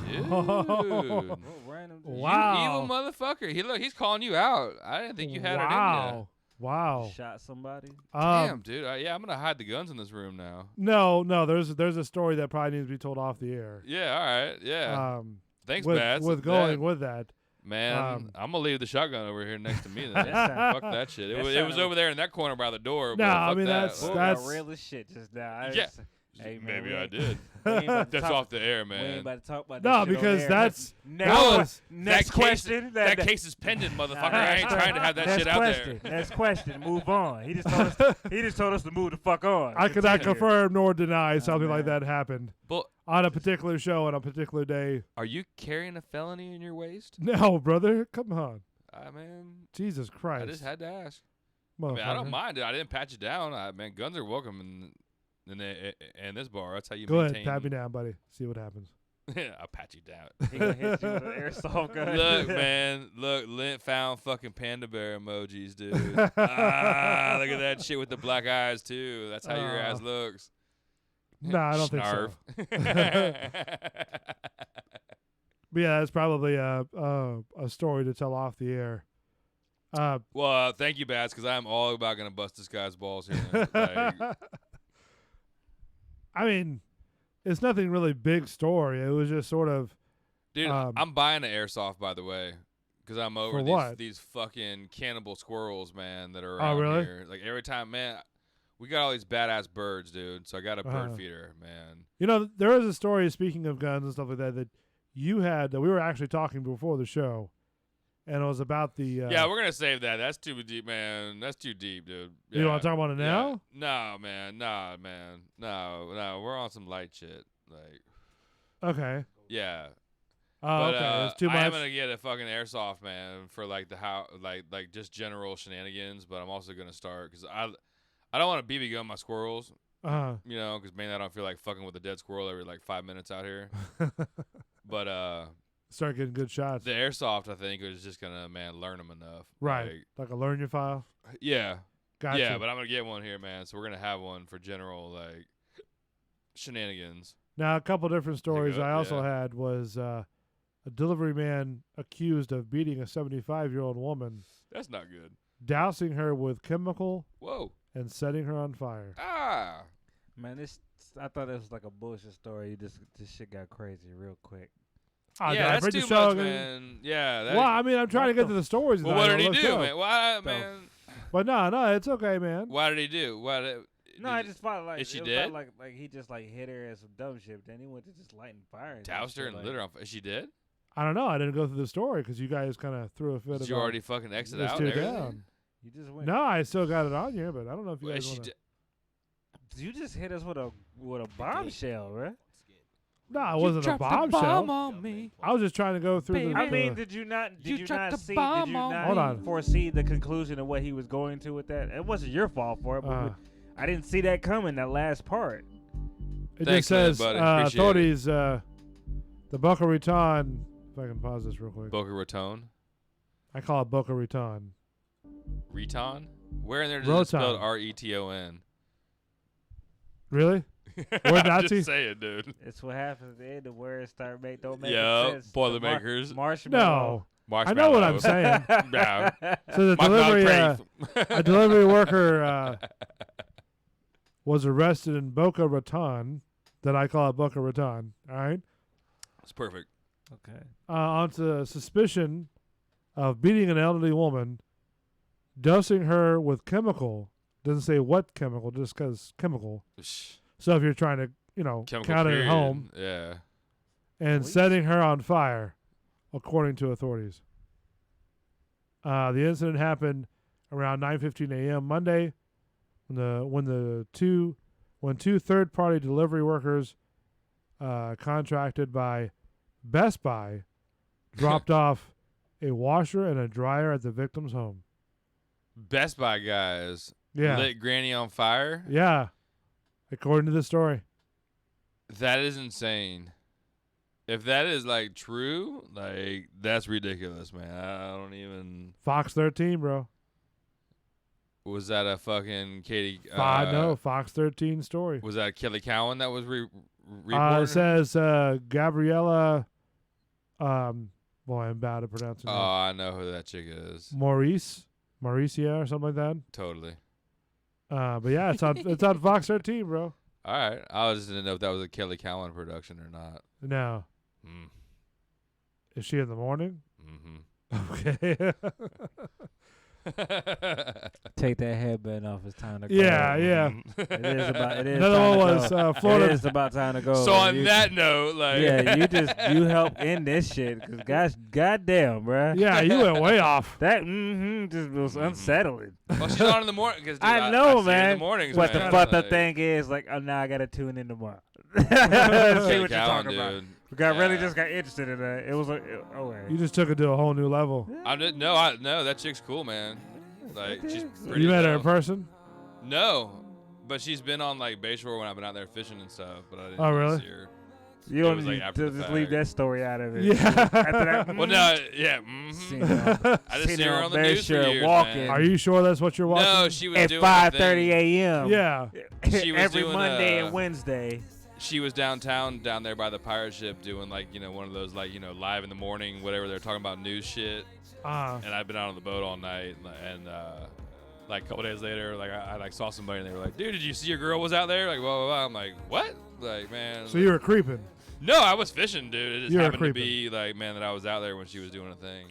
Dude. Oh, random. You Wow. evil motherfucker. He's calling you out. I didn't think you had it in you. Wow. Shot somebody. Damn, dude. I'm gonna hide the guns in this room now. No. There's a story that probably needs to be told off the air. Yeah, all right. Yeah. Thanks, with, Bats. with going with that. Man, I'm gonna leave the shotgun over here next to me. Then. That Fuck that shit. It that was sounded- over there in that corner by the door. No, but I fuck mean, that. that's- Bull got real as shit just now. Yeah. Hey, man, Maybe we I ain't- did. we ain't about to That's talk- off the air, We ain't man. about to talk about No, that shit on because air. that's- next, that was- next that question. Case, that case is pending, motherfucker. I ain't trying to have that next shit out question. there. Next question. Move on. He just told us to move the fuck on. I could not Continue. confirm nor deny something like man. that happened But on a particular show on a particular day. are you carrying a felony in your waist? No, brother. Come on. Man, Jesus Christ. I just had to ask. I mean, I don't Motherfucker. mind it. I didn't pat you down. Man, guns are welcome in this bar. That's how you Go ahead. maintain. Pat me down, buddy. See what happens. I'll pat you down. He gonna hit you with an airsoft gun. Look, man. Look, Lint found fucking panda bear emojis, dude. Look at that shit with the black eyes, too. That's how your ass looks. No, I don't think so. Snarf. But yeah, that's probably a story to tell off the air. Well, thank you, Bats, because I'm all about going to bust this guy's balls here. Like, I mean, it's nothing really big story. It was just sort of. dude, I'm buying an airsoft, by the way, because I'm over For what? these fucking cannibal squirrels, man, that are around really? here. Like, every time, man, we got all these badass birds, dude, so I got a bird Uh-huh. feeder, man. You know, there is a story, speaking of guns and stuff like that, that you had, that we were actually talking before the show. And it was about the. Yeah, we're gonna save that. That's too deep, man. That's too deep, dude. You want to Yeah. talk about it now? No, man. Nah, man. No. We're on some light shit. Like, Okay. yeah. Oh, But okay. It's too I am much. gonna get a fucking airsoft, man, for like the how, like just general shenanigans. But I'm also gonna start because I don't want to BB gun my squirrels, Uh-huh. you know, because mainly I don't feel like fucking with a dead squirrel every like 5 minutes out here. But Start getting good shots. the airsoft, I think, is just gonna learn them enough. Right. Like a learn your file. Yeah. Gotcha. Yeah, but I'm gonna get one here, man. So we're gonna have one for general like shenanigans. Now, a couple different stories go, I also yeah. had was a delivery man accused of beating a 75-year-old woman, That's not good. dousing her with chemical Whoa. and setting her on fire. Ah. Man, I thought it was like a bullshit story. This shit got crazy real quick. Oh, did yeah, I that's bring too the show much, again? man. Yeah. That, Well, I mean, I'm trying to get to the stories. well, tonight. what did he Let's do, go. man? Why, man? But no, it's okay, man. Why did he do? Why did? No, I just felt like is she it dead? felt like he just like hit her as some dumb shit. Then he went to just lighting fire. And Doused her shit, and like, lit her on fire. Is she dead? I don't know. I didn't go through the story because you guys kind of threw a fit. Did you about already fucking exit this out? two and everything? down. You just went. No, I still got it on here, but I don't know if you Well, guys is she want to. You just hit us with a bombshell, right? No, it wasn't a bombshell. on me. I was just trying to go through the. I mean, did you not see? Did you Hold on. not foresee the conclusion of what he was going to with that? It wasn't your fault for it, but I didn't see that coming. That last part. It Thanks, just says man, buddy. Appreciate it. authorities. The Boca Raton. If I can pause this real quick. Boca Raton. I call it Boca Raton. Reton? Where in there does Roton. it spelled R-E-T-O-N? Really? Word I'm Nazi? just saying, dude. It's what happens at the end. The words don't make Yup, sense. Boilermakers. Marshmallow. No. I know what I'm saying. Yeah. So the My delivery, mouth a delivery worker was arrested in Boca Raton. That I call it Boca Raton. All right. It's perfect. Okay. On suspicion of beating an elderly woman, dosing her with chemical. Doesn't say what chemical, just because chemical. So if you're trying to, Chemical count it period. at home, Yeah. and setting her on fire, according to authorities. The incident happened around 9:15 a.m. Monday, when two third-party delivery workers, contracted by Best Buy, dropped off a washer and a dryer at the victim's home. Best Buy guys Yeah, lit Granny on fire? yeah, according to the story. That is insane. If that is, true, that's ridiculous, man. I don't even... Fox 13, bro. Was that a fucking Katie... No, Fox 13 story. Was that Kelly Cowan that was It reporting? says Gabriella. Boy, I'm bad at pronouncing Oh, it. I know who that chick is. Mauricia or something like that. Totally. But yeah, it's on Fox 13, bro. All right. I just didn't know if that was a Kelly Cowan production or not. No, Mm. is she in the morning? Mm-hmm. Okay. Take that headband off. It's time to go. yeah. It is about. It is. Another time one to was go. Florida. It is about time to go. So on You- that note, yeah, you help end this shit because guys, goddamn, bruh. Yeah, you went way off. That just was unsettling. well, she's on in the morning because I know, see her in man. the mornings, What man. the fucked up Like, thing is, now I gotta tune in tomorrow. See Kelly what you're Cowan, talking about. dude. Really Yeah. just got interested in that. It was like, You just took it to a whole new level. No, that chick's cool, man. She's pretty. You met her in dope. person? No, but she's been on Bayshore when I've been out there fishing and stuff. But I didn't Oh, really really? see her. you It don't was, need after to the just leave fact. that story out of it. Yeah. After that, Well, no, yeah. Seen Mm-hmm. her- I just seen see her her on the on news for Bayshore years, walking. man. Are you sure that's what you're watching? No, she was at doing 5:30 a.m. Yeah. She was every doing, Monday uh, and Wednesday. She was down there by the pirate ship doing one of those live in the morning, whatever they're talking about news shit. And I've been out on the boat all night, and a couple days later, I saw somebody and they were like, "Dude, did you see your girl was out there?" Like, blah blah blah. I'm like, "What?" Man. So you were creeping. No, I was fishing, dude. It just You were happened to creeping. be man that I was out there when she was doing a thing.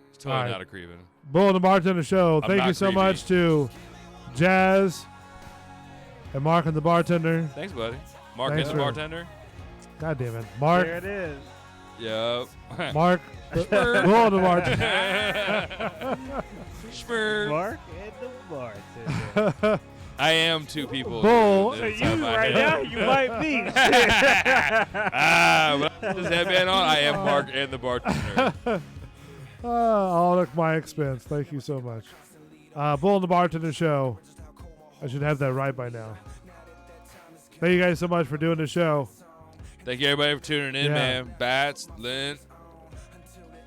It's totally All right. not a creeping. Bull and the Bartender Show. I'm Thank not you so creepy. much to Jazz and Mark and the Bartender. Thanks, buddy. Mark Thanks is the for- bartender. God damn it. Mark. There it is. Yep. Mark. Bull and the Bartender. Spur. Mark and the bartender. I am two people. Bull. dude. So It's you on my right head. now, you might be. When I put this headband on, I am Mark and the bartender. All at my expense. Thank you so much. Bull and the Bartender Show. I should have that right by now. Thank you guys so much for doing the show. Thank you everybody for tuning in, Yeah. man. Bats, Lint,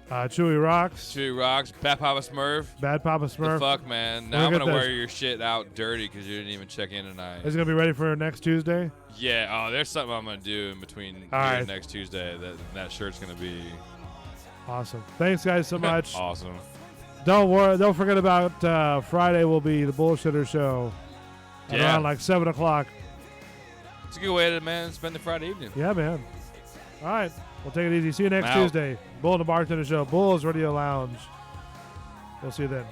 Chewy Rocks. Chewy Rocks, Bad Papa Smurf. Bad Papa The Smurf. fuck, man. We're Now I'm gonna gonna get wear this. your shit out dirty because you didn't even check in tonight. Is it going to be ready for next Tuesday? Yeah. Oh, there's something I'm gonna do in between here All right. and next Tuesday. That shirt's gonna be Awesome. Thanks, guys, so much. awesome. Don't worry. Don't forget about Friday will be the Bullshitter Show. Yeah. Around 7 o'clock. It's a good way to spend the Friday evening. Yeah, man. All right. We'll take it easy. See you next I'm out. Tuesday. Bull and the Bartender Show. Bulls Radio Lounge. We'll see you then.